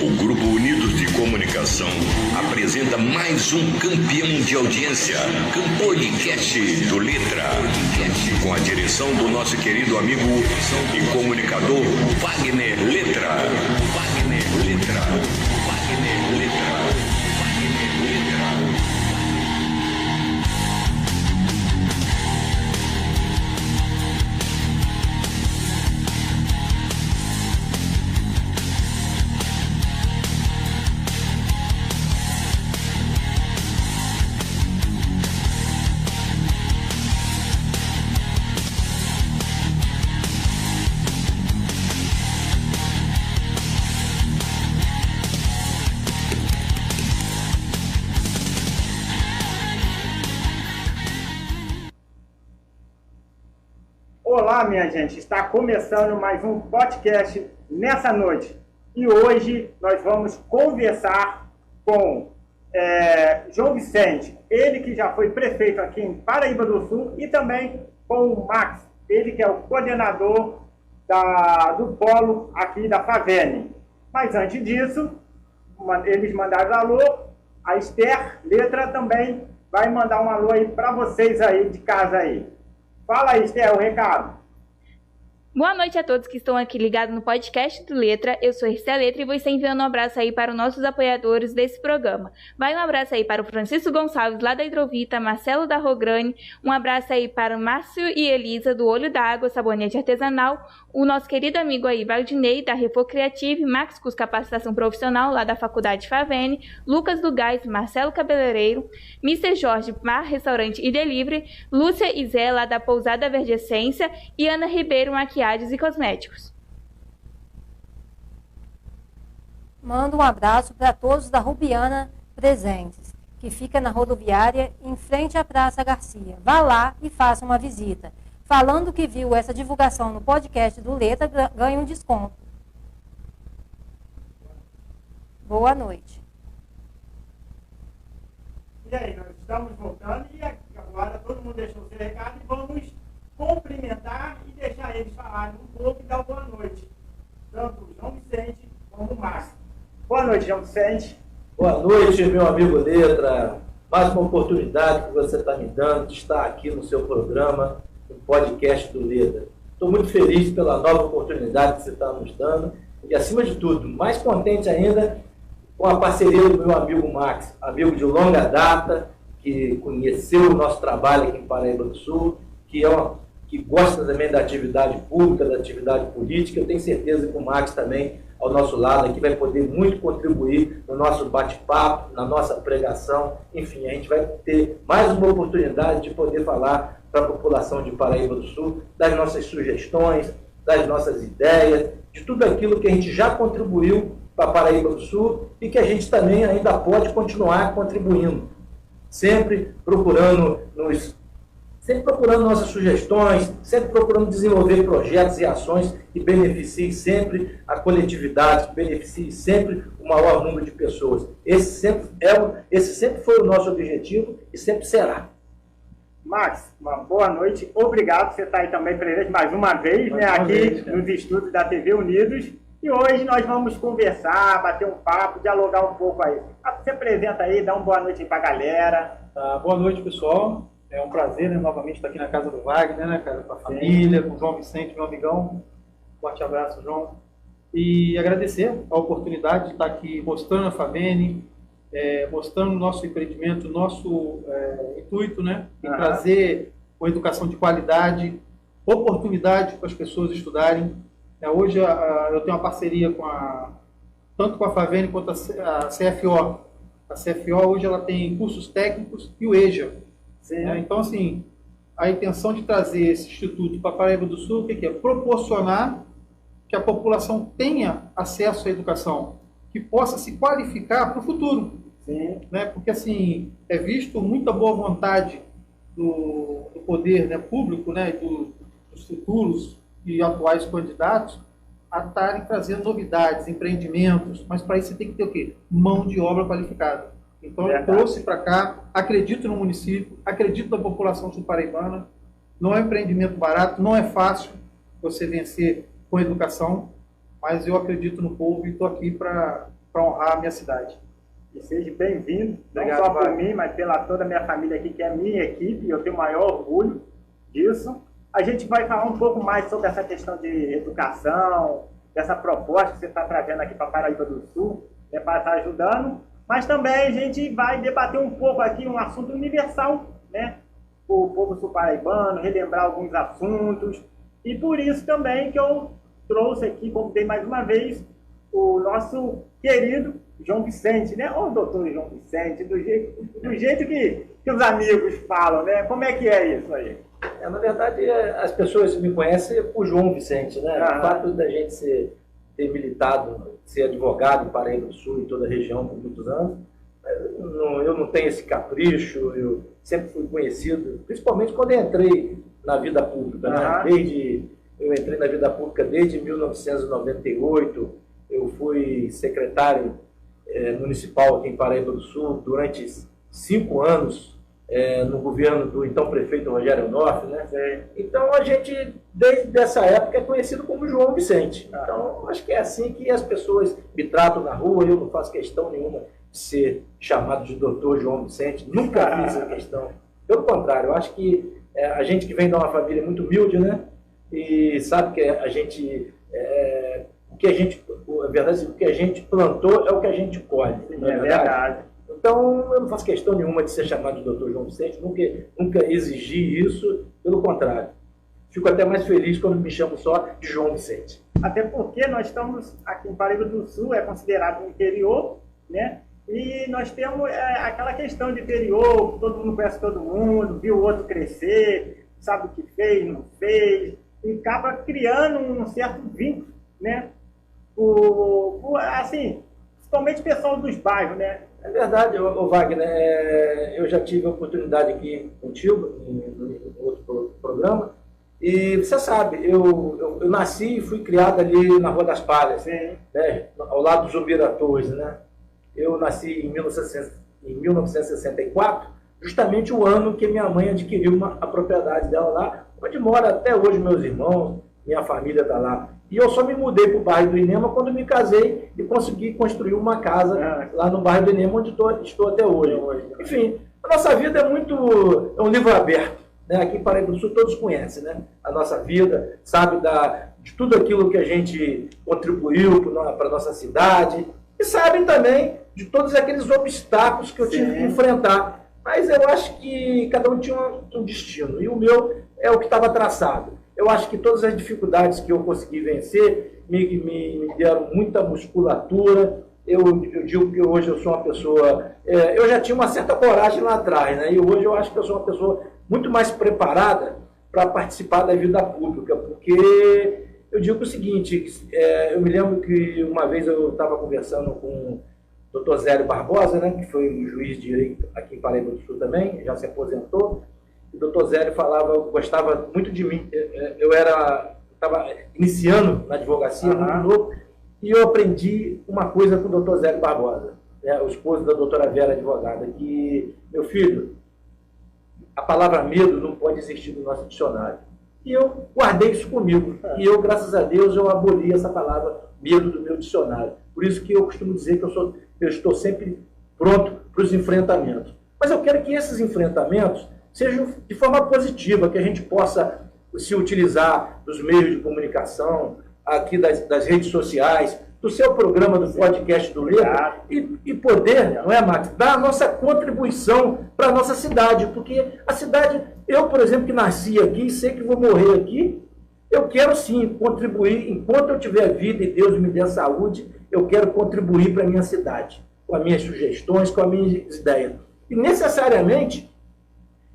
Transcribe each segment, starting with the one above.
O Grupo Unidos de Comunicação apresenta mais um campeão de audiência, podcast do Letra, com a direção do nosso querido amigo e comunicador Wagner Letra. Wagner Letra. Wagner Letra. Olá, minha gente, está começando mais um podcast nessa noite e hoje nós vamos conversar com João Vicente, ele que já foi prefeito aqui em Paraíba do Sul, e também com o Max, ele que é o coordenador do polo aqui da Favene. Mas antes disso, eles mandaram alô, a Esther Letra também vai mandar um alô aí para vocês aí de casa aí. Fala aí, Esther, o recado. Boa noite a todos que estão aqui ligados no podcast do Letra. Eu sou Esther Letra e vou estar enviando um abraço aí para os nossos apoiadores desse programa. Vai um abraço aí para o Francisco Gonçalves, lá da Hidrovita, Marcelo da Rograne, um abraço aí para o Márcio e Elisa, do Olho d'Água, Sabonete Artesanal, o nosso querido amigo aí, Valdinei, da Refor Creative, Max Cus Capacitação Profissional, lá da Faculdade Favene, Lucas do Gás, Marcelo Cabeleireiro, Mr. Jorge, Mar Restaurante e Delivery, Lúcia e Zé, lá da Pousada Verde Essência, e Ana Ribeiro, Maquiagens e Cosméticos. Mando um abraço para todos da Rubiana Presentes, que fica na rodoviária em frente à Praça Garcia. Vá lá e faça uma visita. Falando que viu essa divulgação no podcast do Letra, ganha um desconto. Boa noite. E aí, nós estamos voltando e agora todo mundo deixou o seu recado e vamos cumprimentar e deixar eles falarem um pouco e dar boa noite. Tanto o João Vicente como o Márcio. Boa noite, João Vicente. Boa noite, meu amigo Letra. Mais uma oportunidade que você está me dando de estar aqui no seu programa, no podcast do Letra. Estou muito feliz pela nova oportunidade que você está nos dando e, acima de tudo, mais contente ainda com a parceria do meu amigo Max, amigo de longa data, que conheceu o nosso trabalho aqui em Paraíba do Sul, que gosta também da atividade pública, da atividade política. Eu tenho certeza que o Max também, ao nosso lado aqui, vai poder muito contribuir no nosso bate-papo, na nossa pregação. Enfim, a gente vai ter mais uma oportunidade de poder falar para a população de Paraíba do Sul das nossas sugestões, das nossas ideias, de tudo aquilo que a gente já contribuiu para Paraíba do Sul e que a gente também ainda pode continuar contribuindo. Sempre procurando nossas sugestões, sempre procurando desenvolver projetos e ações que beneficiem sempre a coletividade, que beneficiem sempre o maior número de pessoas. Esse sempre foi o nosso objetivo e sempre será. Max, uma boa noite. Obrigado por você estar aí também presente mais uma vez, aqui nos estúdios da TV Unidos. E hoje nós vamos conversar, bater um papo, dialogar um pouco aí. Você apresenta aí, dá uma boa noite aí para a galera. Boa noite, pessoal. É um prazer, novamente estar aqui na casa do Wagner, casa com a família, com o João Vicente, meu amigão. Forte abraço, João. E agradecer a oportunidade de estar aqui mostrando a Favene, mostrando o nosso empreendimento, nosso intuito, em trazer uma educação de qualidade, oportunidade para as pessoas estudarem. Hoje eu tenho uma parceria tanto com a Favene quanto a CFO. A CFO hoje ela tem cursos técnicos e o EJA. Então, assim, a intenção de trazer esse instituto para Paraíba do Sul, o que é? Proporcionar que a população tenha acesso à educação, que possa se qualificar para o futuro. Sim. Porque, assim, é visto muita boa vontade do poder público, dos futuros e atuais candidatos, a estarem trazendo novidades, empreendimentos, mas para isso você tem que ter o quê? Mão de obra qualificada. Então eu trouxe para cá, acredito no município, acredito na população sul-paraibana, não é um empreendimento barato, não é fácil você vencer com educação, mas eu acredito no povo e estou aqui para honrar a minha cidade. E seja bem-vindo, não só por mim, mas pela toda a minha família aqui, que é a minha equipe, e eu tenho o maior orgulho disso. A gente vai falar um pouco mais sobre essa questão de educação, dessa proposta que você está trazendo aqui para Paraíba do Sul, né, para estar ajudando, mas também a gente vai debater um pouco aqui um assunto universal, né, o povo sul-paraibano, relembrar alguns assuntos, e por isso também que eu trouxe aqui, convidei mais uma vez, o nosso querido João Vicente, né? O doutor João Vicente, do jeito que os amigos falam, né? Como é que é isso aí? Na verdade, as pessoas me conhecem por João Vicente, né? O fato da gente ter militado, ser advogado em Paraíba do Sul e toda a região por muitos anos, eu não tenho esse capricho, eu sempre fui conhecido, principalmente quando eu entrei na vida pública, né? Eu entrei na vida pública desde 1998, eu fui secretário municipal aqui em Paraíba do Sul durante 5 anos, no governo do então prefeito Rogério Norf, né? Então a gente, desde essa época, é conhecido como João Vicente. Então acho que é assim que as pessoas me tratam na rua, eu não faço questão nenhuma de ser chamado de doutor João Vicente, nunca fiz essa questão. Pelo contrário, eu acho que a gente que vem de uma família muito humilde, né? E sabe que a gente, o que a gente plantou é o que a gente colhe. Não é verdade? Então, eu não faço questão nenhuma de ser chamado de doutor João Vicente, nunca exigi isso, pelo contrário. Fico até mais feliz quando me chamo só de João Vicente. Até porque nós estamos aqui em Paraíba do Sul, é considerado um interior, né? E nós temos aquela questão de interior, todo mundo conhece todo mundo, viu o outro crescer, sabe o que fez, não fez, e acaba criando um certo vínculo, né? Assim, principalmente o pessoal dos bairros, né? É verdade, Wagner, eu já tive a oportunidade aqui contigo, em outro programa, e você sabe, eu nasci e fui criado ali na Rua das Palhas, né, ao lado do Zumbira Torres, né? Eu nasci em 1964, justamente o ano que minha mãe adquiriu a propriedade dela lá, onde mora até hoje meus irmãos, minha família está lá. E eu só me mudei para o bairro do Inema quando me casei e consegui construir uma casa lá no bairro do Inema, onde estou até hoje. Enfim, a nossa vida é um livro aberto, né? Aqui em Paraíba do Sul todos conhecem, né? A nossa vida, sabe de tudo aquilo que a gente contribuiu para a nossa cidade e sabem também de todos aqueles obstáculos que eu tive que enfrentar. Mas eu acho que cada um tinha um destino e o meu é o que estava traçado. Eu acho que todas as dificuldades que eu consegui vencer me deram muita musculatura. Eu digo que hoje eu sou uma pessoa... eu já tinha uma certa coragem lá atrás, né? E hoje eu acho que eu sou uma pessoa muito mais preparada para participar da vida pública, porque eu digo o seguinte, eu me lembro que uma vez eu estava conversando com o Dr. Zélio Barbosa, né, que foi um juiz de direito aqui em Paraíba do Sul também, já se aposentou. O doutor Zélio gostava muito de mim. Eu estava iniciando na advocacia, muito novo, e eu aprendi uma coisa com o doutor Zélio Barbosa, né, o esposo da doutora Vera, advogada, que, meu filho, a palavra medo não pode existir no nosso dicionário. E eu guardei isso comigo. E eu, graças a Deus, eu aboli essa palavra medo do meu dicionário. Por isso que eu costumo dizer que eu estou sempre pronto para os enfrentamentos. Mas eu quero que esses enfrentamentos sejam de forma positiva, que a gente possa se utilizar dos meios de comunicação, aqui das redes sociais, do seu programa, do podcast do Letra, e poder, não é, Max, dar a nossa contribuição para a nossa cidade, porque a cidade, eu, por exemplo, que nasci aqui e sei que vou morrer aqui, eu quero sim contribuir, enquanto eu tiver vida e Deus me der saúde, eu quero contribuir para a minha cidade, com as minhas sugestões, com as minhas ideias. E necessariamente,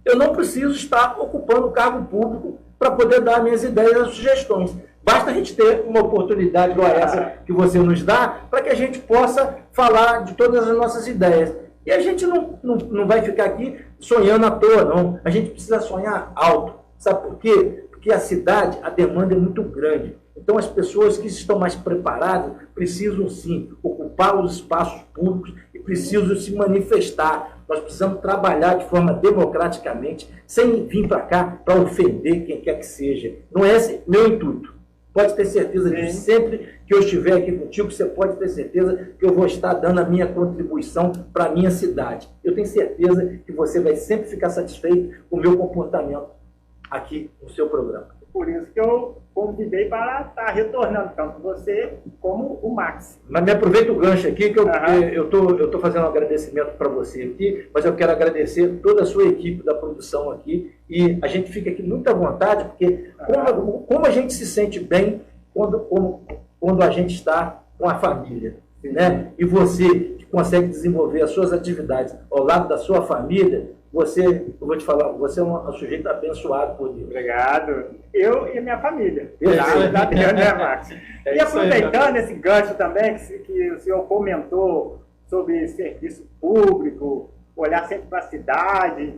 eu não preciso estar ocupando cargo público para poder dar minhas ideias e sugestões. Basta a gente ter uma oportunidade igual essa que você nos dá para que a gente possa falar de todas as nossas ideias. E a gente não vai ficar aqui sonhando à toa, não. A gente precisa sonhar alto. Sabe por quê? Porque a cidade, a demanda é muito grande. Então, as pessoas que estão mais preparadas precisam, sim, ocupar os espaços públicos e precisam se manifestar. Nós precisamos trabalhar de forma democraticamente, sem vir para cá para ofender quem quer que seja. Não é esse meu intuito. Pode ter certeza de sempre que eu estiver aqui contigo, você pode ter certeza que eu vou estar dando a minha contribuição para a minha cidade. Eu tenho certeza que você vai sempre ficar satisfeito com o meu comportamento aqui no seu programa. Por isso que eu convidei para estar retornando, tanto você como o Max. Mas me aproveita o gancho aqui, que eu tô fazendo um agradecimento para você aqui, mas eu quero agradecer toda a sua equipe da produção aqui, e a gente fica aqui muito à vontade, porque como a gente se sente bem quando a gente está com a família, né? E você que consegue desenvolver as suas atividades ao lado da sua família, eu vou te falar, você é um sujeito abençoado por Deus. Obrigado. Eu e minha família. Né, Max? E aproveitando esse gancho também, que o senhor comentou sobre serviço público, olhar sempre para a cidade,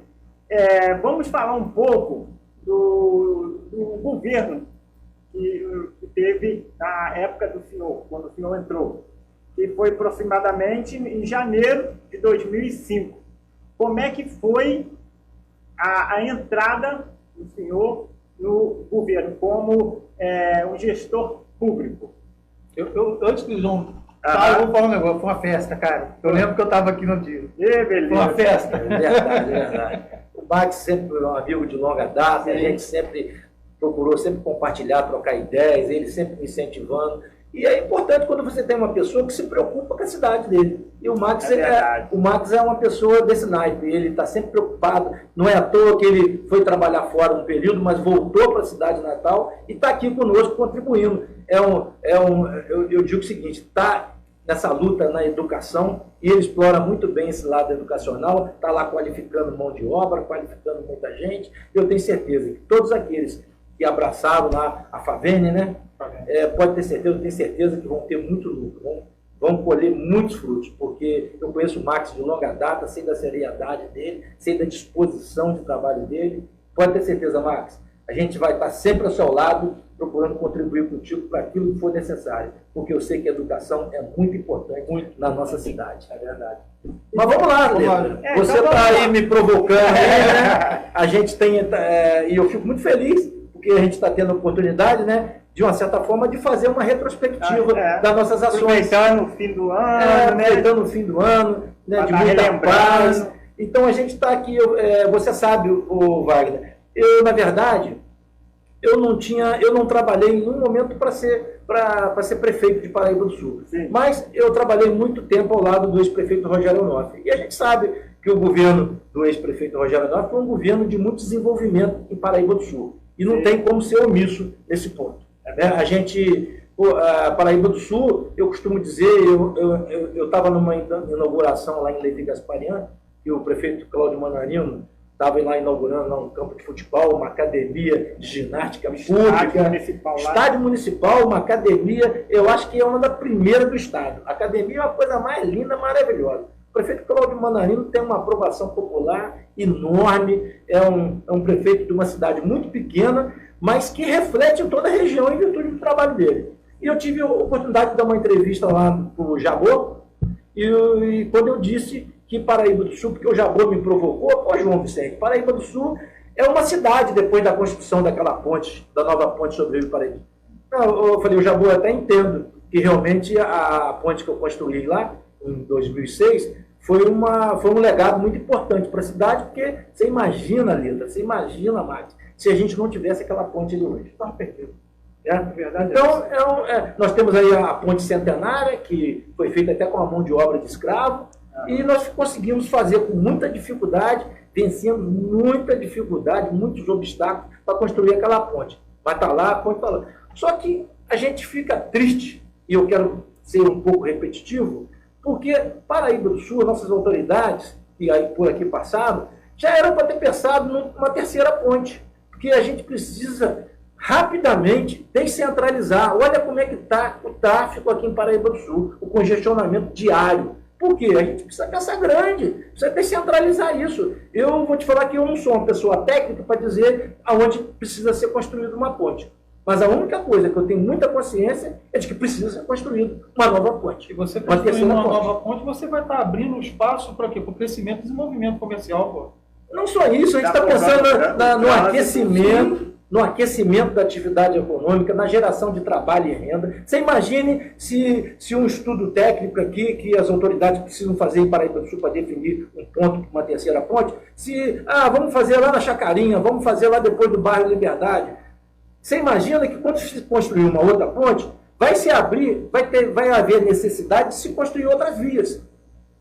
vamos falar um pouco do governo que teve na época do senhor, quando o senhor entrou, que foi aproximadamente em janeiro de 2005. Como é que foi a entrada do senhor no governo como um gestor público? Antes do João, eu vou falar um negócio, foi uma festa, cara. Eu lembro que eu estava aqui no dia. Beleza. Foi uma festa. Verdade. O Max sempre foi um amigo de longa data, a gente sempre procurou sempre compartilhar, trocar ideias, ele sempre me incentivando. E é importante quando você tem uma pessoa que se preocupa com a cidade dele. E o Max, o Max é uma pessoa desse naipe, ele está sempre preocupado. Não é à toa que ele foi trabalhar fora um período, mas voltou para a cidade natal e está aqui conosco contribuindo. Eu digo o seguinte, está nessa luta na educação e ele explora muito bem esse lado educacional, está lá qualificando mão de obra, qualificando muita gente. Eu tenho certeza que todos aqueles que abraçaram lá a Favene, né? Pode ter certeza, eu tenho certeza que vão ter muito lucro, vão colher muitos frutos, porque eu conheço o Max de longa data, sei da seriedade dele, sei da disposição de trabalho dele. Pode ter certeza, Max, a gente vai estar sempre ao seu lado, procurando contribuir contigo para aquilo que for necessário, porque eu sei que a educação é muito importante na nossa cidade. É verdade. Mas vamos lá, Leandro. Você está aí me provocando, né? A gente tem, e eu fico muito feliz, porque a gente está tendo a oportunidade, né, de uma certa forma, de fazer uma retrospectiva das nossas ações. Aproveitando o fim do ano, aproveitando o fim do ano, né, de muita paz. Então a gente está aqui, você sabe, o Wagner, na verdade, eu não trabalhei em nenhum momento para ser prefeito de Paraíba do Sul. Sim. Mas eu trabalhei muito tempo ao lado do ex-prefeito Rogério Onofre. E a gente sabe que o governo do ex-prefeito Rogério Onofre foi um governo de muito desenvolvimento em Paraíba do Sul. E não tem como ser omisso nesse ponto. A gente, a Paraíba do Sul, eu costumo dizer, eu estava numa inauguração lá em Leite Gasparian, que o prefeito Cláudio Manarino estava lá inaugurando lá um campo de futebol, uma academia de ginástica pública, estádio municipal, uma academia, eu acho que é uma das primeiras do estado. A academia é uma coisa mais linda, maravilhosa. O prefeito Cláudio Manarino tem uma aprovação popular enorme, é um prefeito de uma cidade muito pequena, mas que reflete em toda a região em virtude do trabalho dele. E eu tive a oportunidade de dar uma entrevista lá para o Jabô, e quando eu disse que Paraíba do Sul, porque o Jabô me provocou, João Vicente, Paraíba do Sul é uma cidade depois da construção daquela ponte, da nova ponte sobre o Rio Paraíba. Eu falei, o Jabô, eu até entendo que realmente a ponte que eu construí lá, em 2006, foi um legado muito importante para a cidade, porque você imagina, Lita, Max, se a gente não tivesse aquela ponte ali hoje. Estava perdido. Então, nós temos aí a ponte centenária, que foi feita até com a mão de obra de escravo, e nós conseguimos fazer com muita dificuldade, vencendo muita dificuldade, muitos obstáculos para construir aquela ponte. Mas está lá, a ponte está lá. Só que a gente fica triste, e eu quero ser um pouco repetitivo, porque Paraíba do Sul, nossas autoridades, que aí por aqui passaram, já eram para ter pensado numa terceira ponte, porque a gente precisa rapidamente descentralizar. Olha como é que está o tráfego aqui em Paraíba do Sul, o congestionamento diário. Por quê? A gente precisa pensar grande, precisa descentralizar isso. Eu vou te falar que eu não sou uma pessoa técnica para dizer aonde precisa ser construída uma ponte. Mas a única coisa que eu tenho muita consciência é de que precisa ser construída uma nova ponte. E você construindo uma nova ponte, você vai estar abrindo espaço para quê? Para o crescimento e desenvolvimento comercial, pô. Não só isso, a gente está pensando no aquecimento, no aquecimento da atividade econômica, na geração de trabalho e renda. Você imagine se um estudo técnico aqui, que as autoridades precisam fazer em Paraíba do Sul para definir um ponto para uma terceira ponte, vamos fazer lá na Chacarinha, vamos fazer lá depois do bairro Liberdade. Você imagina que quando se construir uma outra ponte, vai haver necessidade de se construir outras vias.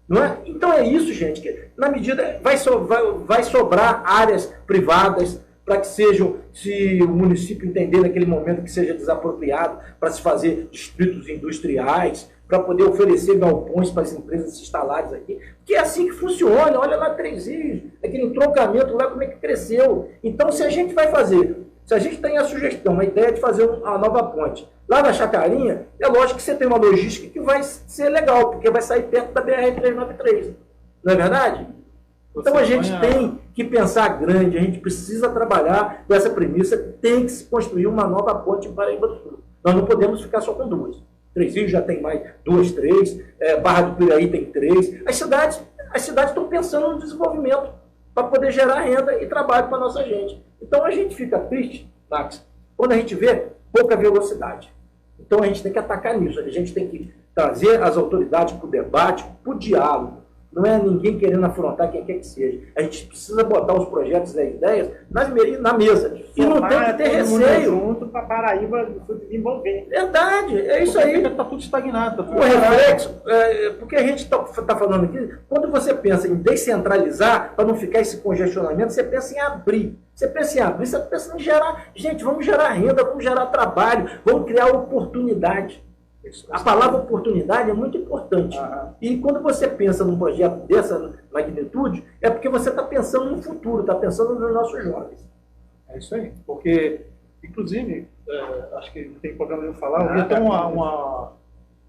Não é? Então é isso, gente, que na medida vai sobrar áreas privadas para que sejam, se o município entender naquele momento que seja desapropriado, para se fazer distritos industriais, para poder oferecer galpões para as empresas se instalarem aqui, que é assim que funciona. Olha lá Três Rios, aquele entroncamento lá, como é que cresceu. Então, se a gente vai fazer, se a gente tem a sugestão, a ideia de fazer uma nova ponte lá na Chacarinha, é lógico que você tem uma logística que vai ser legal, porque vai sair perto da BR-393. Não é verdade? Então a gente tem que pensar grande, a gente precisa trabalhar com essa premissa, tem que se construir uma nova ponte em Paraíba do Sul. Nós não podemos ficar só com duas. Três Rios já tem mais 2, 3, Barra do Piraí tem 3. As cidades estão pensando no desenvolvimento para poder gerar renda e trabalho para a nossa gente. Então a gente fica triste, Max, quando a gente vê pouca velocidade. Então a gente tem que atacar nisso, a gente tem que trazer as autoridades para o debate, para o diálogo. Não é ninguém querendo afrontar quem quer que seja. A gente precisa botar os projetos e as ideias na mesa. E não tem que ter receio. Junto para Paraíba se desenvolver. Verdade, é isso aí. Está tudo estagnado. O reflexo, porque a gente está falando aqui, quando você pensa em descentralizar, para não ficar esse congestionamento, você pensa em abrir. Você pensa em gerar. Gente, vamos gerar renda, vamos gerar trabalho, vamos criar oportunidade. A palavra oportunidade é muito importante. E quando você pensa num projeto dessa magnitude, é porque você está pensando no futuro, está pensando nos nossos jovens. É isso aí. Porque, inclusive, acho que não tem problema de eu falar, eu vi até uma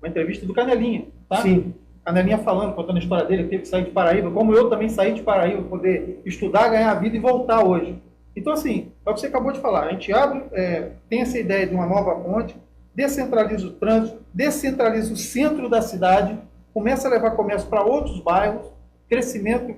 entrevista do Canelinha. Tá? Sim. Canelinha falando, contando a história dele, que teve que sair de Paraíba, como eu também saí de Paraíba, poder estudar, ganhar vida e voltar hoje. Então, assim, é o que você acabou de falar. A gente tem essa ideia de uma nova ponte, descentraliza o trânsito, descentraliza o centro da cidade, começa a levar comércio para outros bairros, crescimento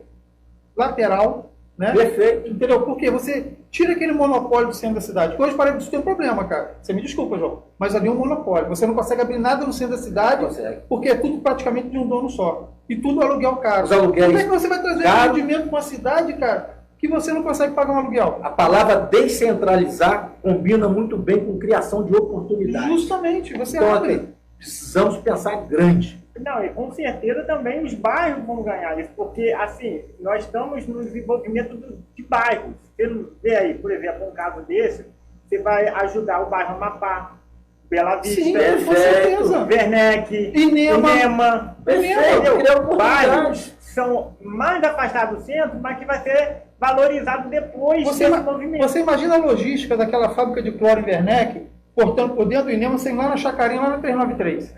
lateral, né? Perfeito. Entendeu? Porque você tira aquele monopólio do centro da cidade. Hoje Paraíba tem um problema, cara. Você me desculpa, João, mas ali é um monopólio. Você não consegue abrir nada no centro da cidade, porque é tudo praticamente de um dono só. E tudo aluguel caro. Os aluguéis. Como é que você vai trazer um rendimento para uma cidade, cara, que você não consegue pagar um aluguel? A palavra descentralizar combina muito bem com criação de oportunidades. Justamente, você então, abre. Precisamos pensar grande. Não, e com certeza também os bairros vão ganhar isso, porque, assim, nós estamos no desenvolvimento de bairros. Você vê aí, por exemplo, um caso desse, você vai ajudar o bairro Amapá, Bela Vista, sim, com certeza. Werneck, Inema. Bairros são mais afastados do centro, mas que vai ser valorizado depois desse movimento. Você imagina a logística daquela fábrica de cloro em Werneck, cortando por dentro do Inema, sem lá na Chacarinha, lá na 393.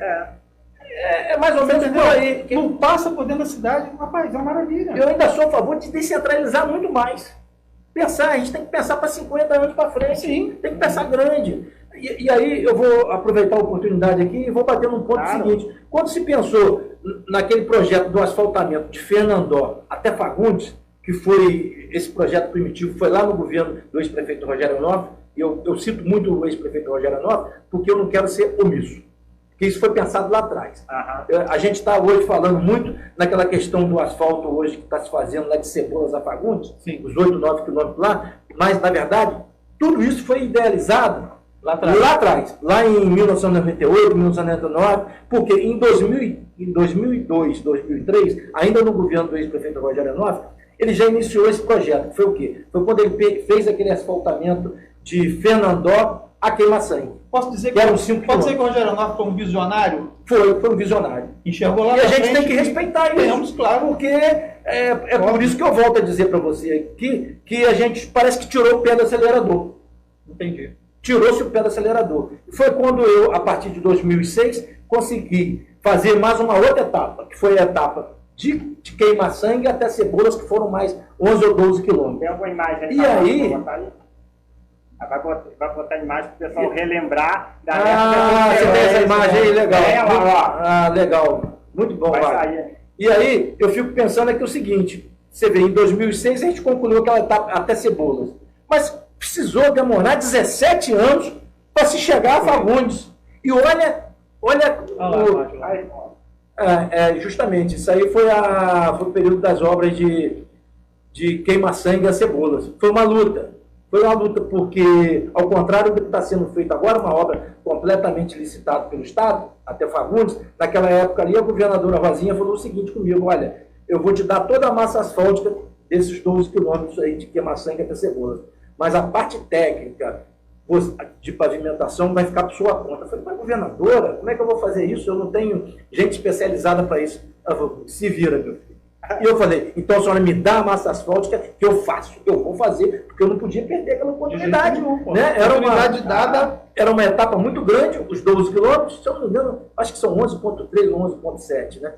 É mais ou menos por aí. Não passa por dentro da cidade, rapaz, é uma maravilha. Eu ainda sou a favor de descentralizar muito mais. A gente tem que pensar para 50 anos para frente. Sim. Tem que pensar grande. E aí eu vou aproveitar a oportunidade aqui e vou bater num ponto seguinte. Quando se pensou naquele projeto do asfaltamento de Fernandó até Fagundes, que foi esse projeto primitivo, foi lá no governo do ex-prefeito Rogério Onofre, e eu cito muito o ex-prefeito Rogério Onofre, porque eu não quero ser omisso. Porque isso foi pensado lá atrás. A gente está hoje falando muito naquela questão do asfalto hoje que está se fazendo lá de Cebolas a Fagundes, os 8, 9 quilômetros lá, mas, na verdade, tudo isso foi idealizado lá atrás, lá em 1998, 1999, porque em 2002, 2003, ainda no governo do ex-prefeito Rogério Onofre, ele já iniciou esse projeto, que foi o quê? Foi quando ele fez aquele asfaltamento de Fernandó a Queima-Sangue. Posso dizer que o Rogério Onofre foi um visionário? Foi um visionário. Enxergou lá e a gente tem que respeitar isso. Claro. Porque é por isso que eu volto a dizer para você aqui que a gente parece que tirou o pé do acelerador. Entendi. Tirou-se o pé do acelerador. Foi quando eu, a partir de 2006, consegui fazer mais uma outra etapa, que foi a etapa de Queima-Sangue até Cebolas, que foram mais 11 ou 12 quilômetros. Tem alguma imagem aí? E aí... Vai botar a imagem para o pessoal relembrar da época. Você tem essa imagem aí, legal. Legal. Muito bom, vai. E aí, eu fico pensando aqui o seguinte, você vê, em 2006 a gente concluiu aquela etapa até Cebolas. Mas precisou demorar 17 anos para se chegar a Fagundes. E olha justamente, isso aí foi o período das obras de queima-sangue a Cebolas. Foi uma luta, porque, ao contrário do que está sendo feito agora, uma obra completamente licitada pelo Estado, até Fagundes, naquela época ali, a governadora Rosinha falou o seguinte comigo: olha, eu vou te dar toda a massa asfáltica desses 12 quilômetros aí de queima-sangue até Cebolas, mas a parte técnica de pavimentação vai ficar por sua conta. Eu falei: mas governadora, como é que eu vou fazer isso? Eu não tenho gente especializada para isso. Ela falou: se vira, meu filho. E eu falei: então a senhora me dá a massa asfáltica que eu faço, eu vou fazer, porque eu não podia perder aquela oportunidade. Né? Era uma etapa muito grande, os 12 quilômetros, se eu não me engano, acho que são 11,3 ou 11,7, né?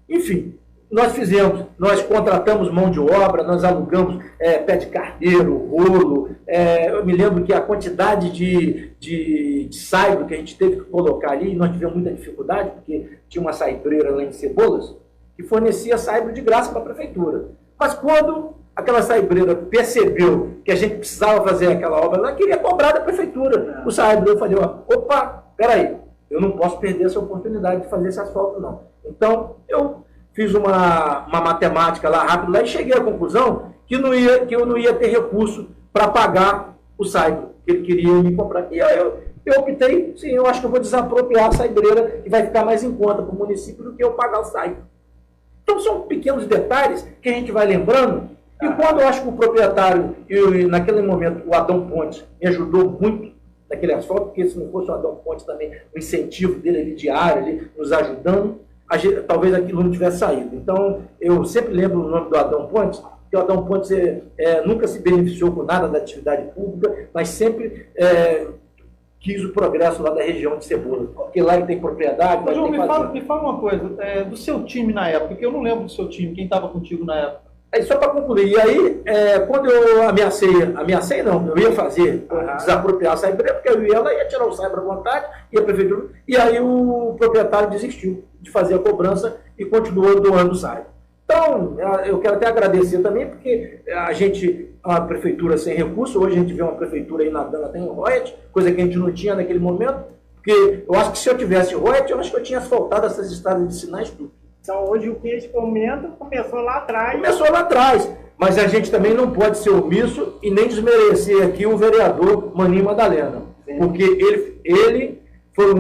Enfim, nós contratamos mão de obra, nós alugamos pé de carteiro, rolo. Eu me lembro que a quantidade de saibro que a gente teve que colocar ali, nós tivemos muita dificuldade, porque tinha uma saibreira lá em Cebolas, que fornecia saibro de graça para a prefeitura. Mas quando aquela saibreira percebeu que a gente precisava fazer aquela obra, ela queria cobrar da prefeitura o saibro. Eu falei: opa, peraí, eu não posso perder essa oportunidade de fazer esse asfalto, não. Então, eu fiz uma matemática lá rápido lá e cheguei à conclusão que eu não ia ter recurso para pagar o saibro que ele queria me comprar. E aí eu optei: sim, eu acho que eu vou desapropriar a saibreira, que vai ficar mais em conta para o município do que eu pagar o saibro. Então são pequenos detalhes que a gente vai lembrando, e quando eu acho que o proprietário, naquele momento o Adão Pontes, me ajudou muito naquele asfalto, porque se não fosse o Adão Pontes também, o incentivo dele ali diário, ali, nos ajudando, talvez aquilo não tivesse saído. Então eu sempre lembro o nome do Adão Pontes, que o Adão Pontes nunca se beneficiou com nada da atividade pública, mas sempre quis o progresso lá da região de Cebolas, porque lá ele tem propriedade. Mas, João, me fala uma coisa, do seu time na época, porque eu não lembro do seu time, quem estava contigo na época. Só para concluir, e aí, quando eu ameacei não, eu ia fazer, desapropriar a saibreira, porque eu ia tirar o saibro à vontade, e a prefeitura, e aí o proprietário desistiu de fazer a cobrança e continuou doando o saibro. Então, eu quero até agradecer também, porque a prefeitura sem recurso, hoje a gente vê uma prefeitura aí nadando até em royalties, coisa que a gente não tinha naquele momento, porque eu acho que se eu tivesse royalties, eu acho que eu tinha asfaltado essas estradas de sinais tudo. Então, hoje o que eles comentam começou lá atrás. Mas a gente também não pode ser omisso e nem desmerecer aqui o vereador Maninho Madalena. Sim. Porque ele foi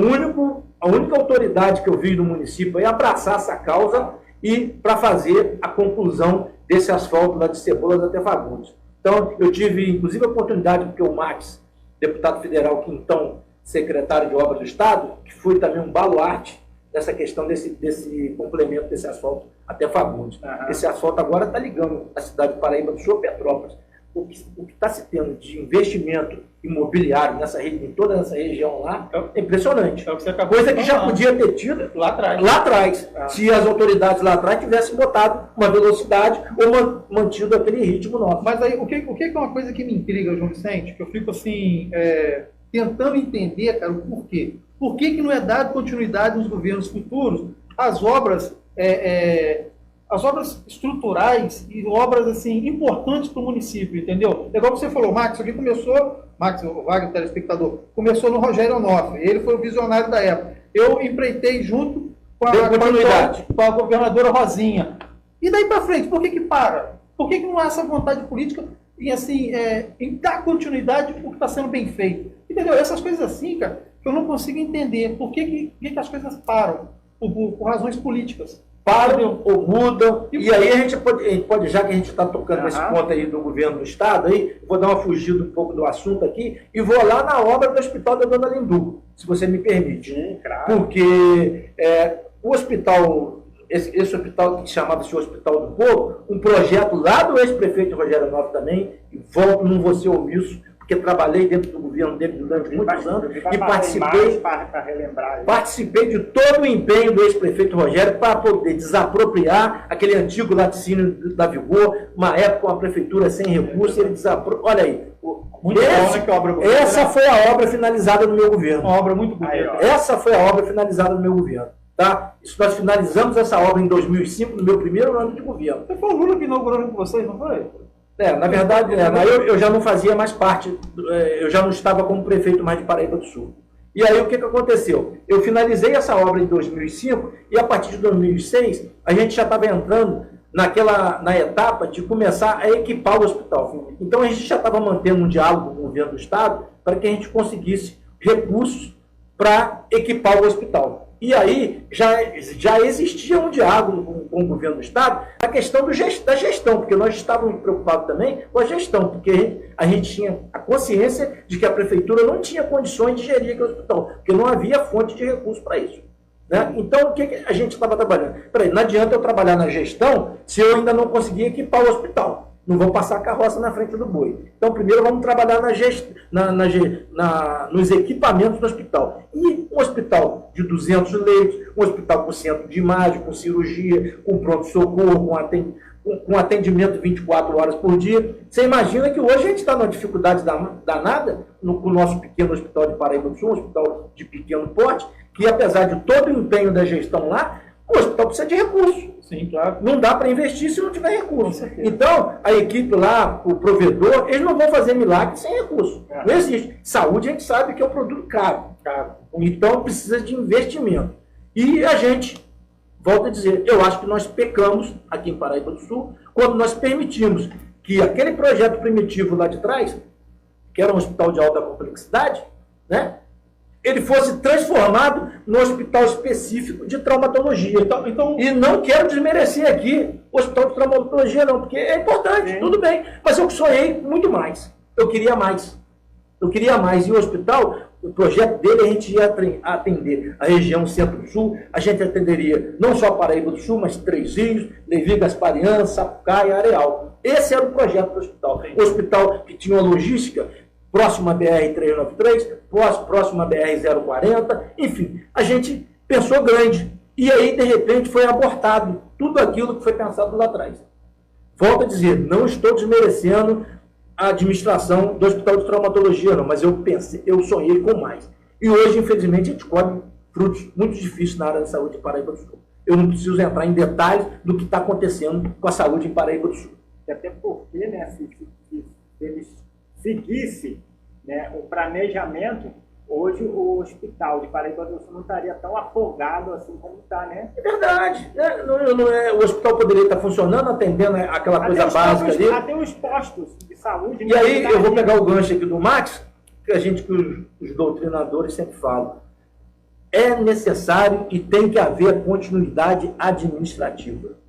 a única autoridade que eu vi do município aí abraçar essa causa e para fazer a conclusão desse asfalto lá de Cebolas até Fagundes. Então, eu tive, inclusive, a oportunidade, porque o Max, deputado federal, que então secretário de Obras do Estado, que foi também um baluarte nessa questão desse complemento desse asfalto até Fagundes. Esse asfalto agora está ligando a cidade de Paraíba do Sul a Petrópolis. O que está se tendo de investimento imobiliário em toda essa região lá é impressionante. Coisa que já podia ter tido lá atrás. Se as autoridades lá atrás tivessem botado uma velocidade ou mantido aquele ritmo nosso. Mas aí, o que é uma coisa que me intriga, João Vicente, que eu fico assim, tentando entender, cara, o porquê. Por que não é dado continuidade nos governos futuros às obras estruturais e obras assim, importantes para o município, entendeu? É igual você falou, Max, isso aqui começou, o Wagner, telespectador, começou no Rogério Onofre, ele foi o visionário da época. Eu empreitei junto com a governadora Rosinha. E daí para frente, por que para? Por que não há essa vontade política em dar continuidade porque está sendo bem feito? Entendeu? Essas coisas assim, cara, que eu não consigo entender. Por que as coisas param? Por razões políticas. Param ou mudam. E aí a gente pode, já que a gente está tocando nesse ponto aí do governo do Estado, aí, vou dar uma fugida um pouco do assunto aqui e vou lá na obra do Hospital da Dona Lindu, se você me permite. Claro. Porque o hospital, esse hospital que chamava-se Hospital do Povo, um projeto lá do ex-prefeito Rogério Onofre também, e não vou ser omisso, porque trabalhei dentro do governo dele durante muitos anos e participei de todo o empenho do ex-prefeito Rogério para poder desapropriar aquele antigo laticínio da Vigor, uma época com a prefeitura sem recursos, ele desapropriou. Olha aí, essa foi a obra finalizada no meu governo. Uma obra muito bonita. Essa foi a obra finalizada no meu governo. Tá? Nós finalizamos essa obra em 2005, no meu primeiro ano de governo. Foi o Lula que inaugurou com vocês, não foi? Na verdade, eu já não fazia mais parte, eu já não estava como prefeito mais de Paraíba do Sul. E aí o que aconteceu? Eu finalizei essa obra em 2005 e a partir de 2006 a gente já estava entrando na etapa de começar a equipar o hospital. Então a gente já estava mantendo um diálogo com o governo do Estado para que a gente conseguisse recursos para equipar o hospital. E aí já existia um diálogo com o governo do Estado na questão da gestão, porque nós estávamos preocupados também com a gestão, porque a gente tinha a consciência de que a prefeitura não tinha condições de gerir aquele hospital, porque não havia fonte de recursos para isso. Né? Então, o que a gente estava trabalhando? Não adianta eu trabalhar na gestão se eu ainda não conseguir equipar o hospital. Não vou passar a carroça na frente do boi. Então, primeiro vamos trabalhar nos equipamentos do hospital. E um hospital de 200 leitos, um hospital com centro de imagem, com cirurgia, com pronto-socorro, com atendimento 24 horas por dia. Você imagina que hoje a gente está numa dificuldade danada no nosso pequeno hospital de Paraíba do Sul, um hospital de pequeno porte, que apesar de todo o empenho da gestão lá, o hospital precisa de recursos. Sim, claro. Não dá para investir se não tiver recurso. Então, a equipe lá, o provedor, eles não vão fazer milagre sem recurso. Não existe. Saúde a gente sabe que é um produto caro. Então, precisa de investimento. E a gente, volto a dizer, eu acho que nós pecamos aqui em Paraíba do Sul quando nós permitimos que aquele projeto primitivo lá de trás, que era um hospital de alta complexidade, né? Ele fosse transformado no hospital específico de traumatologia. Então, e não quero desmerecer aqui o hospital de traumatologia, não, porque é importante, tudo bem. Mas eu sonhei muito mais. Eu queria mais. E o hospital, o projeto dele, a gente ia atender a região Centro-Sul, a gente atenderia não só Paraíba do Sul, mas Três Rios, Levi Gasparian, Sapucaia e Areal. Esse era o projeto do hospital. O hospital que tinha uma logística próximo à BR-393, próximo à BR-040, enfim, a gente pensou grande. E aí, de repente, foi abortado tudo aquilo que foi pensado lá atrás. Volto a dizer, não estou desmerecendo a administração do Hospital de Traumatologia, não, mas eu sonhei com mais. E hoje, infelizmente, a gente colhe frutos muito difíceis na área da saúde em Paraíba do Sul. Eu não preciso entrar em detalhes do que está acontecendo com a saúde em Paraíba do Sul. Até porque, né, se eles seguisse, né, o planejamento, hoje o hospital de Paraíba do Sul não estaria tão afogado assim como está, né? É verdade. O hospital poderia estar funcionando, atendendo aquela coisa básica ali. Até os postos de saúde. E aí eu vou pegar o gancho aqui do Max, que os doutrinadores sempre falam. É necessário e tem que haver continuidade administrativa.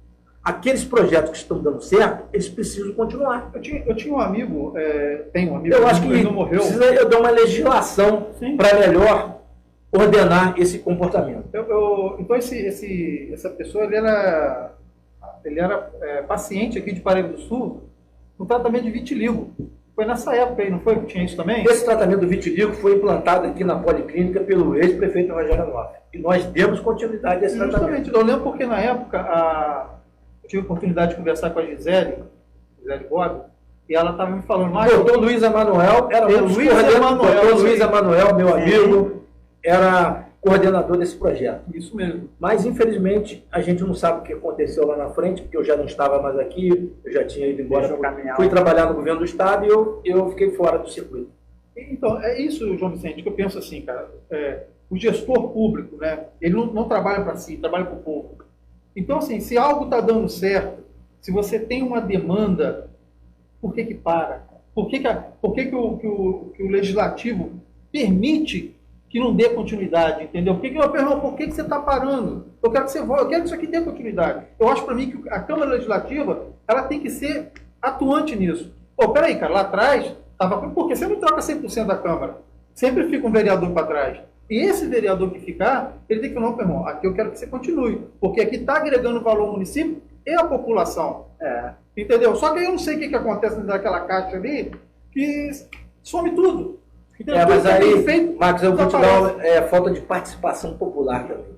Aqueles projetos que estão dando certo, eles precisam continuar. Eu tinha um amigo, tenho um amigo, eu acho que não morreu. Precisa eu dar uma legislação para melhor ordenar esse comportamento. Então essa pessoa ele era paciente aqui de Paraíba do Sul no tratamento de vitiligo. Foi nessa época aí, não foi que tinha isso também? Esse tratamento do vitiligo foi implantado aqui na Policlínica pelo ex-prefeito Rogério Nobre. E nós demos continuidade a esse tratamento. Eu lembro porque na época eu tive a oportunidade de conversar com a Gisele Bob, e ela estava me falando mais. O doutor Luiz Emanuel era Luiz Emanuel, meu amigo, era coordenador desse projeto. Isso mesmo. Mas, infelizmente, a gente não sabe o que aconteceu lá na frente, porque eu já não estava mais aqui, eu já tinha ido embora, fui trabalhar no governo do Estado e eu fiquei fora do circuito. Então, é isso, João Vicente, que eu penso assim, cara. O gestor público, né, ele não trabalha para si, trabalha para o povo. Então, assim, se algo está dando certo, se você tem uma demanda, por que para? Por que o legislativo permite que não dê continuidade, entendeu? Por que você está parando? Eu quero que você volte, eu quero que isso aqui dê continuidade. Eu acho para mim que a Câmara Legislativa, ela tem que ser atuante nisso. Peraí, cara, lá atrás, porque você não troca 100% da Câmara. Sempre fica um vereador para trás. E esse vereador que ficar, ele tem que falar, não, meu irmão, aqui eu quero que você continue, porque aqui está agregando valor ao município e à população. Entendeu? Só que aí eu não sei o que acontece dentro daquela caixa ali, que some tudo. Entendeu? Mas aí, Marcos, eu vou te dar falta de participação popular também.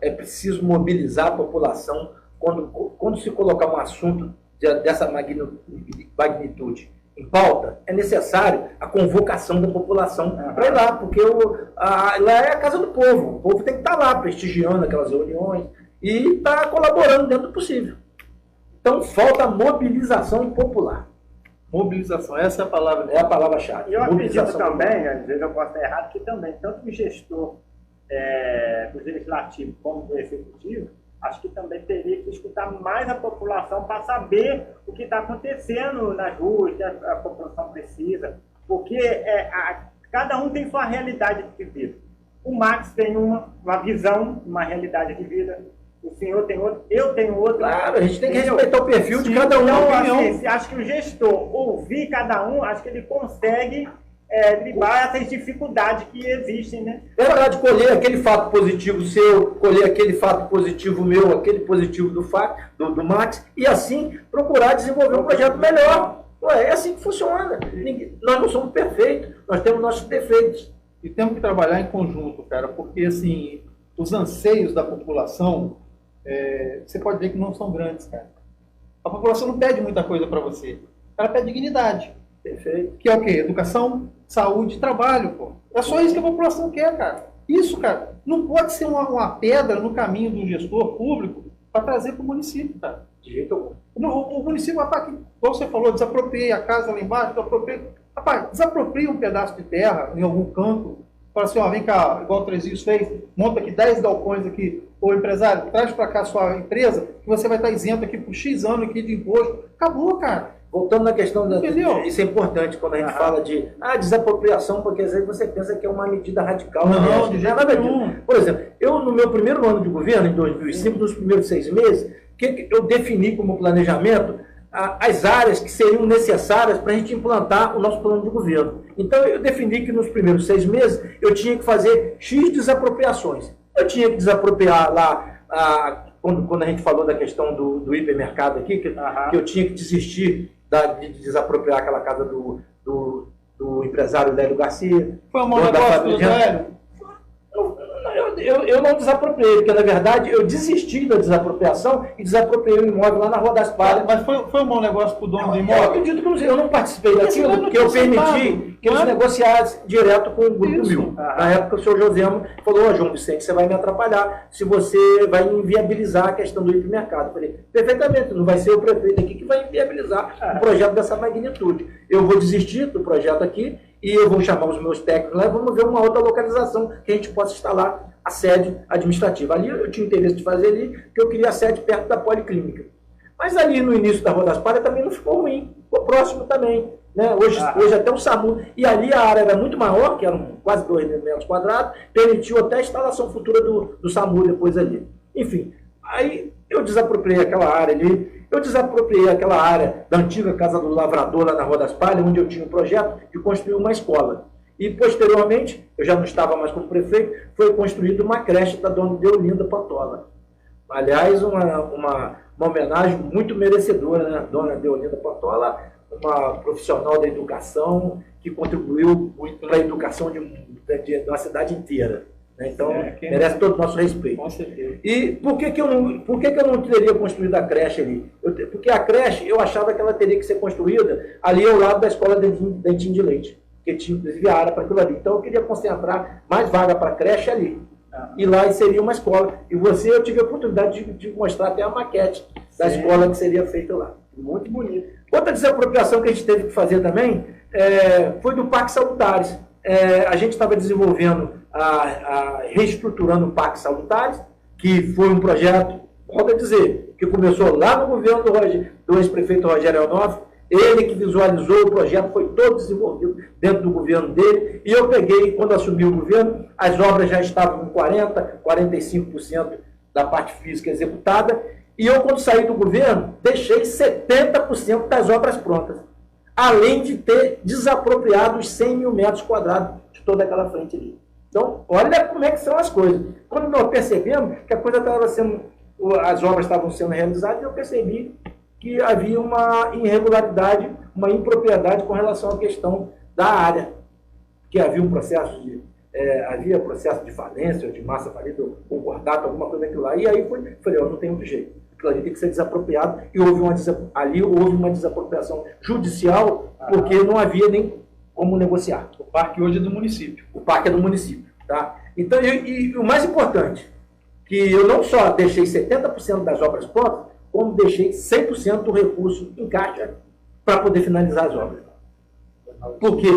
É preciso mobilizar a população quando se colocar um assunto dessa magnitude em pauta, é necessário a convocação da população para ir lá, porque lá é a casa do povo. O povo tem que estar lá prestigiando aquelas reuniões e estar colaborando dentro do possível. Então, falta mobilização popular. Mobilização, essa é a palavra. É a palavra-chave. E eu acredito Mobilização. também, às vezes eu posso estar errado, que também, tanto o gestor do legislativo como do executivo, acho que também teria que escutar mais a população para saber o que está acontecendo nas ruas, que a população precisa, porque cada um tem sua realidade de vida. O Max tem uma visão, uma realidade de vida, o senhor tem outra, eu tenho outra. Claro, a gente tem que respeitar o perfil de cada um. Então, assim, acho que o gestor ouvir cada um, acho que ele consegue driblar essas dificuldades que existem, né? É verdade, colher aquele fato positivo seu, colher aquele fato positivo meu, aquele positivo do Max, e assim procurar desenvolver um projeto melhor. É assim que funciona. Nós não somos perfeitos, nós temos nossos defeitos. E temos que trabalhar em conjunto, cara, porque assim, os anseios da população, você pode ver que não são grandes, cara. A população não pede muita coisa para você, ela pede dignidade. Perfeito. Que é o quê? Educação, saúde, trabalho, pô. É só isso que a população quer, cara. Isso, cara, não pode ser uma pedra no caminho do gestor público para trazer para o município, cara. De jeito algum. O município, rapaz, como você falou, desapropriei a casa lá embaixo, desapropria um pedaço de terra em algum canto, fala assim, ó, vem cá, igual o Trezinhos fez, monta aqui 10 galpões aqui, ô empresário, traz para cá a sua empresa, que você vai estar isento aqui por X anos aqui de imposto. Acabou, cara. Voltando na questão Entendeu? Isso é importante quando a gente fala de desapropriação, porque às vezes você pensa que é uma medida radical. Não, de jeito nenhum. Por exemplo, eu no meu primeiro ano de governo, em 2005, nos primeiros 6 meses, que eu defini como planejamento as áreas que seriam necessárias para a gente implantar o nosso plano de governo. Então eu defini que nos primeiros 6 meses eu tinha que fazer X desapropriações. Eu tinha que desapropriar lá, quando a gente falou da questão do hipermercado aqui, que eu tinha que desistir de desapropriar aquela casa do empresário Lélio Garcia. Foi um bom negócio do Lélio? Eu não desapropriei, porque na verdade eu desisti da desapropriação e desapropriei o imóvel lá na Rua das Palhas. Mas foi um bom negócio para o dono do Eu imóvel? acredito que eu não participei daquilo, porque eu permiti que eles negociassem direto com o Grupo Mil. Na época o senhor Josemo falou, João Vicente, você vai me atrapalhar se você vai inviabilizar a questão do hipermercado. Eu falei, perfeitamente, não vai ser o prefeito aqui que vai inviabilizar um projeto dessa magnitude. Eu vou desistir do projeto aqui e eu vou chamar os meus técnicos lá e vamos ver uma outra localização que a gente possa instalar a sede administrativa. Ali eu tinha interesse de fazer ali, porque eu queria a sede perto da Policlínica. Mas ali no início da Rua das Palhas também não ficou ruim, ficou próximo também. Né? Hoje até o SAMU. E ali a área era muito maior, que eram quase 2 metros quadrados, permitiu até a instalação futura do SAMU depois ali. Enfim, aí eu desapropriei aquela área ali, eu desapropriei aquela área da antiga Casa do Lavrador, lá na Rua das Palhas, onde eu tinha um projeto de construir uma escola. E, posteriormente, eu já não estava mais como prefeito, foi construída uma creche da dona Deolinda Pantola. Aliás, uma homenagem muito merecedora, né? Dona Deolinda Pantola, uma profissional da educação que contribuiu muito para a educação de uma cidade inteira. Né? Então, merece todo o nosso respeito. Com certeza. E por que eu não teria construído a creche ali? Porque a creche, eu achava que ela teria que ser construída ali ao lado da escola Dentinho de Leite, que tinha inclusive a área para aquilo ali. Então eu queria concentrar mais vaga para a creche ali. E lá seria uma escola. E eu tive a oportunidade de mostrar até a maquete da escola que seria feita lá. Muito bonito. Outra desapropriação que a gente teve que fazer também foi do Parque Salutares. A gente estava desenvolvendo, reestruturando o Parque Salutares, que foi um projeto, volto a dizer, que começou lá no governo do ex-prefeito Rogério Elnoff. Ele que visualizou o projeto, foi todo desenvolvido dentro do governo dele. E eu peguei, quando assumi o governo, as obras já estavam com 40%, 45% da parte física executada. E eu, quando saí do governo, deixei 70% das obras prontas. Além de ter desapropriado os 100 mil metros quadrados de toda aquela frente ali. Então, olha como é que são as coisas. Quando nós percebemos que a coisa estava sendo, as obras estavam sendo realizadas, eu percebi que havia uma irregularidade, uma impropriedade com relação à questão da área, que havia um processo de falência, ou de massa falida, ou concordato, alguma coisa daquilo lá, e aí falei, não tem outro jeito, aquilo ali tem que ser desapropriado, e ali houve uma desapropriação judicial, porque não havia nem como negociar. O parque hoje é do município. O parque é do município, tá? Então, e o mais importante, que eu não só deixei 70% das obras prontas, como deixei 100% do recurso em caixa para poder finalizar as obras. Porque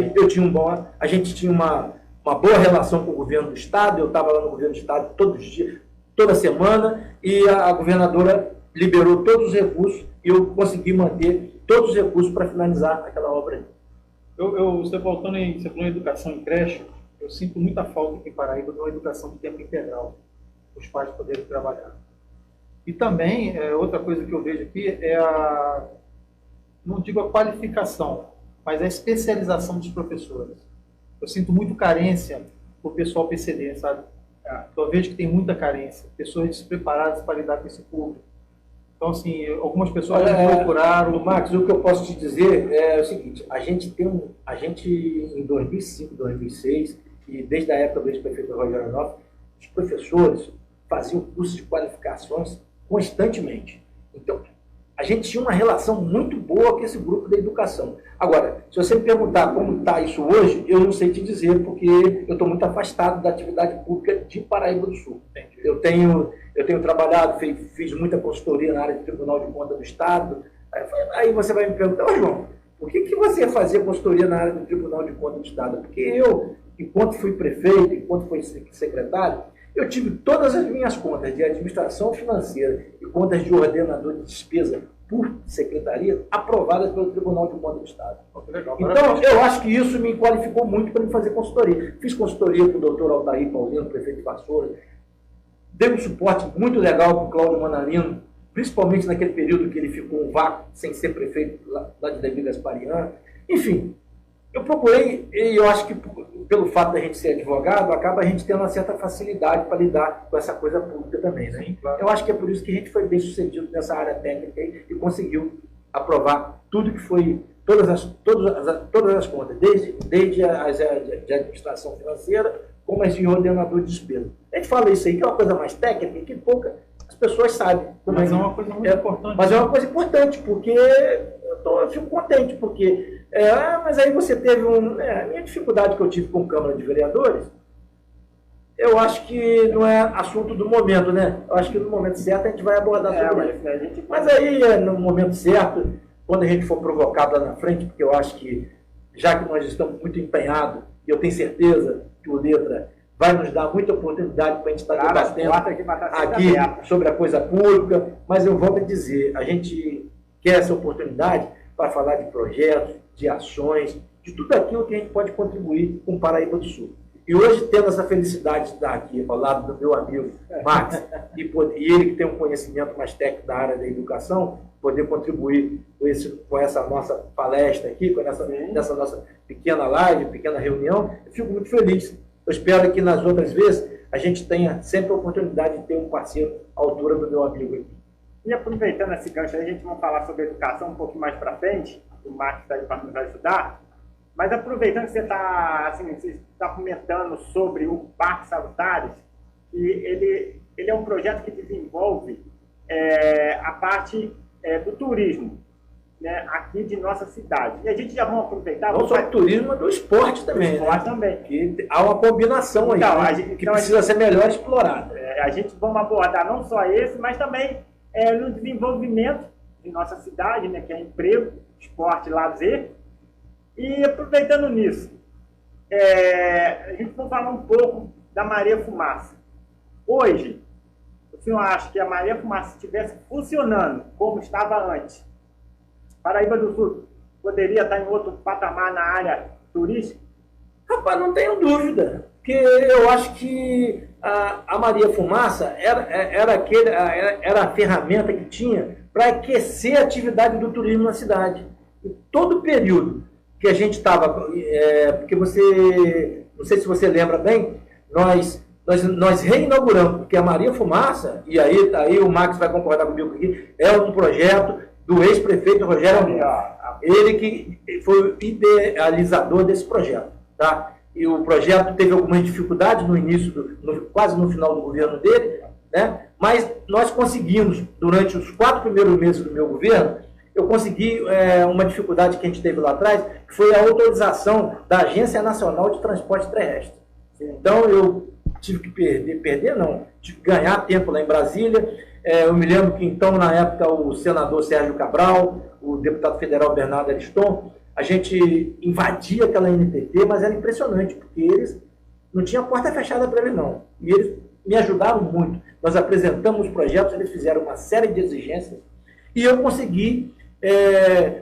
a gente tinha uma boa relação com o governo do Estado, eu estava lá no governo do Estado todos os dias, toda semana, e a governadora liberou todos os recursos e eu consegui manter todos os recursos para finalizar aquela obra. Você voltando você falou em educação em creche, eu sinto muita falta aqui em Paraíba de uma educação de tempo integral, os pais poderem trabalhar. E também, outra coisa que eu vejo aqui é não digo a qualificação, mas a especialização dos professores. Eu sinto muito carência para o pessoal PCD, sabe? Eu vejo que tem muita carência, pessoas despreparadas para lidar com esse público. Então, assim, algumas pessoas me procuraram. Max, o que eu posso te dizer é o seguinte, a gente em 2005, 2006, e desde a época do ex-prefeito Rogério Arnolfo, os professores faziam cursos de qualificações constantemente. Então, a gente tinha uma relação muito boa com esse grupo da educação. Agora, se você me perguntar como está isso hoje, eu não sei te dizer, porque eu estou muito afastado da atividade pública de Paraíba do Sul. Eu tenho trabalhado, fiz muita consultoria na área do Tribunal de Contas do Estado. Aí você vai me perguntar, João, por que você fazia consultoria na área do Tribunal de Contas do Estado? Porque eu, enquanto fui prefeito, enquanto fui secretário, eu tive todas as minhas contas de administração financeira e contas de ordenador de despesa por secretaria aprovadas pelo Tribunal de Contas do Estado. Então, eu acho que isso me qualificou muito para me fazer consultoria. Fiz consultoria com o doutor Altair Paulino, prefeito de Vassouras. Dei um suporte muito legal para o Cláudio Manarino, principalmente naquele período que ele ficou um vácuo sem ser prefeito lá de Davi Gasparian. Enfim, eu procurei, e eu acho que pelo fato da gente ser advogado, acaba a gente tendo uma certa facilidade para lidar com essa coisa pública também, né? Sim, claro. Eu acho que é por isso que a gente foi bem sucedido nessa área técnica e conseguiu aprovar tudo que foi, todas as contas, desde as de administração financeira, como as de ordenador de despesa. A gente fala isso aí, que é uma coisa mais técnica, que as pessoas sabem. Mas é uma coisa muito importante. Mas é uma coisa importante, porque eu fico contente, porque... mas aí você teve a minha dificuldade que eu tive com a Câmara de Vereadores, eu acho que não é assunto do momento, né? Eu acho que no momento certo a gente vai abordar sobre isso. Mas aí, no momento certo, quando a gente for provocado lá na frente, porque eu acho que, já que nós estamos muito empenhados, e eu tenho certeza que o Letra vai nos dar muita oportunidade para a gente estar debatendo aqui sobre a coisa pública, mas eu volto a dizer, a gente quer essa oportunidade para falar de projetos, de ações, de tudo aquilo que a gente pode contribuir com o Paraíba do Sul. E hoje, tendo essa felicidade de estar aqui ao lado do meu amigo Max, e ele que tem um conhecimento mais técnico da área da educação, poder contribuir com essa nossa palestra aqui, com essa nossa pequena live, pequena reunião, eu fico muito feliz. Eu espero que nas outras vezes a gente tenha sempre a oportunidade de ter um parceiro à altura do meu amigo aqui. E aproveitando esse gancho, a gente vai falar sobre educação um pouquinho mais para frente, o Marcos está aí para nos ajudar, mas aproveitando que você está comentando sobre o Parque Salutares, que ele é um projeto que desenvolve a parte do turismo, né, aqui de nossa cidade. E a gente já vamos aproveitar... Não só do turismo, mas do esporte também. Do esporte também. Que há uma combinação aí, então, né, que precisa ser melhor explorada. A gente vamos abordar não só esse, mas também no desenvolvimento de nossa cidade, né, que é emprego, esporte, lazer. E aproveitando nisso, a gente vai falar um pouco da Maria Fumaça. Hoje, o senhor acha que a Maria Fumaça estivesse funcionando como estava antes, Paraíba do Sul poderia estar em outro patamar na área turística? Rapaz, não tenho dúvida, porque eu acho que a Maria Fumaça era a ferramenta que tinha para aquecer a atividade do turismo na cidade. Em todo o período que a gente estava, porque não sei se você lembra bem, nós reinauguramos, porque a Maria Fumaça, e aí o Max vai concordar comigo aqui, é um projeto do ex-prefeito Rogério Arnolfo. Ele que foi o idealizador desse projeto. Tá? E o projeto teve algumas dificuldades no início, quase no final do governo dele, né? Mas nós conseguimos, durante os 4 primeiros meses do meu governo, eu consegui uma dificuldade que a gente teve lá atrás, que foi a autorização da Agência Nacional de Transporte Terrestre. Então, eu tive que tive que ganhar tempo lá em Brasília. Eu me lembro que então, na época, o senador Sérgio Cabral, o deputado federal Bernardo Ariston, a gente invadia aquela NTT, mas era impressionante, porque eles não tinham porta fechada para eles, não. E eles me ajudaram muito. Nós apresentamos os projetos, eles fizeram uma série de exigências, e eu consegui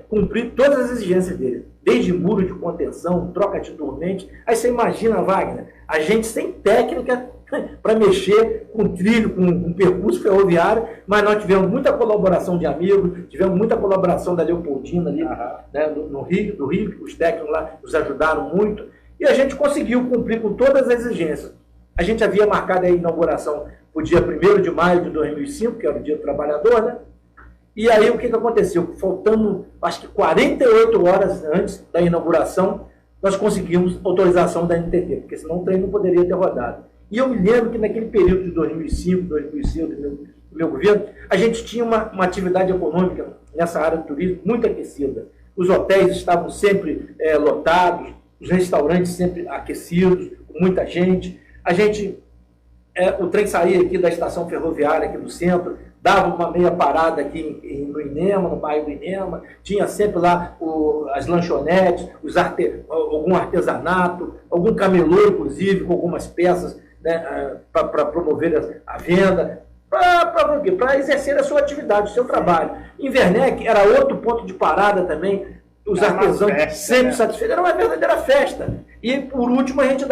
cumprir todas as exigências deles. Desde muro de contenção, troca de dormente. Aí você imagina, Wagner, a gente sem técnica para mexer com trilho, com percurso ferroviário, mas nós tivemos muita colaboração de amigos, tivemos muita colaboração da Leopoldina ali, né, do Rio, os técnicos lá nos ajudaram muito, e a gente conseguiu cumprir com todas as exigências. A gente havia marcado a inauguração para o dia 1º de maio de 2005, que era o Dia do Trabalhador, né? E aí o que aconteceu? Faltando, acho que 48 horas antes da inauguração, nós conseguimos autorização da NTT, porque senão o trem não poderia ter rodado. E eu me lembro que naquele período de 2005, 2006, do meu governo, a gente tinha uma atividade econômica nessa área do turismo muito aquecida. Os hotéis estavam sempre lotados, os restaurantes sempre aquecidos, com muita gente. O trem saía aqui da estação ferroviária, aqui do centro, dava uma meia parada aqui no Inema, no bairro do Inema, tinha sempre lá as lanchonetes, algum artesanato, algum camelô, inclusive, com algumas peças, né, para promover a venda, para exercer a sua atividade, o seu trabalho. Em Werneck era outro ponto de parada também, os artesãos sempre satisfeitos, era uma verdadeira festa. E, por último, a gente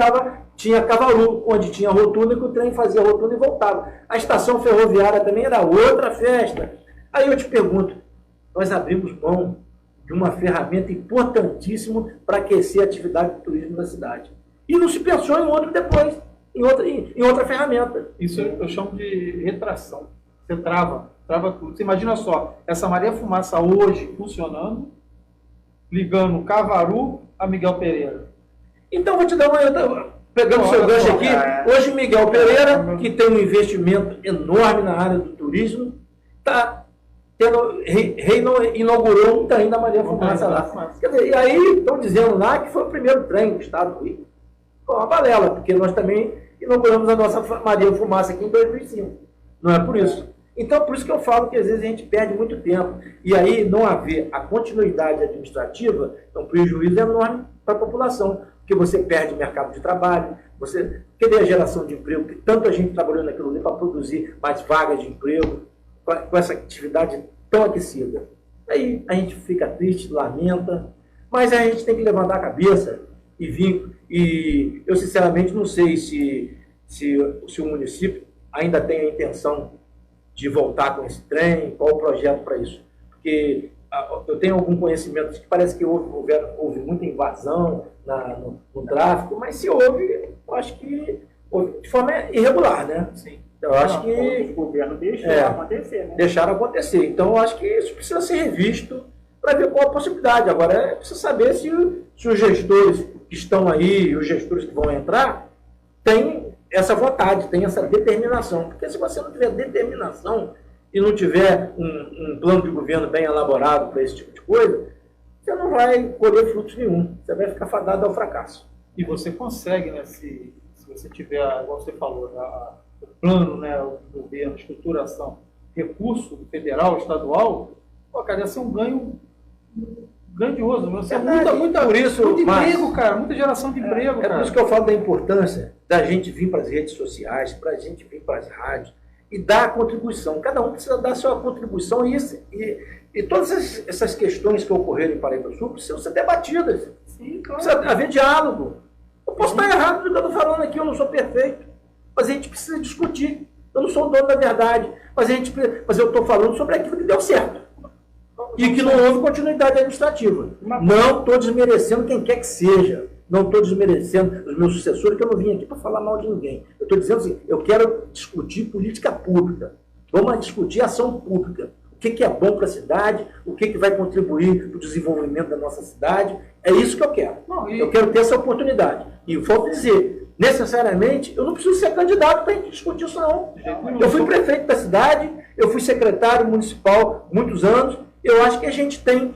tinha Cavalu, onde tinha rotunda, e que o trem fazia rotunda e voltava. A estação ferroviária também era outra festa. Aí eu te pergunto, nós abrimos mão de uma ferramenta importantíssima para aquecer a atividade do turismo da cidade. E não se pensou em outro depois, em outra ferramenta. Isso eu chamo de retração. Você trava tudo. Você imagina só, essa Maria Fumaça hoje funcionando, ligando Cavaru a Miguel Pereira. Então, vou te dar pegando o seu gancho aqui, hoje Miguel Pereira, que tem um investimento enorme na área do turismo, inaugurou um trem da Maria Fumaça lá. Quer dizer, e aí estão dizendo lá que foi o primeiro trem do Estado do Rio. Foi uma balela, porque nós também inauguramos a nossa Maria Fumaça aqui em 2005. Não é por isso. Então, por isso que eu falo que às vezes a gente perde muito tempo. E aí não haver a continuidade administrativa é um prejuízo enorme para a população, porque você perde mercado de trabalho, você cadê a geração de emprego, que tanto a gente trabalhou naquilo ali para produzir mais vagas de emprego, com essa atividade tão aquecida. Aí a gente fica triste, lamenta, mas a gente tem que levantar a cabeça e vir. E eu, sinceramente, não sei se o município ainda tem a intenção de voltar com esse trem, qual o projeto para isso. Porque eu tenho algum conhecimento que parece que houve muita invasão no tráfico, mas se houve, eu acho que houve de forma irregular, né? Sim. Eu acho que o governo deixou acontecer, né? Deixaram acontecer. Então, eu acho que isso precisa ser revisto para ver qual a possibilidade. Agora, é preciso saber se os gestores que estão aí, os gestores que vão entrar, têm essa vontade, têm essa determinação. Porque se você não tiver determinação e não tiver um plano de governo bem elaborado para esse tipo de coisa, você não vai colher frutos nenhum. Você vai ficar fadado ao fracasso. E você consegue, né, se você tiver, igual você falou, o plano, né, o governo, a estruturação, recurso federal, estadual, cara, ia ser um ganho grandioso. Você muita por isso, muito emprego, cara, muita geração de emprego. É por isso que eu falo da importância da gente vir para as redes sociais, para a gente vir para as rádios e dar a contribuição. Cada um precisa dar a sua contribuição e todas essas questões que ocorreram em Paraíba Sul precisam ser debatidas. Sim, claro. Precisa haver diálogo. Eu posso estar errado do que eu estou falando aqui, eu não sou perfeito, mas a gente precisa discutir. Eu não sou o dono da verdade, mas eu estou falando sobre aquilo que deu certo. E que não houve continuidade administrativa. Não estou desmerecendo quem quer que seja. Não estou desmerecendo os meus sucessores, que eu não vim aqui para falar mal de ninguém. Eu estou dizendo assim, eu quero discutir política pública. Vamos discutir ação pública. O que é bom para a cidade, o que vai contribuir para o desenvolvimento da nossa cidade. É isso que eu quero. Eu quero ter essa oportunidade. E volto a dizer, necessariamente, eu não preciso ser candidato para a gente discutir isso, não. Eu fui prefeito da cidade, eu fui secretário municipal muitos anos. Eu acho que a gente tem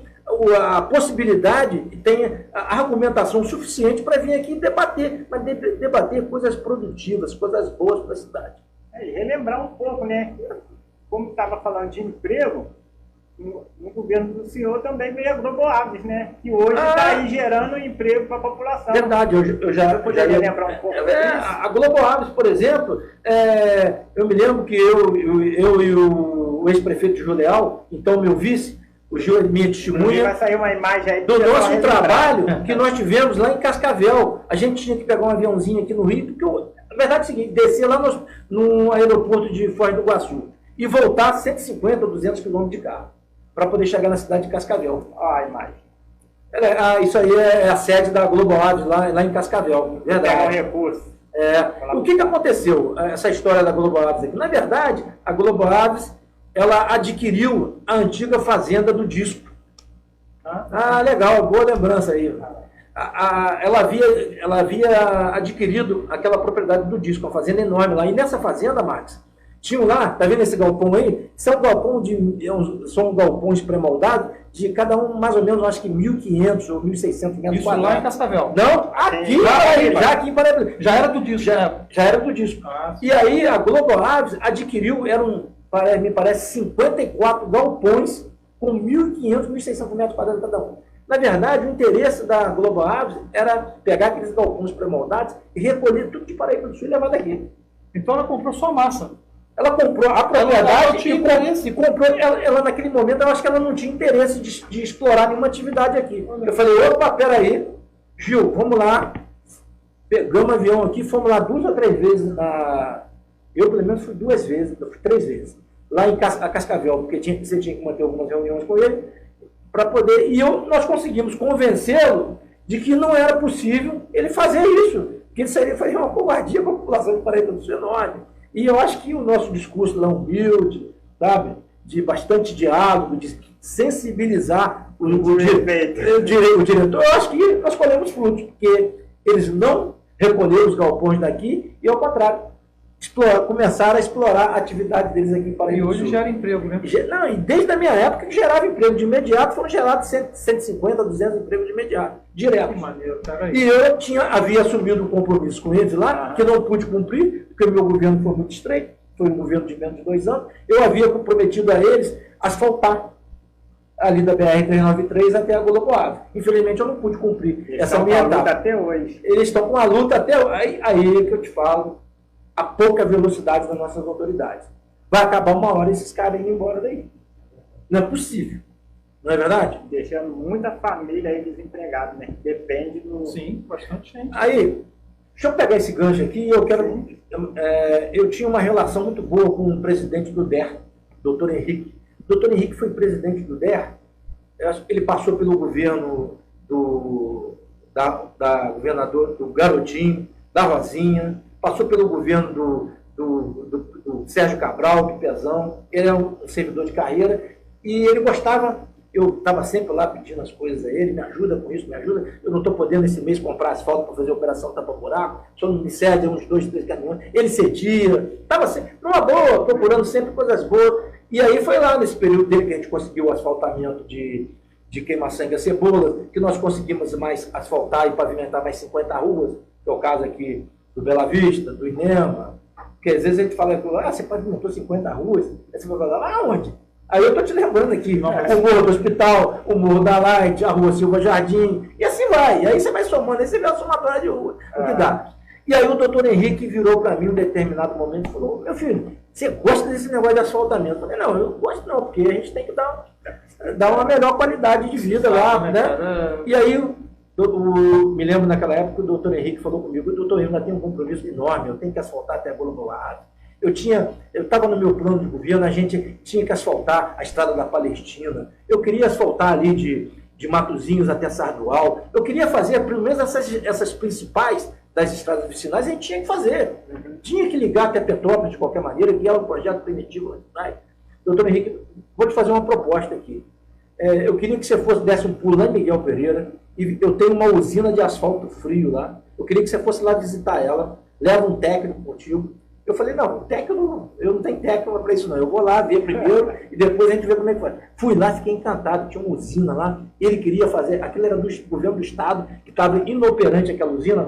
a possibilidade e tenha a argumentação suficiente para vir aqui debater, mas debater coisas produtivas, coisas boas para a cidade. E relembrar um pouco, né? Como estava falando de emprego, no governo do senhor também veio a Globo Aves, né? Que hoje está aí gerando emprego para a população. Verdade, eu já poderia lembrar um pouco disso. A Globo Aves, por exemplo, eu me lembro que eu e o ex-prefeito Gil Leal, então meu vice, o Gil é minha testemunha, vai sair uma imagem aí do nosso trabalho que nós tivemos lá em Cascavel. A gente tinha que pegar um aviãozinho aqui no Rio, porque a verdade é o seguinte, descer lá no aeroporto de Foz do Iguaçu e voltar 150 ou 200 quilômetros de carro, para poder chegar na cidade de Cascavel. A imagem. Isso aí é a sede da Globo Aves lá em Cascavel. Verdade. É um recurso. O que aconteceu, essa história da Globo Aves aqui? Na verdade, a Globo Aves, ela adquiriu a antiga fazenda do Disco. Legal, boa lembrança aí. Ela havia adquirido aquela propriedade do Disco, uma fazenda enorme lá. E nessa fazenda, Marcos, tinham lá, tá vendo esse galpão aí? São galpões pré-moldados de cada um mais ou menos, acho que 1.500 ou 1.600 metros quadrados. Isso lá em Cascavel? Não, aqui, já aqui em Paraíba. Já era do Disco. Já era do Disco. E aí a Globo Aves adquiriu, me parece, 54 galpões com 1.500, 1.600 metros quadrados cada um. Na verdade, o interesse da Globo Aves era pegar aqueles galpões pré-moldados e recolher tudo de Paraíba do Sul e levar daqui. Então ela comprou só massa. Ela comprou a propriedade e comprou. Ela, naquele momento, eu acho que ela não tinha interesse de explorar nenhuma atividade aqui. Eu falei, opa, peraí, Gil, vamos lá. Pegamos o avião aqui, fomos lá 2 ou 3 vezes. Eu, pelo menos, fui 2 vezes, eu fui 3 vezes. Lá em Cascavel, porque você tinha que manter algumas reuniões com ele, para poder. E nós conseguimos convencê-lo de que não era possível ele fazer isso. Que ele faria uma covardia com a população de Paraíba do Sul enorme. E eu acho que o nosso discurso lá humilde, sabe, de bastante diálogo, de sensibilizar o diretor, eu acho que nós colhemos frutos, porque eles não recolheram os galpões daqui e, ao contrário, começaram a explorar a atividade deles aqui em Paraíba do Sul. E hoje gera emprego, né? Não, e desde a minha época que gerava emprego de imediato, foram gerados 150, 200 empregos de imediato, direto. Que maneiro, cara. E eu havia assumido um compromisso com eles lá, que não pude cumprir, porque o meu governo foi muito estreito, foi um governo de menos de 2 anos. Eu havia comprometido a eles asfaltar ali da BR-393 até a Globo Aves. Infelizmente eu não pude cumprir essa minha etapa. Até hoje. Eles estão com a luta até hoje. Aí que eu te falo, a pouca velocidade das nossas autoridades. Vai acabar uma hora esses caras indo embora daí. Não é possível. Não é verdade? Deixando muita família aí desempregada, né? Depende do... Sim, bastante gente. Aí, deixa eu pegar esse gancho aqui. Eu tinha uma relação muito boa com o presidente do DER, doutor Henrique. O doutor Henrique foi presidente do DER. Ele passou pelo governo da governador, do Garotinho, da Rosinha, passou pelo governo do Sérgio Cabral, do Pezão. Ele é um servidor de carreira e ele gostava. Eu estava sempre lá pedindo as coisas a ele, me ajuda com isso, me ajuda. Eu não estou podendo esse mês comprar asfalto para fazer a operação tapa-buraco, só não me cede uns 2, 3 caminhões. Ele cedia, estava sempre, numa boa, procurando sempre coisas boas. E aí foi lá nesse período dele que a gente conseguiu o asfaltamento de Queima-Sangue a Cebola, que nós conseguimos mais asfaltar e pavimentar mais 50 ruas, que é o caso aqui do Bela Vista, do Inema. Porque às vezes a gente fala, você pavimentou 50 ruas, aí você vai falar, aonde? Aí eu estou te lembrando aqui, o Morro do Hospital, o Morro da Light, a Rua Silva Jardim, e assim vai. E aí você vai somando, aí você vê a somatória de rua, o que dá. E aí o doutor Henrique virou para mim em um determinado momento e falou, meu filho, você gosta desse negócio de asfaltamento? Eu falei, não, eu gosto não, porque a gente tem que dar uma melhor qualidade de vida lá, né? E aí, me lembro naquela época, o doutor Henrique falou comigo, o doutor Henrique tem um compromisso enorme, eu tenho que asfaltar até a Globo Aves. Eu estava no meu plano de governo, a gente tinha que asfaltar a estrada da Palestina, eu queria asfaltar ali de Matozinhos até Sardual, eu queria fazer pelo menos essas principais das estradas vicinais, a gente tinha que fazer. Tinha que ligar até Petrópolis de qualquer maneira, que era um projeto primitivo. Doutor Henrique, vou te fazer uma proposta aqui. Eu queria que você desse um pulo lá em Miguel Pereira, e eu tenho uma usina de asfalto frio lá, eu queria que você fosse lá visitar ela, leva um técnico contigo, Eu falei, não, técnico, eu não tenho técnico para isso não, eu vou lá ver primeiro e depois a gente vê como é que faz. Fui lá, fiquei encantado, tinha uma usina lá, ele queria fazer, aquilo era do governo do estado, que estava inoperante aquela usina,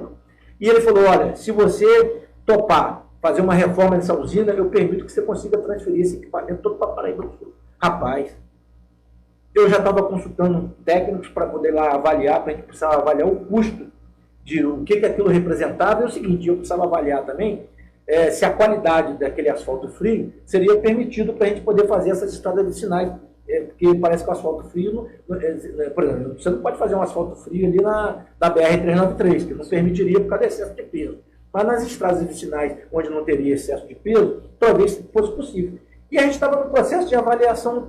e ele falou, olha, se você topar fazer uma reforma nessa usina, eu permito que você consiga transferir esse equipamento todo para Paraíba do Sul. Rapaz, eu já estava consultando técnicos para poder lá avaliar, para a gente precisar avaliar o custo de o que aquilo representava. É o seguinte, eu precisava avaliar também se a qualidade daquele asfalto frio seria permitido para a gente poder fazer essas estradas vicinais, porque parece que o asfalto frio, por exemplo, você não pode fazer um asfalto frio ali na BR-393, que não permitiria por causa do excesso de peso. Mas nas estradas vicinais, onde não teria excesso de peso, talvez fosse possível. E a gente estava no processo de avaliação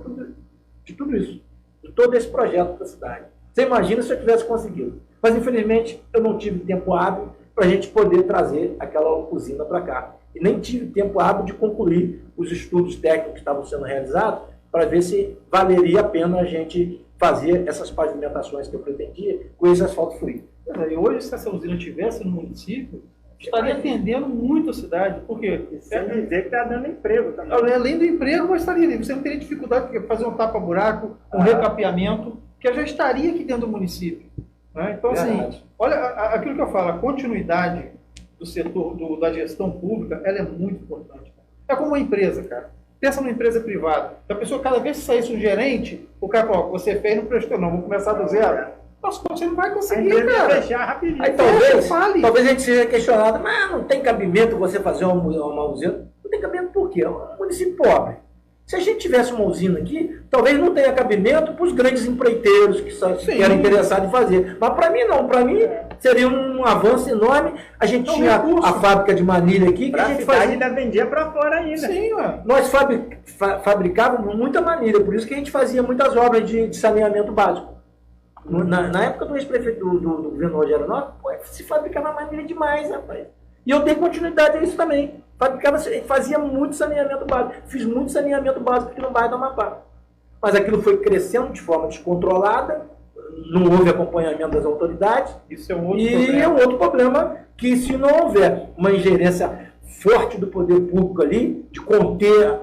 de tudo isso, de todo esse projeto da cidade. Você imagina se eu tivesse conseguido. Mas, infelizmente, eu não tive tempo hábil para a gente poder trazer aquela usina para cá. E nem tive tempo hábil de concluir os estudos técnicos que estavam sendo realizados para ver se valeria a pena a gente fazer essas pavimentações que eu pretendia com esse asfalto frio. E hoje, se essa usina estivesse no município, estaria atendendo muito a cidade, porque sem dizer que está dando emprego também. Além do emprego, mas estaria ali. Você não teria dificuldade de fazer um tapa-buraco, um recapeamento, que já estaria aqui dentro do município. Né? Então, assim, olha, aquilo que eu falo, a continuidade do setor, da gestão pública, ela é muito importante. É como uma empresa, cara. Pensa numa empresa privada. Se a pessoa, cada vez que saísse um gerente, o cara fala, você fez, não prestou, não, vou começar do zero. Nossa, você não vai conseguir, cara. Fechar rapidinho. Aí talvez a gente seja questionado, mas não tem cabimento você fazer uma usina. Não tem cabimento por quê? É um município pobre. Se a gente tivesse uma usina aqui, talvez não tenha cabimento para os grandes empreiteiros que eram interessados em fazer. Mas para mim não, para mim seria um avanço enorme. A gente tinha a fábrica de manilha aqui, que a gente fazia... ainda vendia para fora ainda. Sim, nós fabricávamos muita manilha, por isso que a gente fazia muitas obras de saneamento básico. Na época do ex-prefeito do governo Rogério Nobre, se fabricava manilha demais, rapaz. E eu dei continuidade a isso também. Fazia muito saneamento básico. Fiz muito saneamento básico aqui no bairro do Amapá. Mas aquilo foi crescendo de forma descontrolada, não houve acompanhamento das autoridades. Isso é um outro problema. É um outro problema que, se não houver uma ingerência forte do poder público ali, de conter,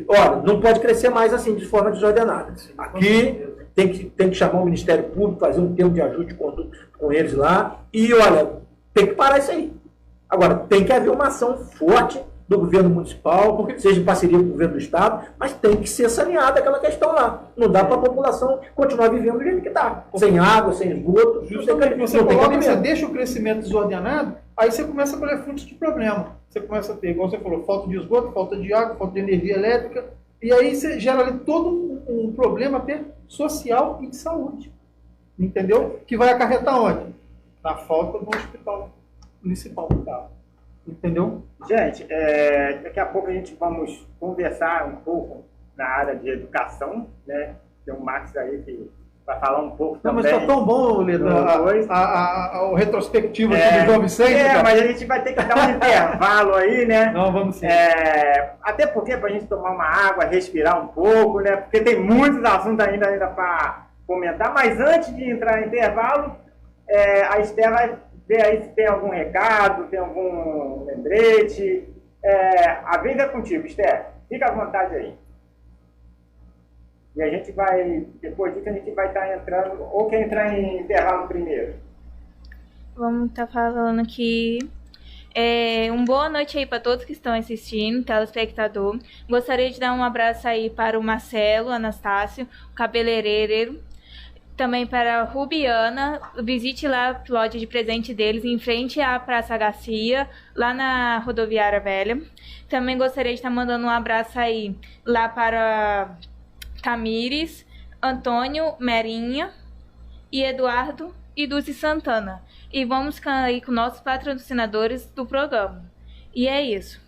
olha, não pode crescer mais assim, de forma desordenada. Aqui tem que chamar o Ministério Público, fazer um termo de ajuste de conduta com eles lá, e olha, tem que parar isso aí. Agora, tem que haver uma ação forte do governo municipal, porque seja em parceria com o governo do estado, mas tem que ser saneada aquela questão lá. Não dá para a população continuar vivendo do jeito que está. Sem água, sem esgoto. Justamente, você deixa o crescimento desordenado, aí você começa a colher frutos de problema. Você começa a ter, igual você falou, falta de esgoto, falta de água, falta de energia elétrica, e aí você gera ali todo um problema até social e de saúde. Entendeu? Que vai acarretar onde? Na falta do hospital municipal. Entendeu? Gente, daqui a pouco a gente vamos conversar um pouco na área de educação, né? Tem o Max aí que vai falar um pouco também. Mas está tão bom, Lito, o retrospectivo aqui do João Vicente. Mas a gente vai ter que dar um intervalo aí, né? Não, vamos sim. Até porque para a gente tomar uma água, respirar um pouco, né? Porque tem muitos assuntos ainda para comentar. Mas antes de entrar em intervalo, a Esther vai ver aí se tem algum recado, tem algum lembrete. A vez é contigo, Esther. Fica à vontade aí. E a gente vai, depois disso, a gente vai estar entrando, ou quer entrar em intervalo primeiro? Vamos estar falando aqui. Uma boa noite aí para todos que estão assistindo, telespectador. Gostaria de dar um abraço aí para o Marcelo Anastácio, o cabeleireiro. Também para a Rubiana, visite lá o lote de presente deles em frente à Praça Garcia, lá na Rodoviária Velha. Também gostaria de estar mandando um abraço aí lá para Tamires, Antônio Merinha e Eduardo e Dulce Santana. E vamos ficar aí com nossos patrocinadores do programa. E é isso.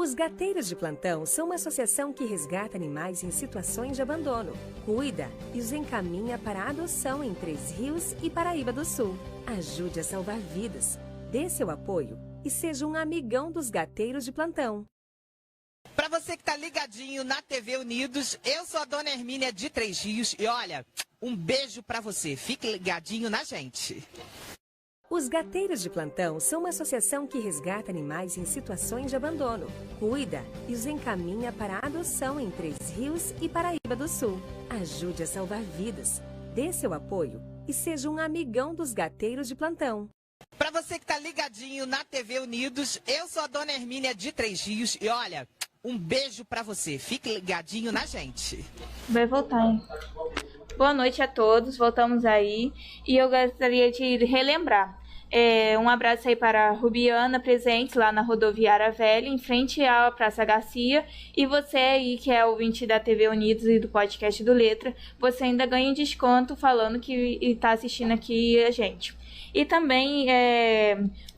Os Gateiros de Plantão são uma associação que resgata animais em situações de abandono, cuida e os encaminha para a adoção em Três Rios e Paraíba do Sul. Ajude a salvar vidas, dê seu apoio e seja um amigão dos Gateiros de Plantão. Para você que tá ligadinho na TV Unidos, eu sou a Dona Hermínia de Três Rios e olha, um beijo para você. Fique ligadinho na gente. Os Gateiros de Plantão são uma associação que resgata animais em situações de abandono, cuida e os encaminha para a adoção em Três Rios e Paraíba do Sul. Ajude a salvar vidas, dê seu apoio e seja um amigão dos Gateiros de Plantão. Para você que tá ligadinho na TV Unidos, eu sou a Dona Hermínia de Três Rios e olha, um beijo para você. Fique ligadinho na gente. Vai voltar, hein? Boa noite a todos, voltamos aí e eu gostaria de relembrar. Um abraço aí para a Rubiana, presente lá na Rodoviária Velha, em frente à Praça Garcia. E você aí que é ouvinte da TV Unidos e do podcast do Letra, você ainda ganha um desconto falando que está assistindo aqui a gente. E também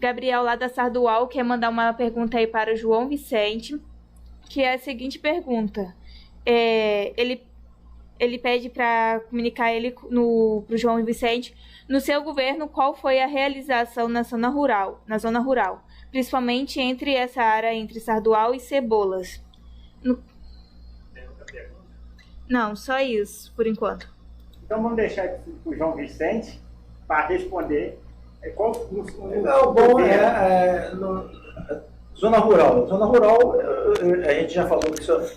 Gabriel lá da Sardual quer mandar uma pergunta aí para o João Vicente, que é a seguinte pergunta. Ele pede para comunicar para o João Vicente, no seu governo, qual foi a realização na zona rural, principalmente entre essa área entre Sardual e Cebolas. Não, só isso, por enquanto. Então vamos deixar para o João Vicente para responder. Zona rural. Zona rural, a gente já falou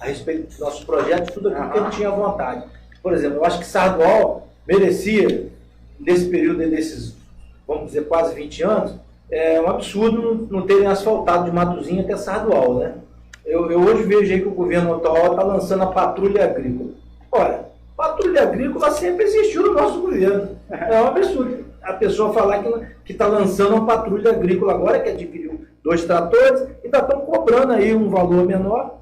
a respeito dos nossos projetos, tudo aquilo que a gente tinha vontade. Por exemplo, eu acho que Sardual merecia, nesse período desses, vamos dizer, quase 20 anos, um absurdo não terem asfaltado de Matozinhos até Sardual, né? Eu hoje vejo aí que o governo atual está lançando a patrulha agrícola. Ora, patrulha agrícola sempre existiu no nosso governo. É um absurdo a pessoa falar que está lançando uma patrulha agrícola agora, que adquiriu 2 tratores, ainda estão cobrando aí um valor menor.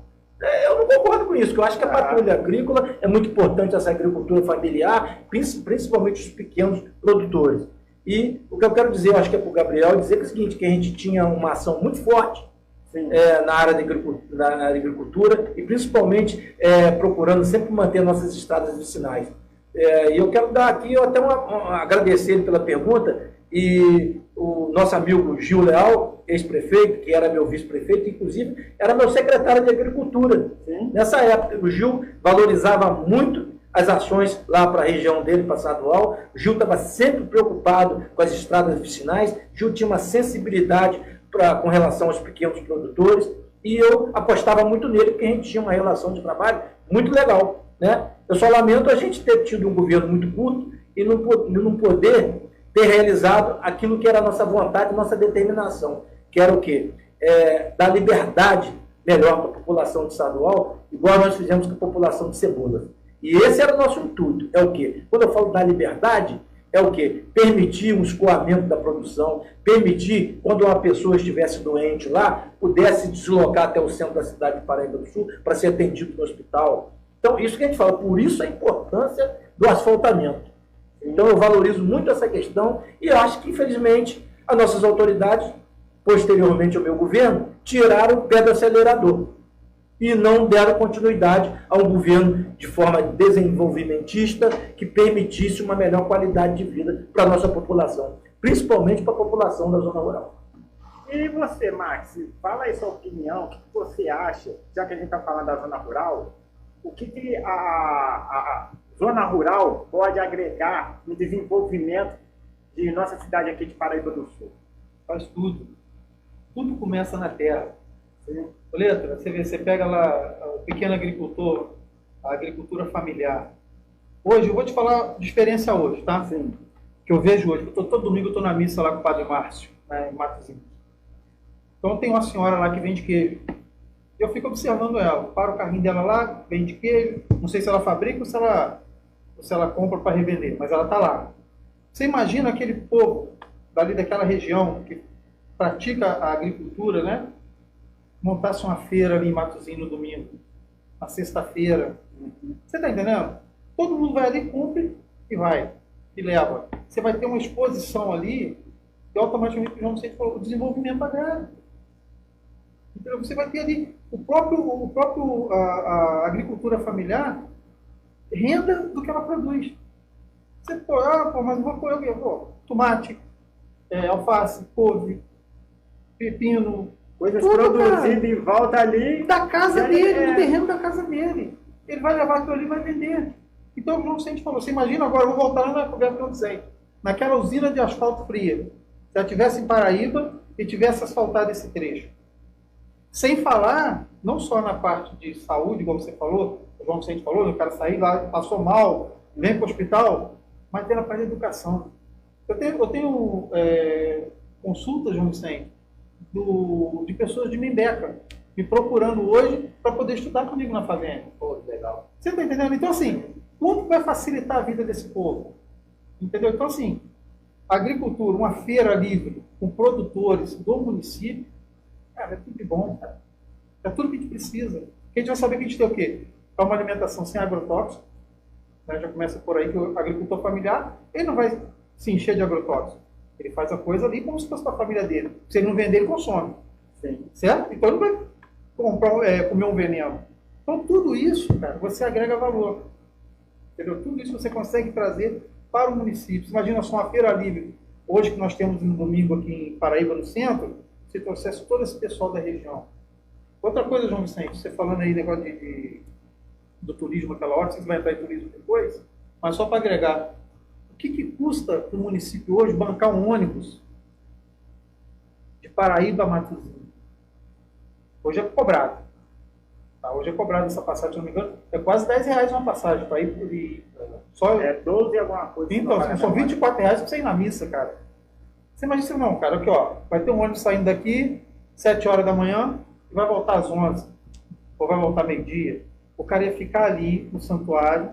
Eu não concordo com isso, porque eu acho que a patrulha agrícola é muito importante, essa agricultura familiar, principalmente os pequenos produtores. E o que eu quero dizer, eu acho que é para o Gabriel, dizer que é o seguinte, que a gente tinha uma ação muito forte na área da agricultura e principalmente procurando sempre manter nossas estradas vicinais. E eu quero dar aqui até agradecer ele pela pergunta, e o nosso amigo Gil Leal, ex-prefeito, que era meu vice-prefeito, inclusive, era meu secretário de Agricultura. Sim. Nessa época, o Gil valorizava muito as ações lá para a região dele, para Sardual. O Gil estava sempre preocupado com as estradas vicinais. O Gil tinha uma sensibilidade com relação aos pequenos produtores, e eu apostava muito nele, porque a gente tinha uma relação de trabalho muito legal, né? Eu só lamento a gente ter tido um governo muito curto e não poder ter realizado aquilo que era a nossa vontade, nossa determinação, que era o quê? Dar liberdade melhor para a população de Sardual, igual nós fizemos com a população de Cebolas. E esse era o nosso intuito. É o quê? Quando eu falo da liberdade, é o quê? Permitir um escoamento da produção, permitir, quando uma pessoa estivesse doente lá, pudesse deslocar até o centro da cidade de Paraíba do Sul para ser atendido no hospital. Então, isso que a gente fala, por isso a importância do asfaltamento. Então, eu valorizo muito essa questão e acho que, infelizmente, as nossas autoridades, posteriormente ao meu governo, tiraram o pé do acelerador e não deram continuidade a um governo de forma desenvolvimentista que permitisse uma melhor qualidade de vida para a nossa população, principalmente para a população da zona rural. E você, Max, fala aí sua opinião, o que você acha, já que a gente está falando da zona rural, o que a zona rural pode agregar no desenvolvimento de nossa cidade aqui de Paraíba do Sul? Faz tudo. Tudo começa na terra. Letra, você pega lá o pequeno agricultor, a agricultura familiar. Hoje, eu vou te falar a diferença hoje, tá? Sim. Que eu vejo hoje. Todo domingo eu estou na missa lá com o Padre Márcio, né, em Matozinhos. Então tem uma senhora lá que vende queijo. Eu fico observando ela. Paro o carrinho dela lá, vende queijo. Não sei se ela fabrica ou se ela compra para revender, mas ela está lá. Você imagina aquele povo dali daquela região que pratica a agricultura, né? Montasse uma feira ali em Matozinhos no domingo, na sexta-feira. Você está entendendo? Todo mundo vai ali, cumpre e vai, e leva. Você vai ter uma exposição ali e automaticamente o João Vicente falou, o desenvolvimento agrário. Você vai ter ali a agricultura familiar renda do que ela produz. Você mas não vou pôr o quê? Tomate, alface, couve, pepino, coisas tudo, produzidas em volta ali. Da casa dele, no terreno da casa dele. Ele vai levar aquilo ali e vai vender. Então, como a gente falou, você imagina agora, eu vou voltar lá na conversa que eu disse, naquela usina de asfalto fria, se ela estivesse em Paraíba e tivesse asfaltado esse trecho. Sem falar, não só na parte de saúde, como você falou, o João Vicente falou, o cara saiu lá, passou mal, vem para o hospital, mas tem na parte da educação. Eu tenho consultas, João Vicente, de pessoas de Membeca, me procurando hoje para poder estudar comigo na fazenda. Pô, legal. Você está entendendo? Então, assim, como vai facilitar a vida desse povo? Entendeu? Então, assim, a agricultura, uma feira livre com produtores do município, cara, é tudo de bom, cara. É tudo que a gente precisa. Porque a gente vai saber que a gente tem o quê? Para uma alimentação sem agrotóxico, né? Já começa por aí que o agricultor familiar, ele não vai se encher de agrotóxico. Ele faz a coisa ali como se fosse para a família dele. Se ele não vender, ele consome. Sim. Certo? Então ele não vai comer um veneno. Então tudo isso, cara, você agrega valor. Entendeu? Tudo isso você consegue trazer para o município. Você imagina só uma feira livre, hoje que nós temos no domingo aqui em Paraíba, no centro, se trouxesse todo esse pessoal da região. Outra coisa, João Vicente, você falando aí negócio do turismo aquela hora, vocês vão entrar em turismo depois, mas só para agregar, o que custa para o município hoje bancar um ônibus de Paraíba a Matozinhos? Hoje é cobrado. Tá? Hoje é cobrado essa passagem, se não me engano, é quase R$10 uma passagem para ir por ir. Só 12 e alguma coisa. Então, são R$24 para você ir na missa, cara. Você imagina, não, cara, aqui, ó, vai ter um ônibus saindo daqui 7 horas da manhã e vai voltar às 11, ou vai voltar meio-dia. O cara ia ficar ali no santuário,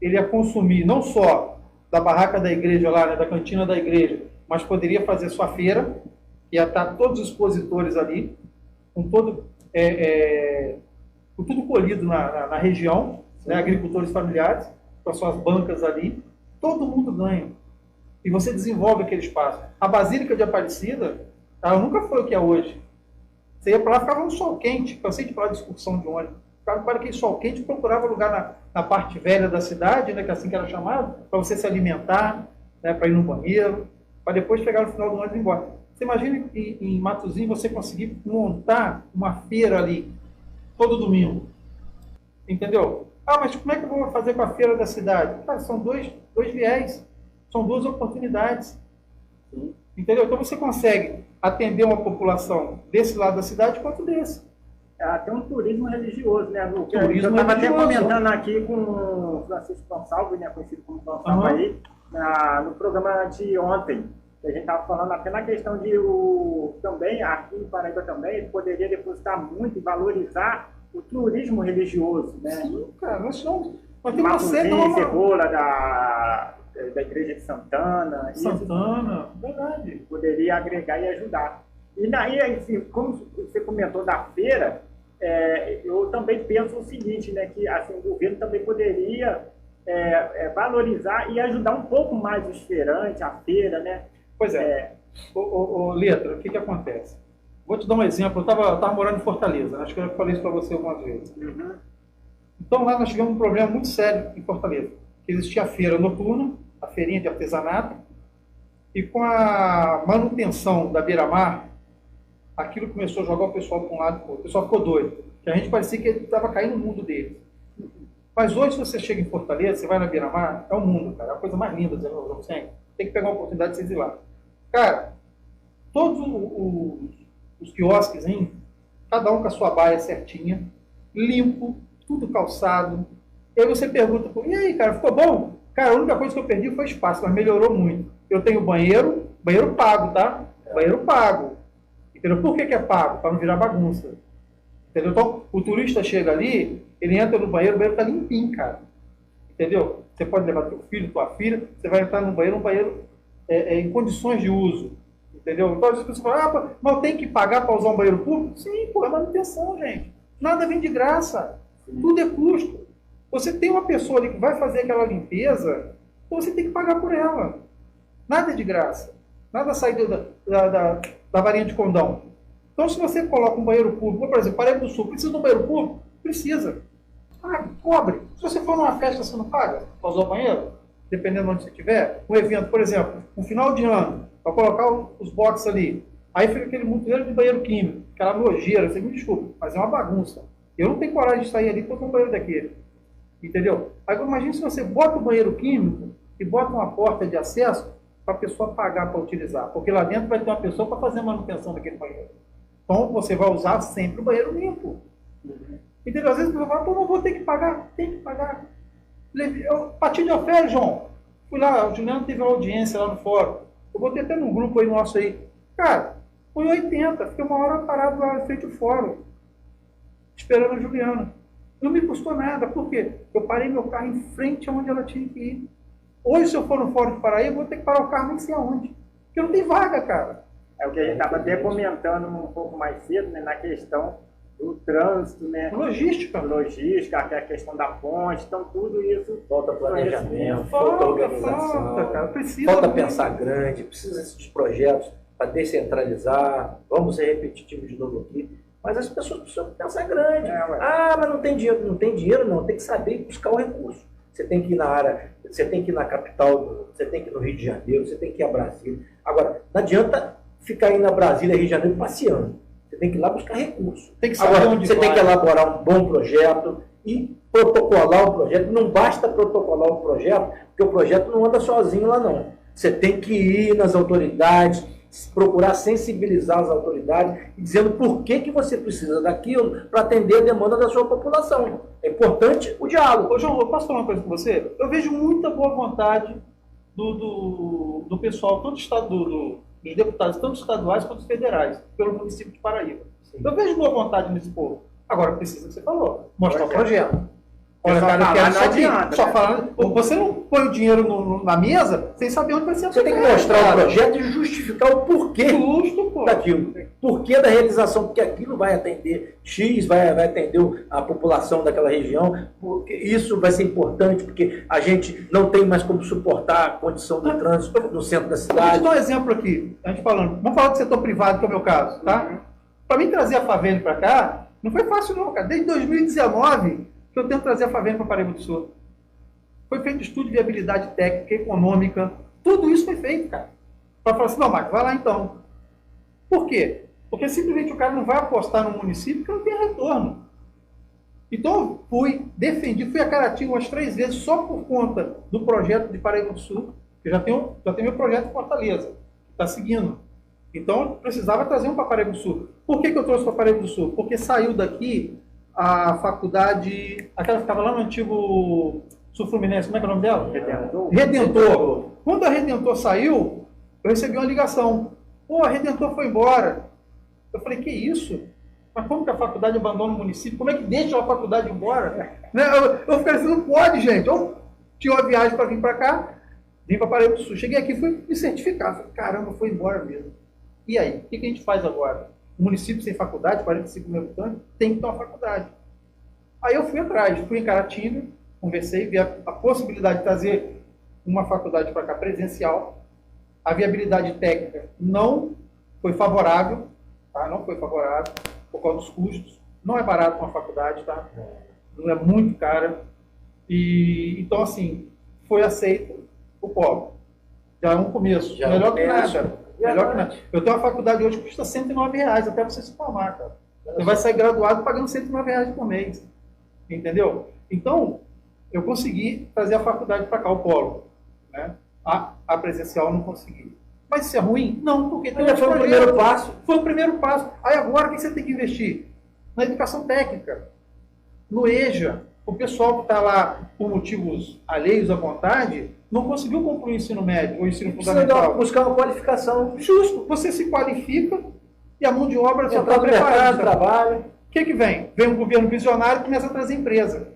ele ia consumir não só da barraca da igreja lá, né, da cantina da igreja, mas poderia fazer sua feira, ia estar todos os expositores ali, com tudo colhido na região, né, agricultores familiares, com as suas bancas ali, todo mundo ganha. E você desenvolve aquele espaço. A Basílica de Aparecida, ela nunca foi o que é hoje. Você ia para lá, ficava um sol quente, cansei de falar de excursão de ônibus. Ficava para aquele sol quente, procurava lugar na parte velha da cidade, né, que é assim que era chamado, para você se alimentar, né, para ir no banheiro, para depois chegar no final do ônibus e ir embora. Você imagina em Matozinhos você conseguir montar uma feira ali, todo domingo. Entendeu? Mas como é que eu vou fazer com a feira da cidade? Cara, são dois viés, são duas oportunidades. Entendeu? Então você consegue atender uma população desse lado da cidade quanto desse. Tem um turismo religioso, né? Eu estava até comentando aqui com o Francisco Gonçalves, né, conhecido como Gonçalves aí, no programa de ontem. A gente estava falando até na questão de também, aqui em Paraíba também, poderia depositar muito e valorizar o turismo religioso, né? Sim, cara, nós temos uma série de Cebola da Igreja de Santana. Verdade. Poderia agregar e ajudar. E daí, assim, como você comentou da feira, eu também penso o seguinte, né, que assim, o governo também poderia valorizar e ajudar um pouco mais os feirantes, a feira, né? Pois é. Letra, o que acontece? Vou te dar um exemplo. Eu estava morando em Fortaleza, acho que eu falei isso para você algumas vezes. Uhum. Então lá nós tivemos um problema muito sério em Fortaleza. Existia a feira noturna, a feirinha de artesanato, e com a manutenção da beira-mar, aquilo começou a jogar o pessoal para um lado e para o outro. O pessoal ficou doido, que a gente parecia que ele estava caindo no mundo deles. Mas hoje, se você chega em Fortaleza, você vai na beira-mar, é um mundo, cara, é a coisa mais linda, tem que pegar uma oportunidade de vocês ir lá. Cara, todos os quiosques, hein, cada um com a sua baia certinha, limpo, tudo calçado. E aí você pergunta, e aí, cara, ficou bom? Cara, a única coisa que eu perdi foi espaço, mas melhorou muito. Eu tenho banheiro pago, tá? Banheiro pago. Entendeu? Por que é pago? Para não virar bagunça. Entendeu? Então, o turista chega ali, ele entra no banheiro, o banheiro tá limpinho, cara. Entendeu? Você pode levar teu filho, tua filha, você vai entrar no banheiro, em condições de uso. Entendeu? Então, as pessoas falam, mas eu tenho que pagar para usar um banheiro público? Sim, pô, é manutenção, gente. Nada vem de graça. Sim. Tudo é custo. Você tem uma pessoa ali que vai fazer aquela limpeza, então você tem que pagar por ela. Nada é de graça. Nada sai da varinha de condão. Então, se você coloca um banheiro público, por exemplo, Paraíba do Sul, precisa de um banheiro público? Precisa. Cobre. Se você for numa festa, você não paga para usar o banheiro? Dependendo de onde você estiver. Um evento, por exemplo, um final de ano, para colocar os boxes ali. Aí fica aquele monteiro de banheiro químico, aquela nojeira, você me desculpa, mas é uma bagunça. Eu não tenho coragem de sair ali para um banheiro daquele. Entendeu? Agora, imagine se você bota o banheiro químico e bota uma porta de acesso para a pessoa pagar para utilizar. Porque lá dentro vai ter uma pessoa para fazer manutenção daquele banheiro. Então, você vai usar sempre o banheiro limpo. Entendeu? Às vezes você fala, pô, não vou ter que pagar. Tem que pagar. Eu bati de oferta, João. Fui lá, o Juliano teve uma audiência lá no fórum. Eu botei até num grupo aí nosso aí. Cara, foi 80. Fiquei uma hora parado lá em frente ao fórum. Esperando a Juliana. Não me custou nada. Por quê? Eu parei meu carro em frente aonde ela tinha que ir. Hoje, se eu for no Fórum de Paraíba, eu vou ter que parar o carro nem sei aonde. Porque não tem vaga, cara. É o que a gente estava até comentando um pouco mais cedo, né, na questão do trânsito, né? Logística. Logística, a questão da ponte, então tudo isso... Falta planejamento, falta organização, cara. Falta pensar grande, precisa desses projetos para descentralizar. Vamos ser repetitivos de novo aqui. Mas as pessoas precisam pensar grande. Mas não tem dinheiro. Não tem dinheiro, não. Tem que saber buscar o recurso. Você tem que ir na área, você tem que ir na capital, você tem que ir no Rio de Janeiro, você tem que ir a Brasília. Agora, não adianta ficar aí na Brasília, Rio de Janeiro, passeando. Você tem que ir lá buscar recurso. Tem que saber onde você vai. tem que elaborar um bom projeto e protocolar o projeto. Não basta protocolar o projeto, porque o projeto não anda sozinho lá, não. Você tem que ir nas autoridades, procurar sensibilizar as autoridades e dizendo por que você precisa daquilo para atender a demanda da sua população. É importante o diálogo. Ô, João, eu posso falar uma coisa com você? Eu vejo muita boa vontade do pessoal, tanto dos deputados, tanto estaduais quanto federais, pelo município de Paraíba. Sim. Eu vejo boa vontade nesse povo. Agora, precisa que você falou, mostrar o projeto. Olha, cara, eu quero só falar. Você não põe o dinheiro na mesa sem saber onde vai ser. Você tem que mostrar o projeto e justificar o porquê daquilo. Porquê da realização, porque aquilo vai atender X, vai atender a população daquela região, porque isso vai ser importante, porque a gente não tem mais como suportar a condição do trânsito no centro da cidade. Vou te dar um exemplo aqui, a gente falando. Vamos falar do setor privado, que é o meu caso, tá? Para mim trazer a Favene para cá, não foi fácil não, cara. Desde 2019... que eu tento trazer a Favene para Paraíba do Sul. Foi feito estudo de viabilidade técnica, econômica, tudo isso foi feito, cara. Para falar assim, não, Marcos, vai lá então. Por quê? Porque simplesmente o cara não vai apostar no município que não tem retorno. Então, fui a Caratinga umas 3 vezes só por conta do projeto de Paraíba do Sul, que já tem meu projeto em Fortaleza, que está seguindo. Então, eu precisava trazer um para Paraíba do Sul. Por que eu trouxe para Paraíba do Sul? Porque saiu daqui a faculdade, aquela que ficava lá no antigo Sul Fluminense, como é que é o nome dela? Redentor. Quando a Redentor saiu, eu recebi uma ligação. Pô, a Redentor foi embora. Eu falei, que isso? Mas como que a faculdade abandona o município? Como é que deixa a faculdade embora? Eu fiquei assim, não pode, gente. Eu tinha uma viagem para vir para cá, vim para Paraíba do Sul. Cheguei aqui, fui me certificar. Falei, caramba, foi embora mesmo. E aí, o que a gente faz agora? Um município sem faculdade, 45 mil habitantes, tem que ter uma faculdade. Aí eu fui atrás, fui em Caratinga, conversei, vi a possibilidade de trazer uma faculdade para cá presencial. A viabilidade técnica não foi favorável, tá? Não foi favorável, por causa dos custos. Não é barato uma faculdade, tá? Não é muito cara. E, então, assim, foi aceito o polo. Já é um começo. Já melhor que nada. Melhor que nada. Eu tenho uma faculdade hoje que custa R$109 até você se formar, cara. Você vai sair graduado pagando R$109 por mês. Entendeu? Então, eu consegui trazer a faculdade para cá, o polo. Né? A presencial eu não consegui. Mas isso é ruim? Não, porque foi o primeiro passo. Foi o primeiro passo. Aí agora o que você tem que investir? Na educação técnica, no EJA. O pessoal que está lá por motivos alheios à vontade não conseguiu concluir o ensino médio ou ensino fundamental. Buscar uma qualificação. Justo. Você se qualifica e a mão de obra já está preparada. Trabalho. O que vem? Vem um governo visionário e começa a trazer empresa.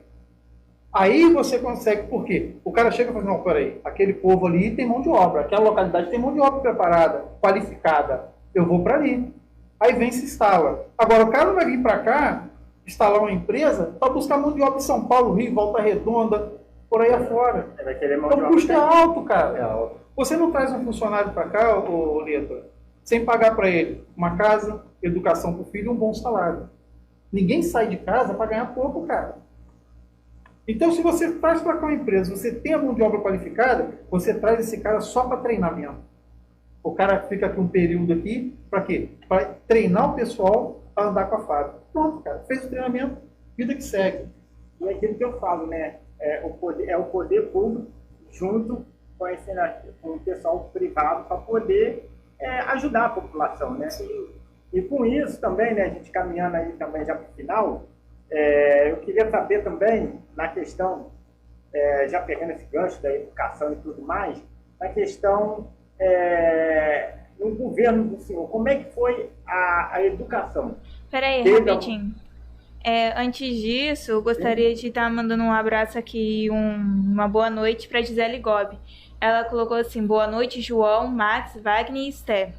Aí você consegue, por quê? O cara chega e fala, não, peraí, aquele povo ali tem mão de obra, aquela localidade tem mão de obra preparada, qualificada, eu vou para ali. Aí vem e se instala. Agora, o cara não vai vir para cá, instalar uma empresa, para buscar mão de obra em São Paulo, Rio, Volta Redonda, por aí afora. Vai querer mão então o custo é alto, cara. É alto. Você não traz um funcionário para cá, ô Leto, sem pagar para ele uma casa, educação para o filho e um bom salário. Ninguém sai de casa para ganhar pouco, cara. Então, se você traz para cá uma empresa, você tem a mão de obra qualificada, você traz esse cara só para treinamento. O cara fica aqui um período aqui, para quê? Para treinar o pessoal para andar com a fábrica. Pronto, cara. Fez o treinamento, vida que segue. E é aquilo que eu falo, né? É o poder público junto com o pessoal privado para poder ajudar a população, né? E com isso também, né, a gente caminhando aí também já para o final, eu queria saber também, na questão, já pegando esse gancho da educação e tudo mais, na questão no governo do senhor, como é que foi a educação? Peraí, rapidinho. Antes disso, eu gostaria de estar mandando um abraço aqui, uma boa noite para Gisele Gobi. Ela colocou assim, boa noite, João, Max, Wagner e Esther.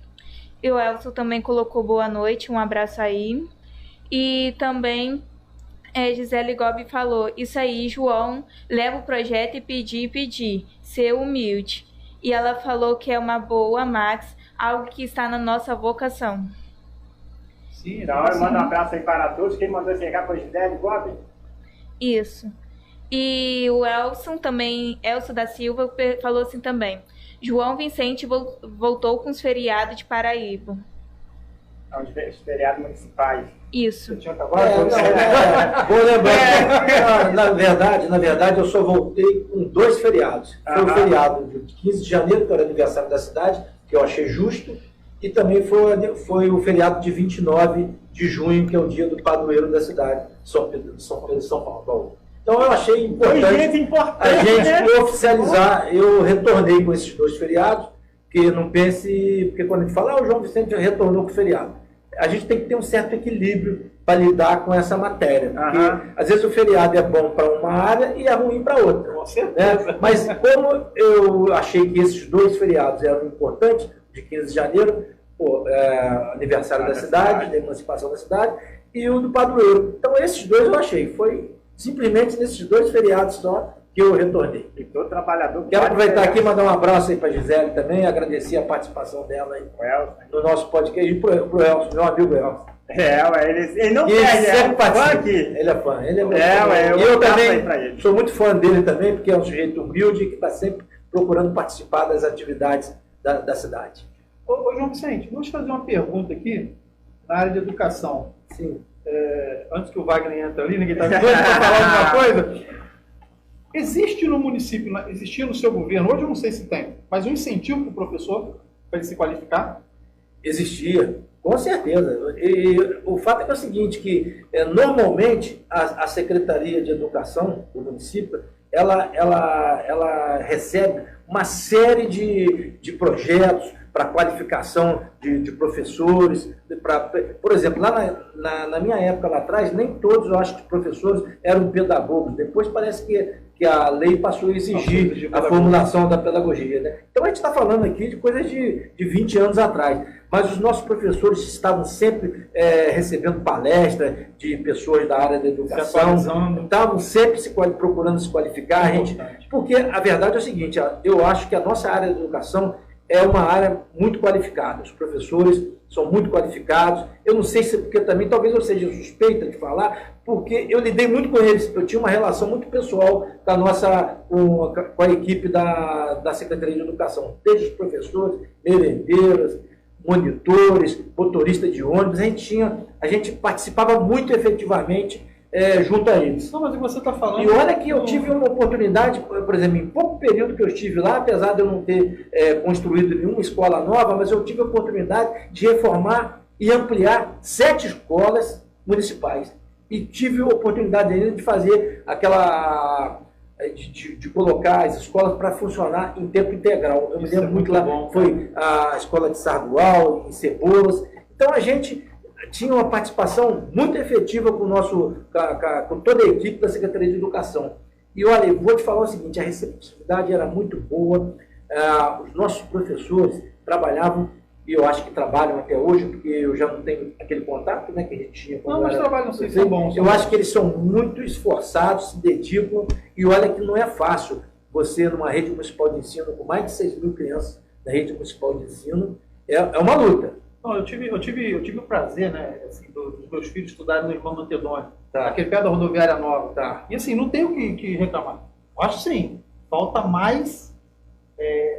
E o Elson também colocou boa noite, um abraço aí. E também Gisele Gobi falou, isso aí, João, leva o projeto e pedir, ser humilde. E ela falou que é uma boa, Max, algo que está na nossa vocação. Sim, então, eu mando um abraço aí para todos. Quem mandou chegar foi Gisele Gobi? Isso. E o Elson também, Elson da Silva, falou assim também. João Vicente voltou com os feriados de Paraíba. Os feriados municipais. Isso. Vou lembrar. Na verdade, eu só voltei com 2 feriados. Foi o feriado de 15 de janeiro, que era aniversário da cidade, que eu achei justo, e também foi o feriado de 29 de junho, que é o dia do padroeiro da cidade, São Pedro, São Paulo. Então eu achei importante a gente oficializar. Eu retornei com esses 2 feriados, porque não pense, porque quando a gente fala, o João Vicente retornou com o feriado. A gente tem que ter um certo equilíbrio para lidar com essa matéria. Porque às vezes o feriado é bom para uma área e é ruim para outra. Com certeza. Né? Mas como eu achei que esses 2 feriados eram importantes, de 15 de janeiro, aniversário da cidade, da emancipação da cidade, e o do padroeiro. Então esses 2 eu achei. Foi simplesmente nesses 2 feriados só que eu retornei. E todo trabalhador... Quero aproveitar aqui e mandar um abraço aí para a Gisele também, agradecer a participação dela aí no nosso podcast, e para o Elson, meu amigo Elson. Ele não ele perde, sempre participa. Aqui. Ele é fã. Ele é muito fã. Eu também sou muito fã dele também, porque é um sujeito humilde que está sempre procurando participar das atividades da cidade. Ô João Vicente, vamos fazer uma pergunta aqui na área de educação. Sim. Antes que o Wagner entre ali, ninguém está doido para falar alguma coisa. Existe no município, existia no seu governo, hoje eu não sei se tem, mas um incentivo para o professor, para ele se qualificar? Existia, com certeza. E o fato é, que é o seguinte, que normalmente a Secretaria de Educação do município, ela recebe uma série de projetos para qualificação de professores. Por exemplo, lá na minha época lá atrás, nem todos, eu acho que os professores eram pedagogos. Depois parece que a lei passou a exigir a formulação da pedagogia. Né? Então a gente está falando aqui de coisas de 20 anos atrás. Mas os nossos professores estavam sempre recebendo palestra de pessoas da área da educação, estavam sempre procurando se qualificar. Porque a verdade é o seguinte, eu acho que a nossa área de educação é uma área muito qualificada. Os professores são muito qualificados. Eu não sei se, porque também, talvez eu seja suspeita de falar, porque eu lidei muito com eles. Eu tinha uma relação muito pessoal com a equipe da Secretaria de Educação. Desde os professores, merendeiras, monitores, motorista de ônibus. A gente participava muito efetivamente junto a eles. Não, mas você está falando... E olha que eu tive uma oportunidade, por exemplo, em pouco período que eu estive lá, apesar de eu não ter construído nenhuma escola nova, mas eu tive a oportunidade de reformar e ampliar 7 escolas municipais. E tive a oportunidade ainda de fazer de colocar as escolas para funcionar em tempo integral. Eu me lembro muito lá, foi a escola de Sardual, em Cebolas. Então a gente tinha uma participação muito efetiva com toda a equipe da Secretaria de Educação. E olha, eu vou te falar o seguinte, a receptividade era muito boa, os nossos professores trabalhavam, e eu acho que trabalham até hoje, porque eu já não tenho aquele contato, né, que a gente tinha. Não, mas trabalham sim, são bons. Eu acho que eles são muito esforçados, se dedicam, e olha que não é fácil você, numa rede municipal de ensino, com mais de 6 mil crianças na rede municipal de ensino, é uma luta. Não, eu tive o prazer, né, assim, dos meus filhos estudarem no Irmão Macedônio, Tá. aquele pé da rodoviária nova. Tá. E assim, não tenho o que reclamar. Eu acho sim, falta mais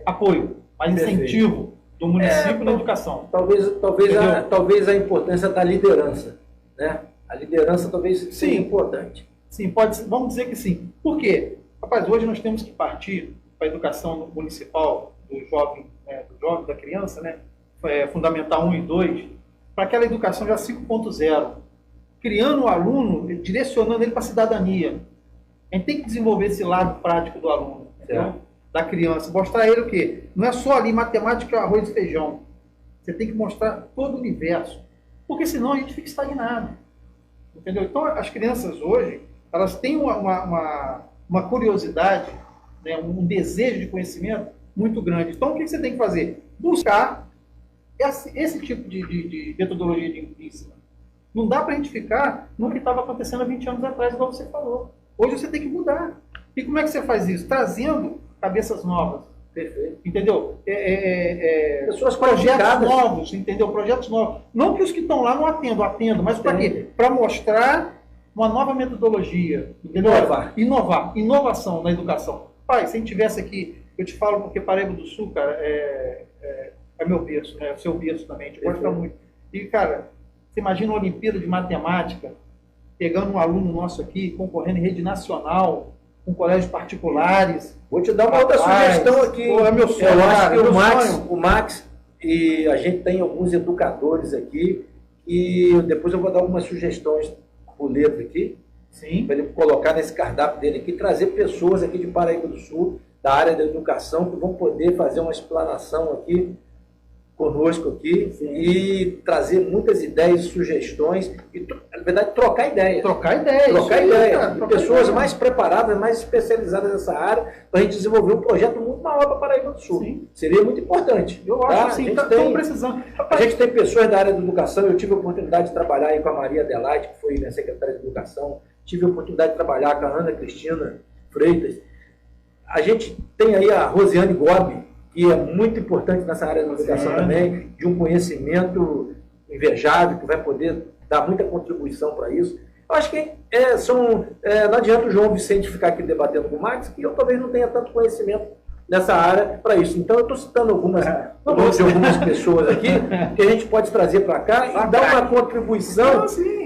apoio, mais Perfeito. incentivo do município na educação. Talvez a importância da liderança, né? A liderança talvez seja importante. Sim, vamos dizer que sim. Por quê? Rapaz, hoje nós temos que partir para a educação municipal do jovem, da criança, né? Fundamental 1 e 2, para aquela educação já 5.0, criando o aluno, direcionando ele para a cidadania. A gente tem que desenvolver esse lado prático do aluno, da criança, mostrar ele o quê? Não é só ali matemática, arroz e feijão. Você tem que mostrar todo o universo, porque senão a gente fica estagnado. Entendeu? Então, as crianças hoje, elas têm uma curiosidade, né, um desejo de conhecimento muito grande. Então, o que você tem que fazer? Buscar esse tipo de metodologia de ensino. Não dá para a gente ficar no que estava acontecendo há 20 anos atrás, igual você falou. Hoje você tem que mudar. E como é que você faz isso? Trazendo cabeças novas. Perfeito. Entendeu? Pessoas projetos novos, entendeu? Projetos novos. Não que os que estão lá não atendam, mas para quê? Para mostrar uma nova metodologia. Entendeu? Inovar. Inovação na educação. Pai, se a gente tivesse aqui, eu te falo porque Paraíba do Sul, cara, é meu berço, né? É o seu berço também, a gente gosta muito. E, cara, você imagina uma Olimpíada de Matemática, pegando um aluno nosso aqui, concorrendo em rede nacional, com colégios particulares. Vou te dar uma outra sugestão aqui. Pô, é meu sonho, eu acho que sonho. o Max, e a gente tem alguns educadores aqui, e depois eu vou dar algumas sugestões por letra aqui, para ele colocar nesse cardápio dele aqui, trazer pessoas aqui de Paraíba do Sul, da área da educação, que vão poder fazer uma explanação aqui, conosco aqui, e trazer muitas ideias, sugestões, e, na verdade, trocar ideias. Pessoas mais preparadas, mais especializadas nessa área, para a gente desenvolver um projeto muito maior para Paraíba do Sul. Sim. Seria muito importante. Eu acho que sim, estamos precisando. A gente tem pessoas da área da educação, eu tive a oportunidade de trabalhar aí com a Maria Adelaide, que foi minha secretária de Educação, tive a oportunidade de trabalhar com a Ana Cristina Freitas. A gente tem aí a Rosiane Gobi, que é muito importante nessa área da educação também, de um conhecimento invejável, que vai poder dar muita contribuição para isso. Eu acho que não adianta o João Vicente ficar aqui debatendo com o Max, que eu talvez não tenha tanto conhecimento nessa área para isso. Então, eu estou citando algumas pessoas aqui, que a gente pode trazer para cá e dar uma contribuição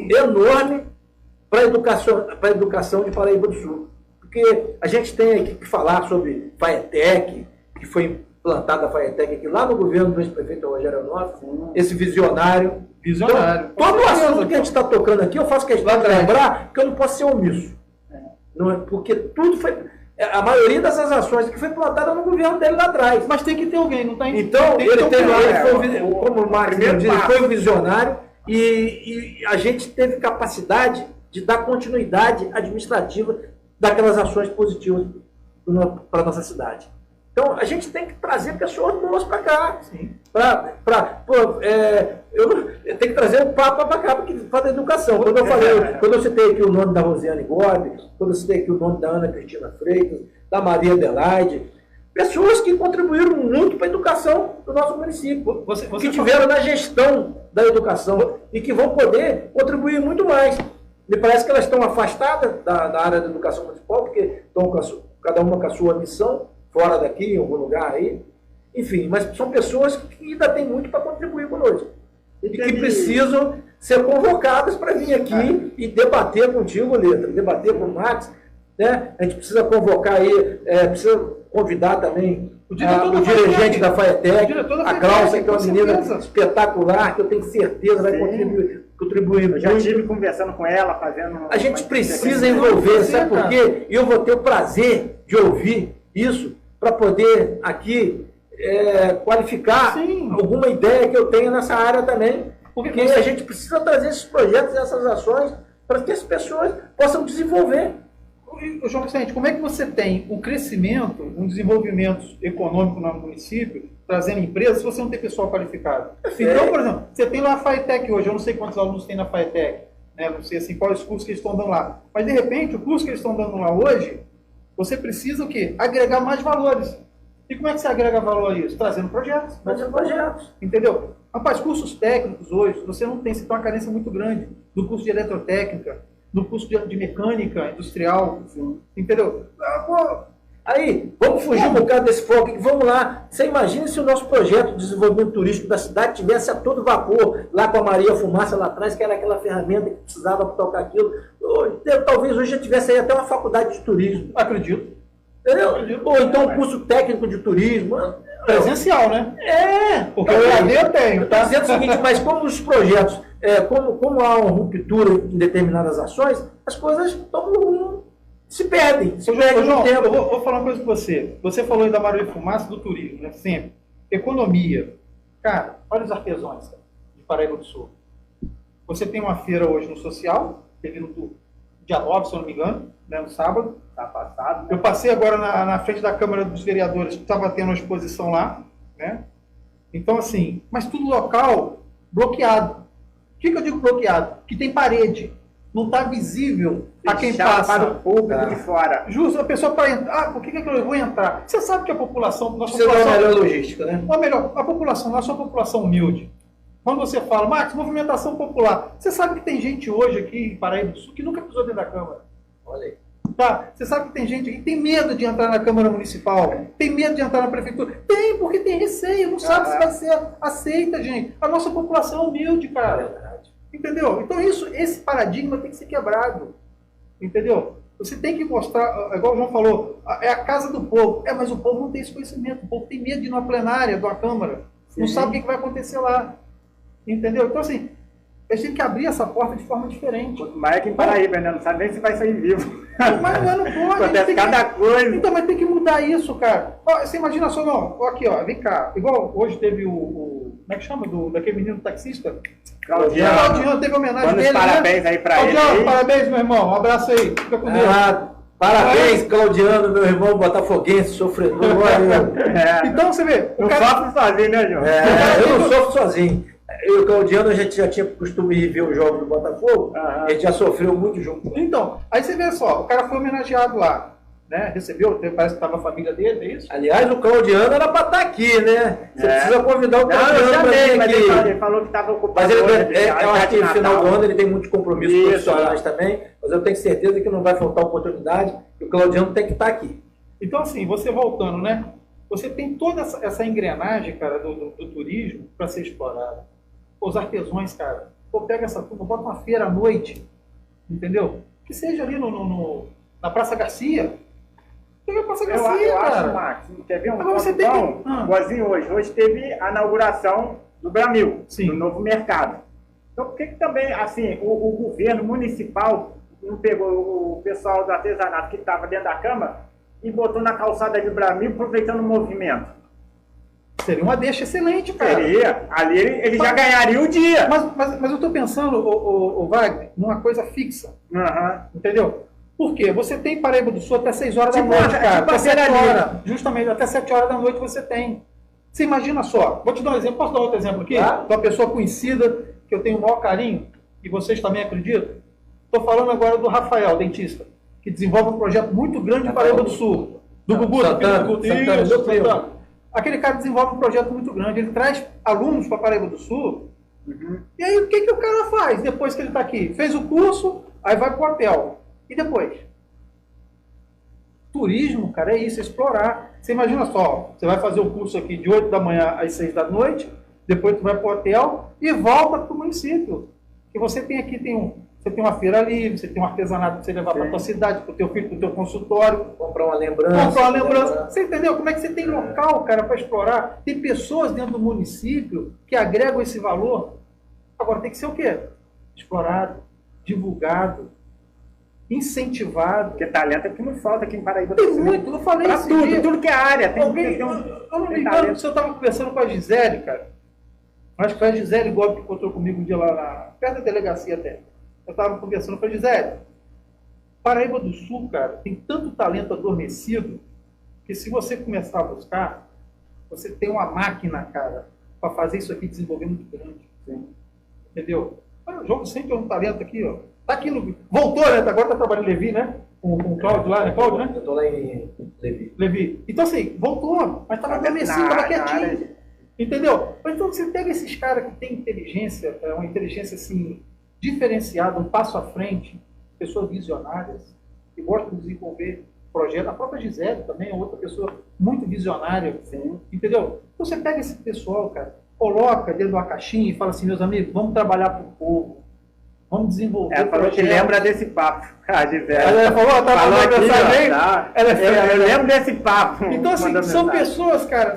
enorme para a educação de Paraíba do Sul. Porque a gente tem aqui que falar sobre FAETEC, que foi implantada a FAETEC aqui lá no governo do ex-prefeito Rogério Onofre, esse visionário. Então, todo o assunto que a gente está tocando aqui, eu faço questão de lembrar que eu não posso ser omisso. Não é, porque tudo foi... A maioria dessas ações que foi plantada no governo dele lá atrás. Mas tem que ter alguém, não tem? Então, como o Marcos diz, ele foi um visionário e a gente teve capacidade de dar continuidade administrativa daquelas ações positivas para a nossa cidade. Então, a gente tem que trazer pessoas boas para cá. Eu tenho que trazer o Papa para cá para fazer educação. Quando eu citei aqui o nome da Rosiane Gobi, quando eu citei aqui o nome da Ana Cristina Freitas, da Maria Adelaide, pessoas que contribuíram muito para a educação do nosso município, que tiveram na gestão da educação e que vão poder contribuir muito mais. Me parece que elas estão afastadas da área da educação municipal, porque estão cada uma com a sua missão, fora daqui, em algum lugar aí. Enfim, mas são pessoas que ainda têm muito para contribuir conosco. E que precisam ser convocadas para vir aqui e debater contigo, Letra, debater com o Max. Né? A gente precisa convocar aí, precisa convidar também o dirigente da FAETEC, a Cláudia, que é uma menina espetacular, que eu tenho certeza vai contribuir. Já estive conversando com ela, fazendo... A gente precisa envolver, sabe por quê? E eu vou ter o prazer de ouvir isso para poder aqui qualificar alguma ideia que eu tenho nessa área também. Porque a gente precisa trazer esses projetos, essas ações, para que as pessoas possam desenvolver. João Vicente, como é que você tem um crescimento, um desenvolvimento econômico no município, trazendo empresas, se você não tem pessoal qualificado? Então, por exemplo, você tem lá a FAETEC hoje, eu não sei quantos alunos tem na FAETEC, né? Não sei assim, quais cursos que eles estão dando lá. Mas, de repente, o curso que eles estão dando lá hoje, você precisa o quê? Agregar mais valores. E como é que você agrega valor a isso? Trazendo projetos. Trazendo projetos. Entendeu? Rapaz, cursos técnicos hoje, você não tem, você tem uma carência muito grande no curso de eletrotécnica, no curso de mecânica industrial, entendeu? Aí, vamos fugir um bocado desse foco. Vamos lá. Você imagina se o nosso projeto de desenvolvimento turístico da cidade tivesse a todo vapor, lá com a Maria Fumaça lá atrás, que era aquela ferramenta que precisava para tocar aquilo. Talvez hoje já tivesse aí até uma faculdade de turismo. Acredito. Entendeu? Ou então um curso técnico de turismo. Presencial, né? Porque o EAD eu tenho, tá? tá? Dizendo o seguinte, mas como os projetos, como há uma ruptura em determinadas ações, as coisas se perdem. João, eu vou falar uma coisa com você. Você falou aí da Maria Fumaça do turismo, né? Sempre. Economia. Cara, olha os artesãos de Paraíba do Sul. Você tem uma feira hoje no social, teve no dia 9, se eu não me engano, né, no sábado. Tá passado. Eu passei agora na frente da Câmara dos Vereadores, que estava tendo uma exposição lá, né? Então, assim, mas tudo local bloqueado. O que eu digo bloqueado? Que tem parede. Não está visível a quem passa. Para o público de fora. Justo, a pessoa para entrar. Por que eu vou entrar? Você sabe que a população. Você dá uma melhor logística, né? Ou melhor, a população, nós somos uma população humilde. Quando você fala, Marcos, movimentação popular, você sabe que tem gente hoje aqui em Paraíba do Sul que nunca pisou dentro da Câmara. Olha aí. Tá? Você sabe que tem gente aqui que tem medo de entrar na Câmara Municipal, tem medo de entrar na Prefeitura. Tem, porque tem receio, não sabe se vai ser aceita, gente. A nossa população é humilde, cara. Entendeu? Então esse paradigma tem que ser quebrado. Entendeu? Você tem que mostrar, igual o João falou, é a casa do povo. Mas o povo não tem esse conhecimento. O povo tem medo de ir numa plenária de uma Câmara. Sim. Não sabe o que vai acontecer lá. Entendeu? Então, assim, a gente tem que abrir essa porta de forma diferente. Mas é que em Paraíba, né? Não sabe nem se vai sair vivo. Mas não pode. Acontece cada coisa. Então, mas tem que mudar isso, cara. Ó, você imagina só, não. Aqui, ó, vem cá. Igual hoje teve como é que chama? Daquele menino taxista? Claudiano, teve homenagem dele, parabéns, né? Aí pra ele. Claudiano, parabéns, meu irmão. Um abraço aí. Fica com Deus. Parabéns, Claudiano, meu irmão botafoguense, sofredor. Então, você vê. Não sofre sozinho, né, João? Eu não sofro sozinho. Eu e o Claudiano, a gente já tinha costume de ver os jogos do Botafogo, a gente já sofreu muito junto. Então, aí você vê só, o cara foi homenageado lá, né? Recebeu, parece que estava a família dele, é isso? Aliás, o Claudiano era para estar aqui, né? Você precisa convidar o Claudiano para vir aqui. Ele falou que estava ocupado. Mas eu acho que no final do ano ele tem muitos compromissos profissionais também, mas eu tenho certeza que não vai faltar oportunidade e o Claudiano tem que estar aqui. Então, assim, você voltando, né? Você tem toda essa engrenagem, cara, do turismo para ser explorada. Os artesãos, cara, pega essa turma, bota uma feira à noite, entendeu? Que seja ali na Praça Garcia. Pega a Praça Garcia, eu cara. acho, Max, quer ver um Agora você tem que... Igualzinho hoje. Hoje teve a inauguração do Bramil, do novo mercado. Então, por que também, assim, o governo municipal não pegou o pessoal do artesanato que estava dentro da Câmara e botou na calçada de Bramil, aproveitando o movimento? Seria uma deixa excelente, cara. Seria. Ali ele já ganharia o dia. Mas eu estou pensando, o Wagner, numa coisa fixa. Entendeu? Por quê? Você tem Paraíba do Sul até 6 horas da noite, cara. Até 7 horas. Justamente, até 7 horas da noite você tem. Você imagina só. Vou te dar um exemplo. Posso dar outro exemplo aqui? De uma pessoa conhecida, que eu tenho o maior carinho, e vocês também acreditam. Estou falando agora do Rafael, dentista, que desenvolve um projeto muito grande em Paraíba do Sul. Do Gugu, Santana. Aquele cara desenvolve um projeto muito grande, ele traz alunos para Paraíba do Sul, e aí o que o cara faz depois que ele está aqui? Fez o curso, aí vai para o hotel. E depois? Turismo, cara, é isso, é explorar. Você imagina só, você vai fazer o curso aqui de 8 da manhã às 6 da noite, depois tu vai para o hotel e volta para o município. Que você tem aqui, você tem uma feira livre, você tem um artesanato para você levar para a tua cidade, para o teu filho, para o teu consultório. Comprar uma lembrança. Você entendeu? Como é que você tem local, cara, para explorar? Tem pessoas dentro do município que agregam esse valor. Agora tem que ser o quê? Explorado, divulgado, incentivado. Porque talento é que não falta aqui em Paraíba. Tem muito, eu falei isso. Tudo que é área. Eu não me engano se eu estava conversando com a Gisele, cara. Acho que foi a Gisele Gomes que encontrou comigo um dia lá, perto da delegacia até. Eu estava conversando com a Gisele. Paraíba do Sul, cara, tem tanto talento adormecido que se você começar a buscar, você tem uma máquina, cara, para fazer isso aqui desenvolver muito grande. Sim. Entendeu? O João sempre é um talento aqui, ó. Tá aqui no... Voltou, né? Agora tá trabalhando em Levi, né? com o Cláudio lá, né? Cláudio, né? Eu estou lá em Levi. Então, assim, voltou, mas estava adormecido, estava quietinho. Entendeu? Então, você pega esses caras que têm inteligência, uma inteligência, assim, diferenciada, um passo à frente, pessoas visionárias, que gostam de desenvolver projetos. A própria Gisele também é outra pessoa muito visionária, assim, entendeu? Então, você pega esse pessoal, cara, coloca dentro de uma caixinha e fala assim, meus amigos, vamos trabalhar para o povo. Vamos desenvolver. Ela falou que lembra desse papo. A Gisele. Ela falou aqui, mensagem. Eu lembro né? desse papo. Então, assim, são pessoas, cara,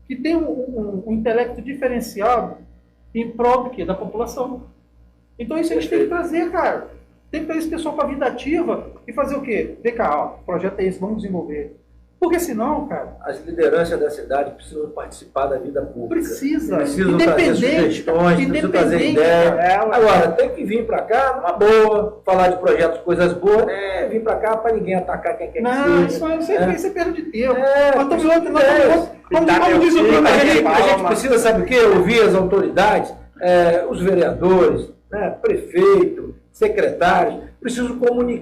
que têm um intelecto diferenciado em prol do quê? Da população. Então, isso a gente tem que trazer, cara. Tem que trazer esse pessoal para a vida ativa e fazer o quê? Vem cá, ó, o projeto é esse, vamos desenvolver. Porque senão, cara... As lideranças da cidade precisam participar da vida pública. Precisam trazer sugestões, precisam trazer ideias. Agora, tem que vir para cá numa boa, falar de projetos, coisas boas, vir para cá para ninguém atacar quem quer que seja. Isso é perda de tempo. A gente precisa, sabe o quê? Ouvir as autoridades, os vereadores, prefeito, secretários, precisam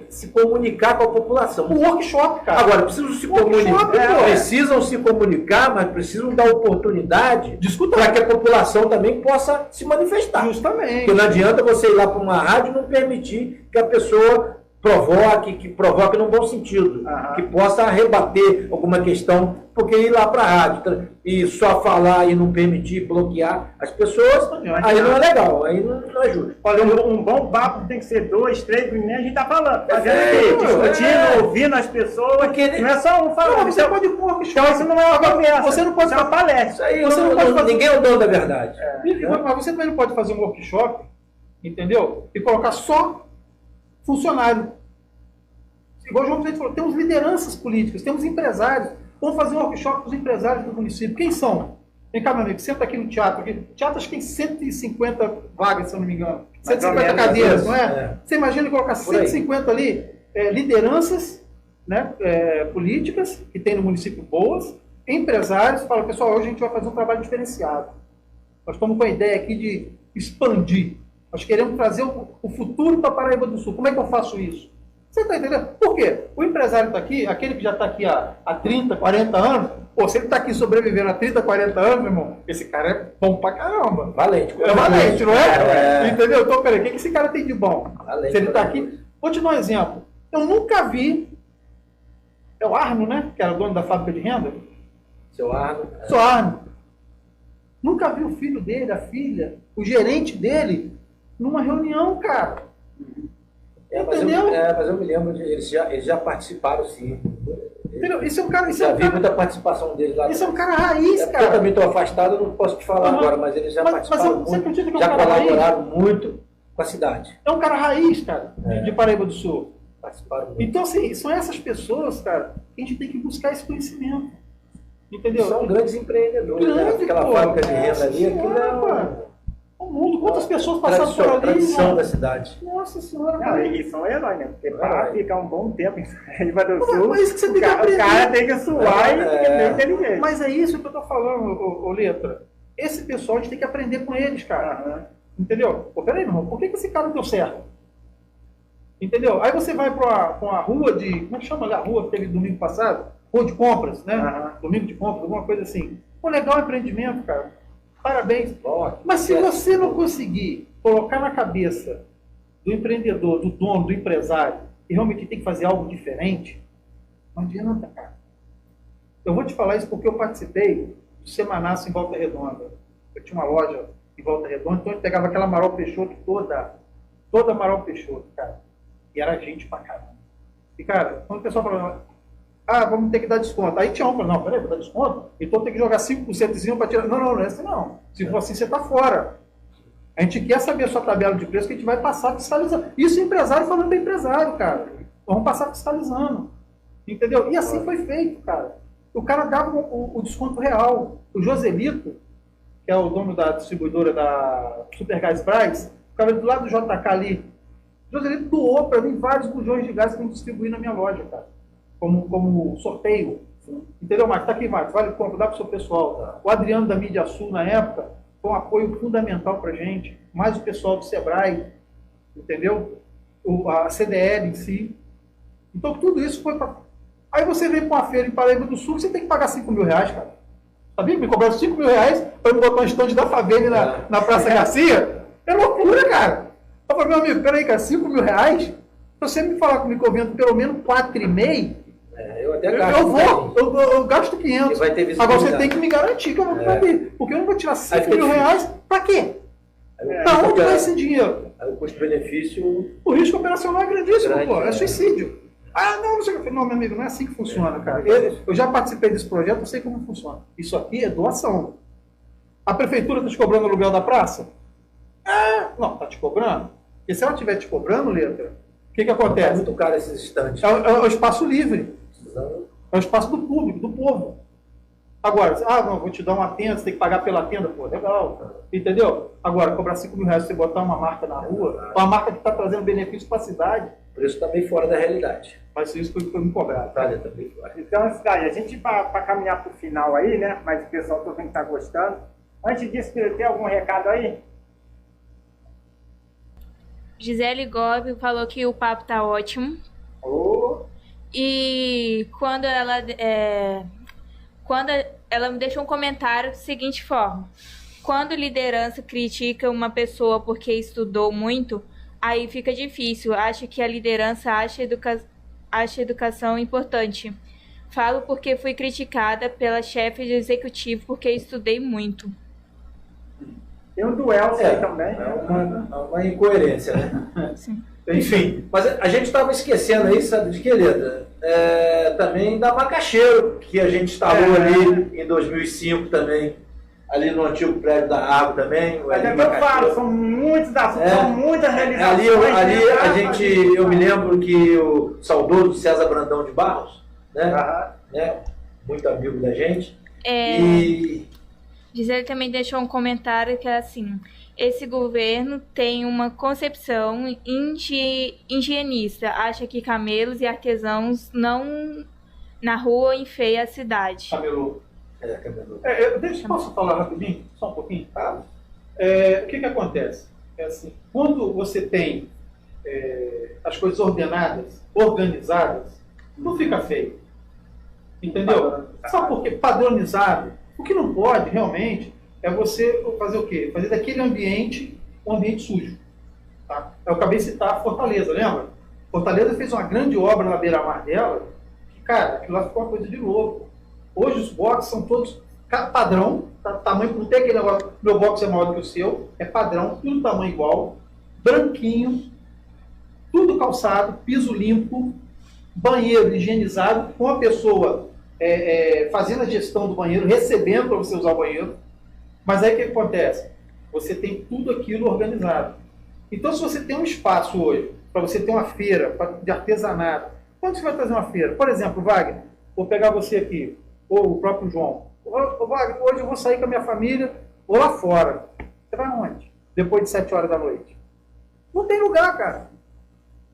se comunicar com a população. O workshop, cara. Agora, precisam se comunicar, mas precisam dar oportunidade para que a população também possa se manifestar. Justamente. Porque não adianta você ir lá para uma rádio e não permitir que a pessoa provoque num bom sentido, que possa rebater alguma questão, porque ir lá para a rádio e só falar e não permitir, bloquear as pessoas, aí não é legal, aí não é justo. Olha, um bom papo tem que ser 2, 3 minutos, a gente está falando, discutindo, ouvindo as pessoas, porque não é só um falando. Você pode pôr workshop. Então isso não é uma conversa. Você não pode fazer palestra. Ninguém é o dono da verdade. Mas você também não pode fazer um workshop, entendeu? E colocar só funcionário. Igual o João Vicente falou, temos lideranças políticas, temos empresários. Vamos fazer um workshop com os empresários do município. Quem são? Vem cá, meu amigo, senta aqui no teatro. O teatro acho que tem 150 vagas, se eu não me engano. 150 cadeiras, não é? Você imagina colocar 150 ali, lideranças, né, políticas, que tem no município boas, empresários, fala, pessoal, hoje a gente vai fazer um trabalho diferenciado. Nós estamos com a ideia aqui de expandir. Nós queremos trazer o futuro para Paraíba do Sul. Como é que eu faço isso? Você está entendendo? Por quê? O empresário está aqui, aquele que já está aqui há 30, 40 anos, se ele está aqui sobrevivendo há 30, 40 anos, meu irmão, esse cara é bom pra caramba. Valente. É valente, não é? Entendeu? Então, peraí, o que esse cara tem de bom? Valente, se ele está aqui... Vou te dar um exemplo. Eu nunca vi... É o Arno, né? Que era dono da fábrica de renda. Seu Arno. Seu Arno. Nunca vi o filho dele, a filha, o gerente dele, numa reunião, cara. Mas eu me lembro de eles já participaram, sim. Entendeu? Esse é um cara. Vi muita participação deles lá. Esse é um cara raiz, cara. Eu também estou afastado, eu não posso te falar agora, mas eles já participaram muito, já colaboraram muito com a cidade. É um cara raiz, cara, de Paraíba do Sul. Participaram muito. Então, assim, são essas pessoas, cara, que a gente tem que buscar esse conhecimento. Entendeu? São grandes empreendedores, né? Aquela fábrica de renda ali, aquilo é o mundo, quantas pessoas passaram por ali? Tradição da cidade. Nossa senhora, cara. E são heróis, né? Porque para ficar um bom tempo em Paraíba do Sul, mas isso que você tem que aprender. O cara tem que suar e tem que ser inteligente. Mas é isso que eu tô falando, ô Letra. Esse pessoal, a gente tem que aprender com eles, cara. Entendeu? Pô, peraí, meu irmão, por que esse cara deu certo? Entendeu? Aí você vai para a rua de... Como é que chama ali a rua que teve domingo passado? Rua de compras, né? Domingo de compras, alguma coisa assim. Pô, legal empreendimento, cara. Parabéns. Mas se você não conseguir colocar na cabeça do empreendedor, do dono, do empresário, que realmente tem que fazer algo diferente, não adianta, cara. Eu vou te falar isso porque eu participei do Semanaço em Volta Redonda. Eu tinha uma loja em Volta Redonda, então eu pegava aquela Amaral Peixoto toda Amaral Peixoto, cara. E era gente pra caramba. E, cara, quando o pessoal falava, vamos ter que dar desconto. Aí tinha um, não, peraí, vou dar desconto? Então tem que jogar 5% para tirar. Não é assim não. Se for assim, você está fora. A gente quer saber a sua tabela de preço que a gente vai passar fiscalizando. Isso é empresário falando para empresário, cara. Vamos passar fiscalizando. Entendeu? E assim foi feito, cara. O cara dava o desconto real. O Joselito, que é o dono da distribuidora da Supergás Brás, ficava do lado do JK ali. O Joselito doou para mim vários bujões de gás que eu distribuí na minha loja, cara. Como sorteio. Entendeu, Marcos? Tá aqui, Marcos. Vale compra, dá para o seu pessoal. O Adriano da Mídia Sul, na época, foi um apoio fundamental para a gente. Mais o pessoal do Sebrae, entendeu? A CDL em si. Então tudo isso foi para... Aí você vem para uma feira em Paraíba do Sul, você tem que pagar 5 mil reais, cara. Sabia? Me cobraram 5 mil reais para me botar um estande da Favela na Praça Garcia. É loucura, cara. Eu falei, meu amigo, peraí, cara, 5 mil reais? Se você me falar comigo que eu vendo pelo menos 4,5, eu até gasto. Eu gasto 500. Agora você tem que me garantir que eu vou fazer. Porque eu não vou tirar 5 mil reais para quê? Para onde vai esse dinheiro? Aí o custo-benefício... O risco operacional é grandíssimo, pô. É suicídio. Ah, não, não, meu amigo, não é assim que funciona, cara. Eu já participei desse projeto, eu sei como funciona. Isso aqui é doação. A prefeitura está te cobrando o aluguel da praça? Não, está te cobrando. E se ela estiver te cobrando, Letra, o que acontece? É muito caro esses estantes. É o espaço livre. É o espaço do público, do povo. Agora, não, vou te dar uma tenda, você tem que pagar pela tenda, pô, legal. Entendeu? Agora, cobrar 5 mil reais pra você botar uma marca na rua, uma marca que está trazendo benefício para a cidade. Por isso está meio fora da realidade. Mas isso foi me cobrado. Também fora. Então, Cidade, a gente para caminhar para o final aí, né? Mas o pessoal tô vendo que está gostando. Antes disso, tem algum recado aí? Gisele Gobi falou que o papo tá ótimo. E quando ela me deixou um comentário da seguinte forma: quando liderança critica uma pessoa porque estudou muito, aí fica difícil. Acho que a liderança acha educação importante. Falo porque fui criticada pela chefe de executivo porque estudei muito. Tem um duelo aí também. É uma incoerência, né? Sim. Enfim, mas a gente estava esquecendo aí, sabe de que, Letra? Também da Macaxeiro, que a gente instalou ali em 2005 também, ali no antigo prédio da Água também. Mas é que eu falo, são muitos assuntos, são muitas realizações. Eu me lembro que o saudoso César Brandão de Barros, né? Muito amigo da gente. Gisele também deixou um comentário que é assim: esse governo tem uma concepção higienista, acha que camelos e artesãos não na rua enfeia a cidade. Camelô. Camelô. Posso falar rapidinho? Só um pouquinho? Tá. O que acontece? É assim, quando você tem as coisas ordenadas, organizadas, não fica feio. Entendeu? Sabe por quê? Padronizado. O que não pode, realmente, é você fazer o quê? Fazer daquele ambiente um ambiente sujo. Tá? Eu acabei de citar Fortaleza, lembra? Fortaleza fez uma grande obra na beira-mar dela, que, cara, aquilo lá ficou uma coisa de louco. Hoje os boxes são todos padrão, tamanho, não tem aquele negócio, meu box é maior do que o seu, é padrão, tudo tamanho igual, branquinho, tudo calçado, piso limpo, banheiro higienizado, com a pessoa fazendo a gestão do banheiro, recebendo para você usar o banheiro. Mas aí o que acontece? Você tem tudo aquilo organizado. Então, se você tem um espaço hoje, para você ter uma feira de artesanato, quando você vai trazer uma feira? Por exemplo, Wagner, vou pegar você aqui, ou o próprio João. Wagner, hoje eu vou sair com a minha família, vou lá fora. Você vai onde? Depois de 7 horas da noite. Não tem lugar, cara.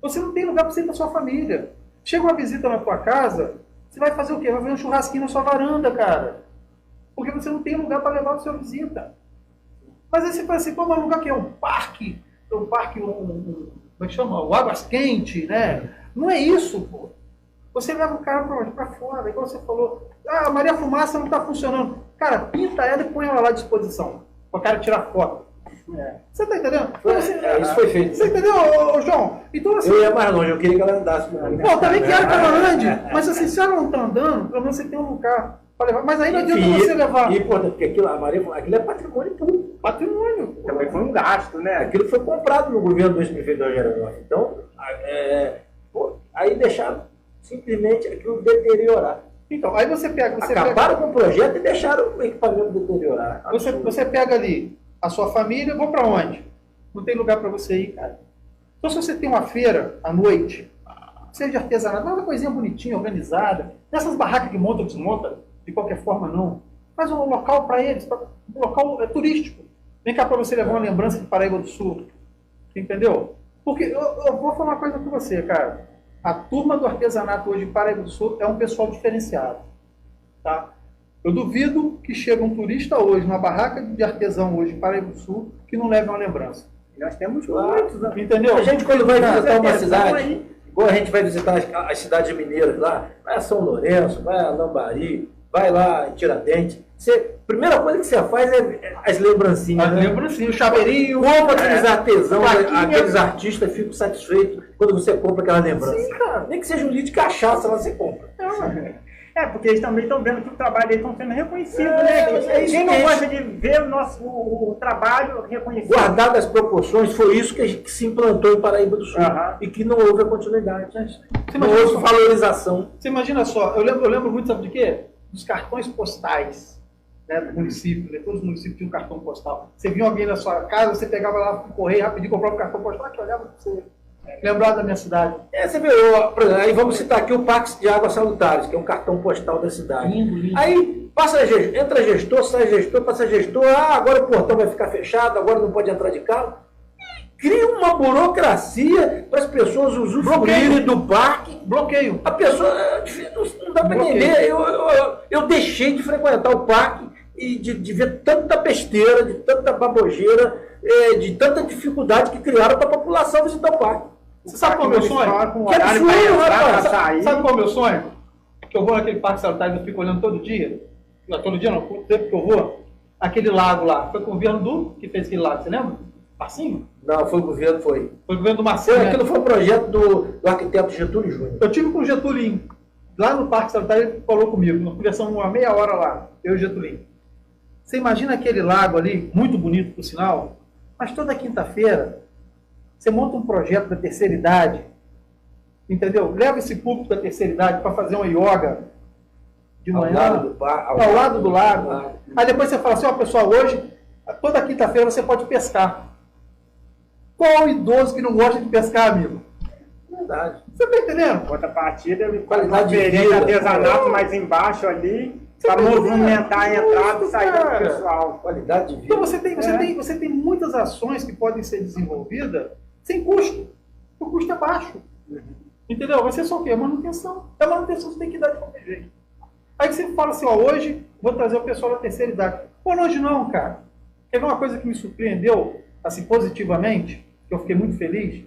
Você não tem lugar para você ir com a sua família. Chega uma visita na tua casa, você vai fazer o quê? Vai fazer um churrasquinho na sua varanda, cara. Porque você não tem lugar para levar a sua visita. Mas aí você fala assim, mas lugar que é um parque, como é que chama? O Águas Quente, né? Não é isso, pô. Você leva o cara para fora, igual você falou. A Maria Fumaça não está funcionando. Cara, pinta ela e põe ela lá à disposição. Para o cara tirar foto. Você tá entendendo? Isso foi feito. Você entendeu, João? Então, assim, eu ia mais longe, eu queria que ela andasse. Não, também quero que ela ande. Mas assim, se ela não está andando, pelo menos você tem um lugar para levar. Mas aí não adianta você levar. E importante, porque aquilo é patrimônio público. Patrimônio. Também foi um gasto, né? Aquilo foi comprado no governo 2022. Então, aí deixaram simplesmente aquilo deteriorar. Então, aí você pega... Acabaram com o projeto e deixaram o equipamento deteriorar. Você pega ali a sua família, vou para onde? Não tem lugar para você ir, cara. Então, se você tem uma feira à noite, seja de artesanato, uma coisinha bonitinha, organizada, nessas barracas que monta ou desmonta, de qualquer forma não, faz um local para eles, um local turístico. Vem cá para você levar uma lembrança de Paraíba do Sul. Entendeu? Porque eu vou falar uma coisa com você, cara. A turma do artesanato hoje em Paraíba do Sul é um pessoal diferenciado. Tá? Eu duvido que chegue um turista hoje, numa barraca de artesão hoje em Paraíba do Sul, que não leve uma lembrança. Nós temos muitos, entendeu? A gente, quando vai visitar uma cidade, Igual a gente vai visitar as cidades mineiras lá, vai a São Lourenço, vai a Lambari, vai lá em Tiradentes. Primeira coisa que você faz é as lembrancinhas. As lembrancinhas, o chaveirinho. Como aqueles artesãos, aqueles artistas ficam satisfeitos quando você compra aquela lembrança. Sim, cara. Nem que seja um litro de cachaça lá você compra. Porque eles também estão vendo que o trabalho deles está sendo reconhecido, né? Quem não gosta de ver o trabalho reconhecido? Guardado as proporções, foi isso que se implantou em Paraíba do Sul. E que não houve a continuidade. Não houve valorização. Você imagina só, eu lembro muito, sabe de quê? Dos cartões postais, né, do município. Todos os municípios tinham um cartão postal. Você via alguém na sua casa, você pegava lá no correio, rapidinho, comprava um cartão postal, que olhava para você. Lembrar da minha cidade. Você vê, por exemplo, aí vamos citar aqui o Parque de Águas Salutares, que é um cartão postal da cidade. Lindo. Aí entra gestor, sai gestor, passa gestor, agora o portão vai ficar fechado, agora não pode entrar de carro. Cria uma burocracia para as pessoas usufruírem do parque. Bloqueio. A pessoa, não dá para entender. Eu deixei de frequentar o parque e de ver tanta besteira, de tanta babogeira, de tanta dificuldade que criaram para a população visitar o parque. Você sabe qual é o meu sonho? Que absurdo, rapaz. Sabe qual é o meu sonho? Que eu vou naquele Parque Salutares e eu fico olhando todo dia. Não, todo dia não, todo tempo que eu vou. Aquele lago lá. Foi com o governo que fez aquele lago, você lembra? Marcinho? Não, foi o governo, foi. Foi o governo do Marcinho. Aquilo foi um projeto do arquiteto Getúlio Júnior. Eu tive com o Getulinho. Lá no Parque Salutares ele falou comigo. Nós conversamos uma meia hora lá, eu e o Getulinho. Você imagina aquele lago ali, muito bonito por sinal, mas toda quinta-feira você monta um projeto da terceira idade, entendeu? Leva esse público da terceira idade para fazer uma yoga de manhã, ao lado do lago. Aí depois você fala assim, pessoal, hoje, toda quinta-feira você pode pescar. Qual idoso que não gosta de pescar, amigo? Verdade. Você está entendendo? Outra partida, qualidade de vida, artesanato mais embaixo ali, para movimentar a entrada e saída do pessoal. Qualidade de vida. Então você tem muitas ações que podem ser desenvolvidas sem custo. O custo é baixo. Entendeu? Vai ser só o quê? A manutenção. A manutenção você tem que dar de qualquer jeito. Aí você fala assim, hoje vou trazer o pessoal da terceira idade. Hoje não, cara. Quer ver uma coisa que me surpreendeu, assim, positivamente, que eu fiquei muito feliz?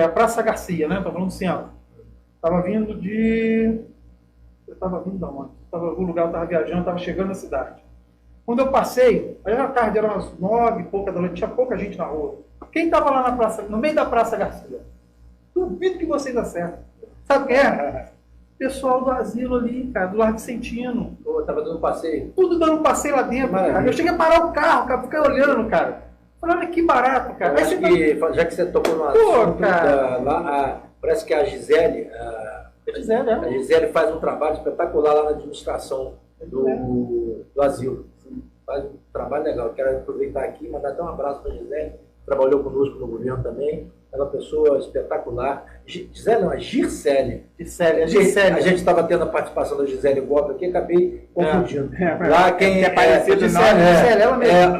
A Praça Garcia, né? Estou falando do centro. Estava vindo de... Eu estava vindo da onde? Estava em algum lugar, eu estava viajando, estava chegando na cidade. Quando eu passei, aí era tarde, eram umas 9 e pouca da noite, tinha pouca gente na rua. Quem estava lá na praça, no meio da Praça Garcia? Duvido que vocês acertem. Sabe quem é? Pessoal do asilo ali, cara, do Largo Vicentino. Estava dando passeio. Tudo dando um passeio lá dentro, cara. Eu cheguei a parar o carro, cara, ficar olhando, cara. Falei, olha que barato, cara. Acho que, já que você tocou no assunto, parece que a Gisele, a Gisele faz um trabalho espetacular lá na administração do asilo. Faz um trabalho legal. Quero aproveitar aqui e mandar até um abraço para a Gisele. Trabalhou conosco no governo também. Ela é uma pessoa espetacular. Gisele não, é Gircele. A gente estava tendo a participação da Gisele Gomes aqui, acabei confundindo. Lá quem é parecido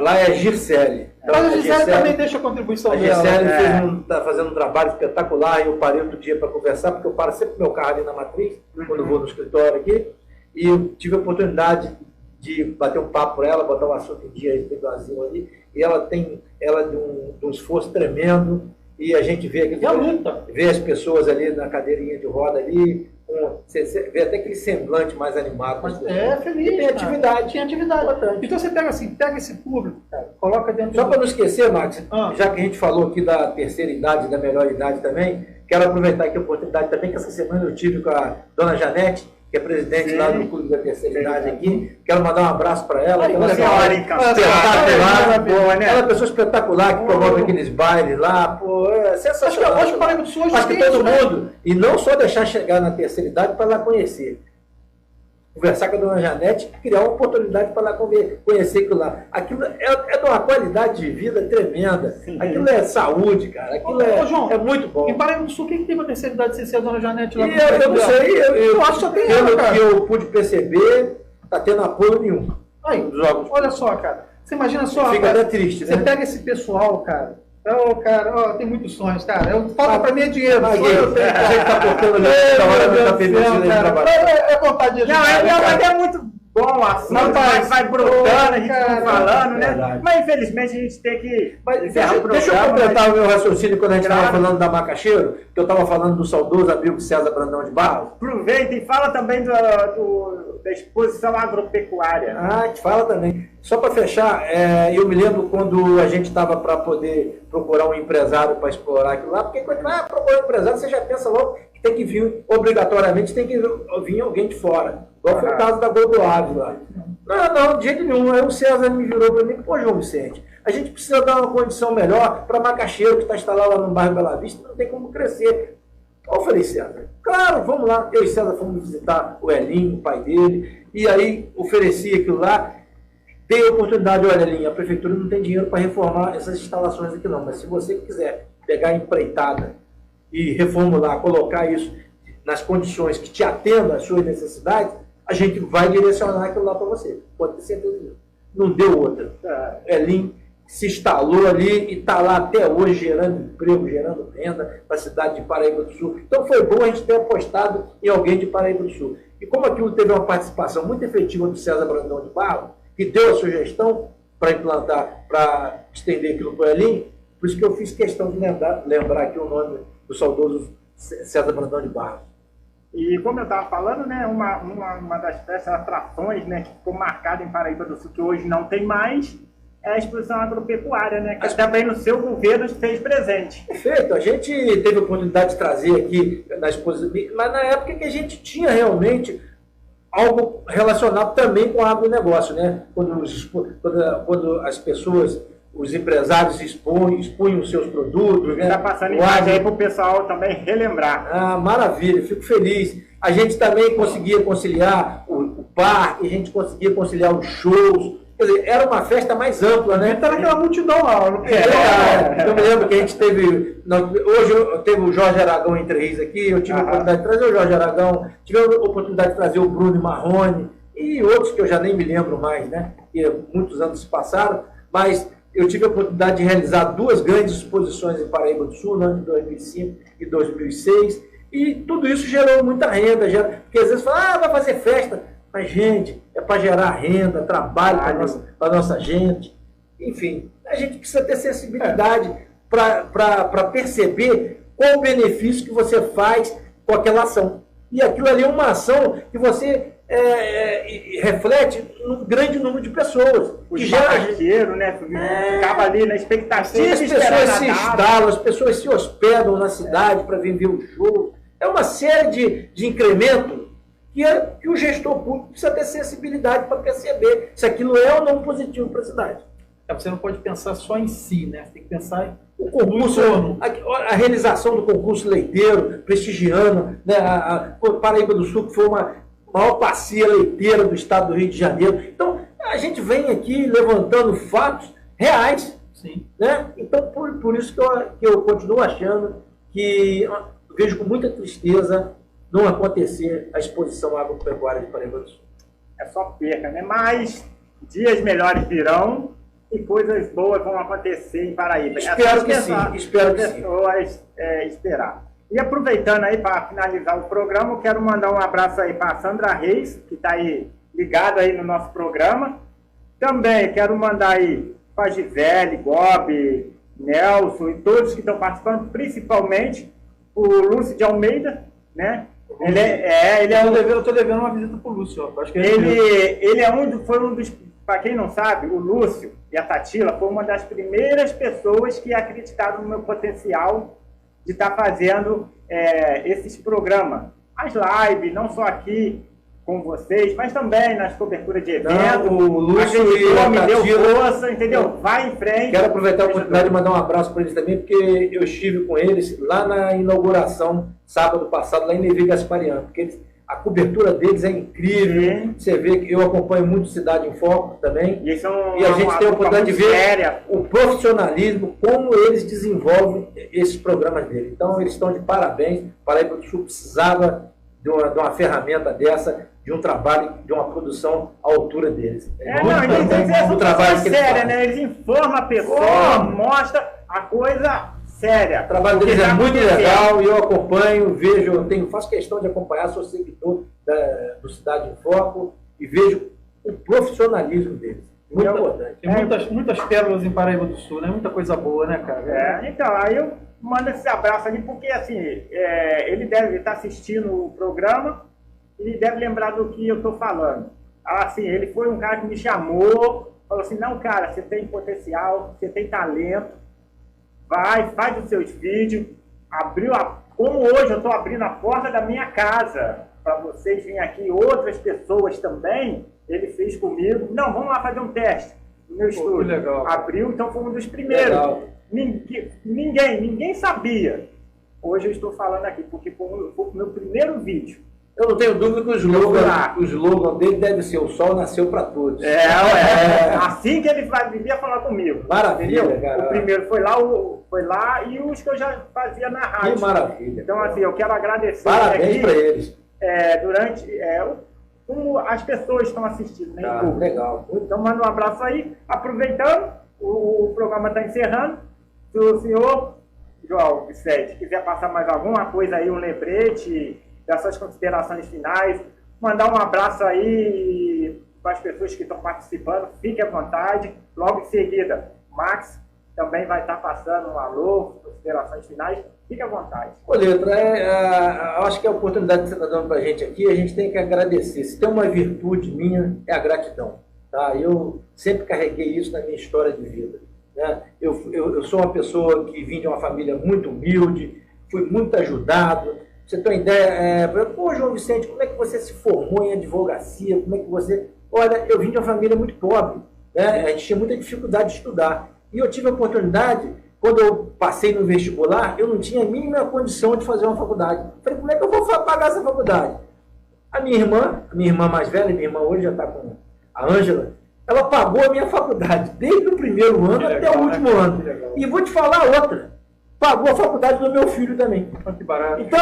lá é Gircele. Mas a Gisele também deixa a contribuição dela. A Gisele está fazendo um trabalho espetacular. Eu parei outro dia para conversar, porque eu paro sempre com meu carro ali na Matriz, quando eu vou no escritório aqui. E eu tive a oportunidade de bater um papo por ela, botar um assunto em dia do asilo ali. E ela tem de um esforço tremendo. E a gente vê vê as pessoas ali na cadeirinha de roda ali, você vê até aquele semblante mais animado. Feliz. E tem atividade. Tem atividade. Então você pega esse público, cara, coloca dentro. Só para não esquecer, Max, já que a gente falou aqui da terceira idade, da melhor idade também, quero aproveitar aqui a oportunidade também, que essa semana eu tive com a dona Janete, que é presidente lá do Clube da Terceira Idade aqui. Quero mandar um abraço para ela. Ela é uma pessoa espetacular que promove aqueles bailes lá. É sensacional. Acho que o Paraíba do Sul acho que todo mundo. E não só deixar chegar na terceira idade para lá conhecer. Conversar com a dona Janete, criar uma oportunidade para lá conhecer aquilo lá. Aquilo é de uma qualidade de vida tremenda. Aquilo é saúde, cara. Aquilo é muito bom. Em Paraíba do Sul, quem tem uma terceira idade sem ser a dona Janete lá? Eu não sei. Eu acho que só tem ela, cara. Que eu pude perceber, tá tendo apoio nenhum. Aí, olha só, cara. Você imagina só. Fica até triste, né? Você pega esse pessoal, cara. Tem muitos sonhos, cara. Falta pra mim é dinheiro. A gente tá cortando ali, a hora não tá permitindo ele trabalhar. É vontade de ajudar. Não, é muito bom assunto, mas vai brotando, a gente vai falando, né? Mas infelizmente a gente tem que encerrar o programa. Deixa eu completar o meu raciocínio quando a gente estava falando da Macaxeira, que eu estava falando do saudoso amigo César Brandão de Barros. Aproveita e fala também da exposição agropecuária. Ah, te fala também. Só para fechar, eu me lembro quando a gente estava para poder procurar um empresário para explorar aquilo lá, porque quando vai procurar um empresário, você já pensa logo que tem que vir, obrigatoriamente, tem que vir alguém de fora. Igual foi o caso da Godoave lá. Não, de jeito nenhum. Aí o César me virou para mim, pô, João Vicente, a gente precisa dar uma condição melhor para Macaxeira, que está instalado lá no bairro Bela Vista, não tem como crescer. Eu falei, César, claro, vamos lá. Eu e César fomos visitar o Elinho, o pai dele, e aí ofereci aquilo lá. Dei a oportunidade, olha, Elinho, a prefeitura não tem dinheiro para reformar essas instalações aqui não, mas se você quiser pegar a empreitada e reformular, colocar isso nas condições que te atendam às suas necessidades, a gente vai direcionar aquilo lá para você. Pode ter certeza disso. Não deu outra. Elinho se instalou ali e está lá até hoje gerando emprego, gerando renda para a cidade de Paraíba do Sul. Então foi bom a gente ter apostado em alguém de Paraíba do Sul. E como aquilo teve uma participação muito efetiva do César Brandão de Barros, que deu a sugestão para implantar, para estender aquilo para o Elinho, por isso que eu fiz questão de lembrar aqui o nome do saudoso César Brandão de Barros. E como eu estava falando, né, uma das atrações, né, que ficou marcada em Paraíba do Sul, que hoje não tem mais, é a exposição agropecuária, né, que também no seu governo fez presente. Perfeito, a gente teve a oportunidade de trazer aqui na exposição, mas na época que a gente tinha realmente algo relacionado também com o agronegócio, né? Quando as pessoas, os empresários expunham os seus produtos. Está passando imagem aí para o pessoal também relembrar. Ah, maravilha, fico feliz. A gente também conseguia conciliar o parque, a gente conseguia conciliar os shows. Quer dizer, era uma festa mais ampla, né? Era aquela multidão lá. Eu me lembro que a gente teve... Hoje teve o Jorge Aragão entre Reis aqui, eu tive a oportunidade de trazer o Jorge Aragão, tive a oportunidade de trazer o Bruno Marrone e outros que eu já nem me lembro mais, né? Que muitos anos se passaram, mas eu tive a oportunidade de realizar 2 grandes exposições em Paraíba do Sul, no ano de 2005 e 2006, e tudo isso gerou muita renda, porque às vezes fala, vai fazer festa. Mas, gente, é para gerar renda, trabalho para a nossa gente. Enfim, a gente precisa ter sensibilidade para perceber qual o benefício que você faz com aquela ação. E aquilo ali é uma ação que você reflete num grande número de pessoas. O barraqueiro, né? Ficava ali na expectativa. As pessoas se instalam, as pessoas se hospedam na cidade para vir ver o show. É uma série de incrementos que o gestor público precisa ter sensibilidade para perceber se aquilo é ou não positivo para a cidade. Você não pode pensar só em si, né? Você tem que pensar em o concurso, a realização do concurso leiteiro, prestigiando, né? A Paraíba do Sul, que foi uma maior bacia leiteira do estado do Rio de Janeiro. Então, a gente vem aqui levantando fatos reais. Sim. Né? Então, por isso que eu continuo achando que vejo com muita tristeza não acontecer a exposição agropecuária de Paraíba do Sul. É só perca, né? Mas dias melhores virão e coisas boas vão acontecer em Paraíba. Espero que sim. Espero que sim. Pessoas esperar. E aproveitando aí para finalizar o programa, eu quero mandar um abraço aí para a Sandra Reis, que está aí ligada aí no nosso programa. Também quero mandar aí para a Gisele, Gobi, Nelson e todos que estão participando, principalmente o Lúcio de Almeida, né? Eu estou devendo uma visita para o Lúcio. Acho que foi um dos, para quem não sabe, o Lúcio e a Tatila foi uma das primeiras pessoas que acreditaram no meu potencial de estar fazendo esses programas. As lives, não só aqui com vocês, mas também nas coberturas de eventos. O Lúcio e a me Tatila, deu força, entendeu? Vai em frente. Quero aproveitar a oportunidade de mandar um abraço para eles também, porque eu estive com eles lá na inauguração, sábado passado, lá em Levi Gaspariano, porque a cobertura deles é incrível. Sim. Você vê que eu acompanho muito Cidade em Foco também. E a gente tem a oportunidade de ver o profissionalismo, como eles desenvolvem esses programas deles. Então, eles estão de parabéns. Paraíba do Sul precisava de uma ferramenta dessa, de um trabalho, de uma produção à altura deles. Eles trabalho séria, né? Eles informam a pessoa, mostram a coisa séria. O trabalho deles é muito legal e eu acompanho, vejo, faço questão de acompanhar, sou seguidor do Cidade em Foco e vejo o profissionalismo deles. Muito importante. Tem muitas pérolas em Paraíba do Sul, né? Muita coisa boa, né, cara? Então, aí eu mando esse abraço ali, porque assim, ele deve estar assistindo o programa, ele deve lembrar do que eu estou falando. Assim, ele foi um cara que me chamou, falou assim, não, cara, você tem potencial, você tem talento, faz os seus vídeos, como hoje eu estou abrindo a porta da minha casa, para vocês virem aqui, outras pessoas também, ele fez comigo, não, vamos lá fazer um teste no meu estúdio. Que legal. Abriu, então foi um dos primeiros. Legal. Ninguém sabia. Hoje eu estou falando aqui, porque foi o meu primeiro vídeo. Eu não tenho dúvida que o slogan dele deve ser: o sol nasceu para todos. Assim que ele vivia falar comigo. Maravilha, cara. O primeiro foi lá e os que eu já fazia na rádio. Que maravilha. Então, assim, eu quero agradecer. Parabéns para eles. Como as pessoas estão assistindo, né? Legal. Então, manda um abraço aí. Aproveitando, o programa está encerrando. Se o senhor, João Vicente, quiser passar mais alguma coisa aí, um lembrete das suas considerações finais, mandar um abraço aí para as pessoas que estão participando, fique à vontade. Logo em seguida, Max também vai estar passando um alô, considerações finais, fique à vontade. Ô, Letra, eu acho que a oportunidade que você está dando para a gente aqui, a gente tem que agradecer. Se tem uma virtude minha, é a gratidão. Tá? Eu sempre carreguei isso na minha história de vida. Né? Eu sou uma pessoa que vim de uma família muito humilde, fui muito ajudado. Você tem uma ideia? Pô, João Vicente, como é que você se formou em advocacia? Como é que você... Olha, eu vim de uma família muito pobre. Né? A gente tinha muita dificuldade de estudar. E eu tive a oportunidade, quando eu passei no vestibular, eu não tinha a mínima condição de fazer uma faculdade. Falei, como é que eu vou pagar essa faculdade? A minha irmã mais velha, minha irmã hoje já está com a Ângela, ela pagou a minha faculdade, desde o primeiro ano até o último ano. E vou te falar outra, pagou a faculdade do meu filho também. Que barato. Então,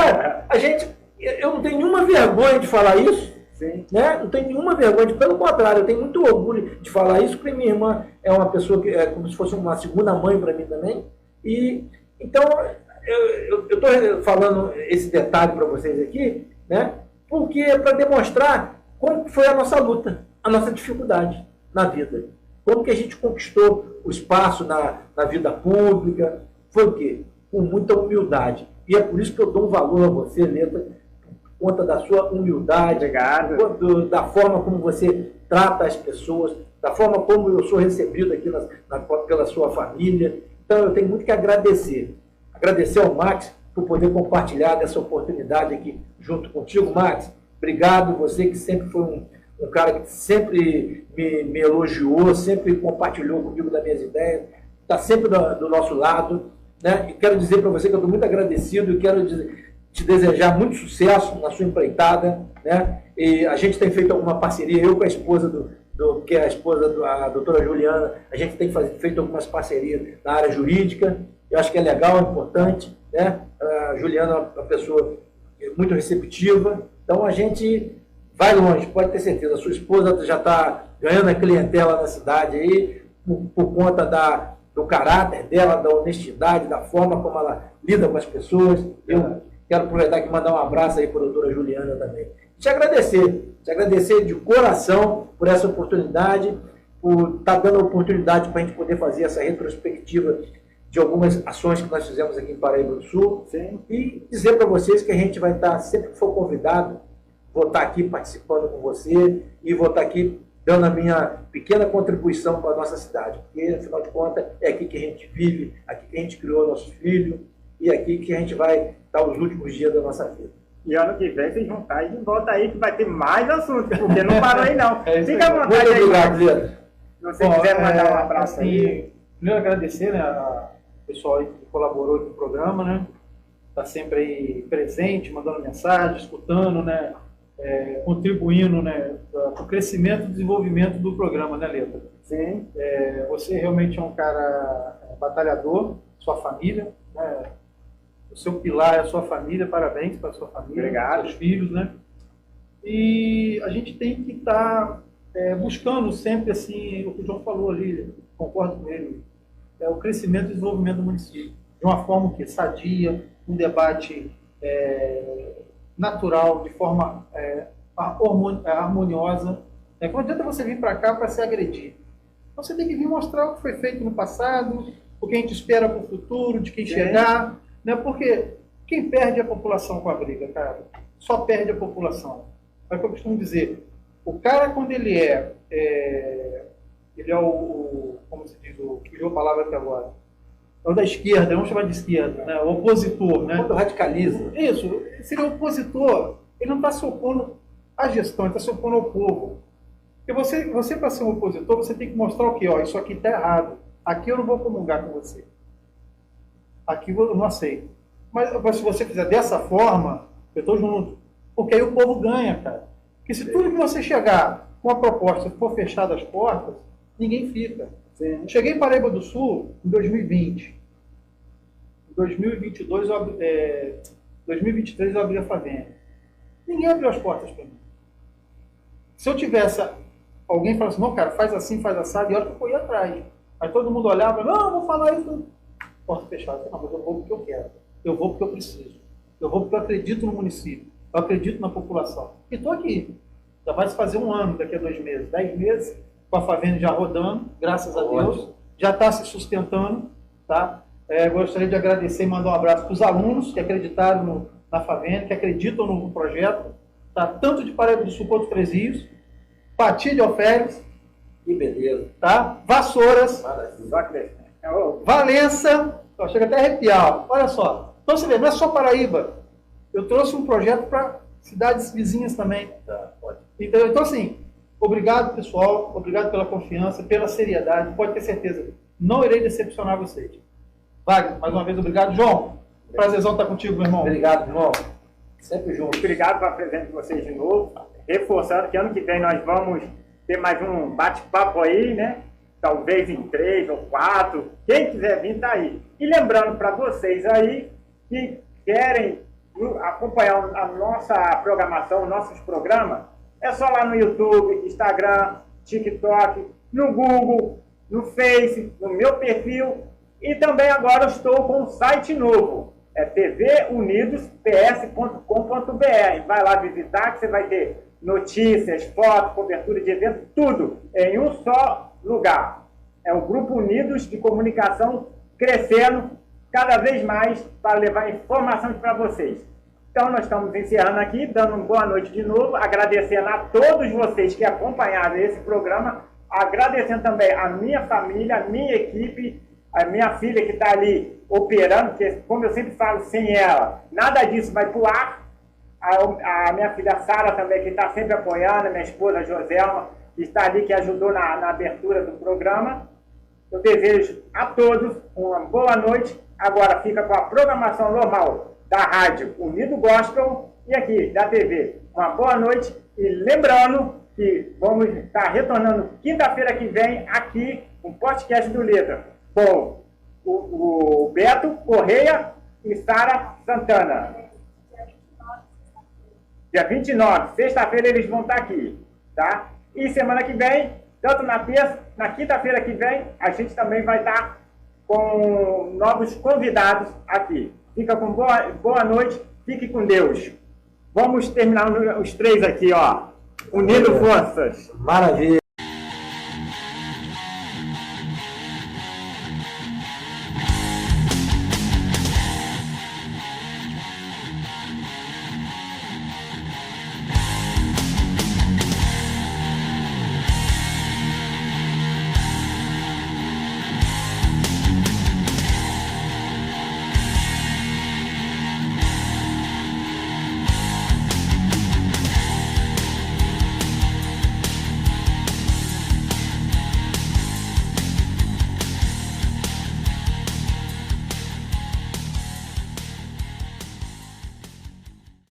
eu não tenho nenhuma vergonha de falar isso. Sim. Né? Não tenho nenhuma vergonha, pelo contrário, eu tenho muito orgulho de falar isso, porque minha irmã é uma pessoa que é como se fosse uma segunda mãe para mim também. E então eu estou falando esse detalhe para vocês aqui, né? Porque é para demonstrar como foi a nossa luta, a nossa dificuldade na vida. Como que a gente conquistou o espaço na vida pública. Foi o quê? Com muita humildade. E é por isso que eu dou um valor a você, Letra, por conta da sua humildade, da forma como você trata as pessoas, da forma como eu sou recebido aqui pela sua família. Então eu tenho muito que agradecer. Agradecer ao Max por poder compartilhar dessa oportunidade aqui junto contigo. Max, obrigado. Você que sempre foi um cara que sempre me elogiou, sempre compartilhou comigo das minhas ideias, está sempre do nosso lado. Né? E quero dizer para você que eu estou muito agradecido e quero te desejar muito sucesso na sua empreitada. Né? E a gente tem feito alguma parceria, eu com a esposa que é a esposa da doutora Juliana, a gente tem feito algumas parcerias na área jurídica. Eu acho que é legal, é importante. Né? A Juliana é uma pessoa muito receptiva, então a gente vai longe, pode ter certeza. A sua esposa já está ganhando a clientela na cidade aí, por conta do caráter dela, da honestidade, da forma como ela lida com as pessoas. Eu quero aproveitar aqui e mandar um abraço aí para a doutora Juliana também. Te agradecer de coração por essa oportunidade, por estar dando a oportunidade para a gente poder fazer essa retrospectiva de algumas ações que nós fizemos aqui em Paraíba do Sul. Sim. E dizer para vocês que a gente vai estar, sempre que for convidado, vou estar aqui participando com você e vou estar aqui dando a minha pequena contribuição para a nossa cidade. Porque, afinal de contas, é aqui que a gente vive, aqui que a gente criou nossos filhos e aqui que a gente vai estar os últimos dias da nossa vida. E ano que vem vocês vão estar de volta aí, que vai ter mais assuntos, porque não parou aí não. Fica à vontade muito aí. Obrigado, Leandro. Se você quiser mandar um abraço aí. Primeiro agradecer, né, ao pessoal aí que colaborou com o programa, né? Está sempre aí presente, mandando mensagem, escutando, né? Contribuindo, né, para o crescimento e desenvolvimento do programa, né, Letra? Sim. Você realmente é um cara batalhador, sua família, né? O seu pilar é a sua família, parabéns para a sua família, obrigado. Seus filhos, né? E a gente tem que estar buscando sempre, assim, o que o João falou ali, concordo com ele, o crescimento e desenvolvimento do município, de uma forma que sadia, um debate natural, de forma harmoniosa, Não adianta você vir para cá para se agredir. Você tem que vir mostrar o que foi feito no passado, o que a gente espera para o futuro, de quem chegar, né? Porque quem perde é a população com a briga, cara. Só perde a população. É o que eu costumo dizer. O cara, quando ele é como se diz, fugiu a palavra aqui agora, é o da esquerda, vamos chamar de esquerda, né? O opositor, né? Quando radicaliza. Isso, se ele é opositor, ele não está se opondo à gestão, ele está se opondo ao povo. Porque você para ser um opositor, você tem que mostrar o quê? Ó, isso aqui está errado. Aqui eu não vou comungar com você. Aqui eu não aceito. Mas se você fizer dessa forma, eu estou junto. Porque aí o povo ganha, cara. Porque se tudo que você chegar com a proposta for fechada as portas, ninguém fica. Sim. Cheguei em Paraíba do Sul em 2020. Em 2023 eu abri a Favene. Ninguém abriu as portas para mim. Se eu tivesse alguém falando assim, não, cara, faz assim, faz assado, e olha que eu ia atrás. Aí todo mundo olhava, não, vou falar isso. Porta fechada. Não, mas eu vou porque eu quero. Eu vou porque eu preciso. Eu vou porque eu acredito no município. Eu acredito na população. E estou aqui. Já vai se fazer um ano daqui a 2 meses. 10 meses, com a Favene já rodando, graças a Deus. Já está se sustentando. Tá? Gostaria de agradecer e mandar um abraço para os alunos que acreditaram na Favene, que acreditam no projeto. Tá? Tanto de Paraíba do Sul quanto de Três Rios. Pati de Alferes. Que beleza. Tá? Vassouras. Maravilha. Valença. Chega até a arrepiar. Olha só. Então você vê, não é só Paraíba. Eu trouxe um projeto para cidades vizinhas também. Tá, pode. Então, assim, obrigado, pessoal. Obrigado pela confiança, pela seriedade. Pode ter certeza. Não irei decepcionar vocês. Wagner, mais uma vez, obrigado. João, prazerzão estar contigo, meu irmão. Obrigado, irmão. Sempre junto. Obrigado pela presença de vocês de novo. Reforçando que ano que vem nós vamos ter mais um bate-papo aí, né? Talvez em 3 ou 4. Quem quiser vir, tá aí. E lembrando para vocês aí que querem acompanhar a nossa programação, nossos programas, é só lá no YouTube, Instagram, TikTok, no Google, no Face, no meu perfil. E também agora eu estou com um site novo. É tvunidosps.com.br. Vai lá visitar que você vai ter notícias, fotos, cobertura de evento, tudo em um só lugar. É o Grupo Unidos de Comunicação crescendo cada vez mais para levar informações para vocês. Então nós estamos encerrando aqui, dando uma boa noite de novo, agradecendo a todos vocês que acompanharam esse programa, agradecendo também a minha família, a minha equipe, a minha filha que está ali operando, porque, como eu sempre falo, sem ela, nada disso vai para o ar. A minha filha Sara também, que está sempre apoiando, a minha esposa Joselma, que está ali, que ajudou na abertura do programa. Eu desejo a todos uma boa noite. Agora fica com a programação normal da Rádio Unido Gospel e aqui da TV. Uma boa noite e lembrando que vamos estar retornando quinta-feira que vem aqui um podcast do Letra com o Beto Correia e Sara Santana. Dia 29, sexta-feira eles vão estar aqui, tá? E semana que vem, tanto na terça, na quinta-feira que vem, a gente também vai estar com novos convidados aqui. Fica com boa noite, fique com Deus. Vamos terminar os 3 aqui, ó. Unindo forças. Maravilha.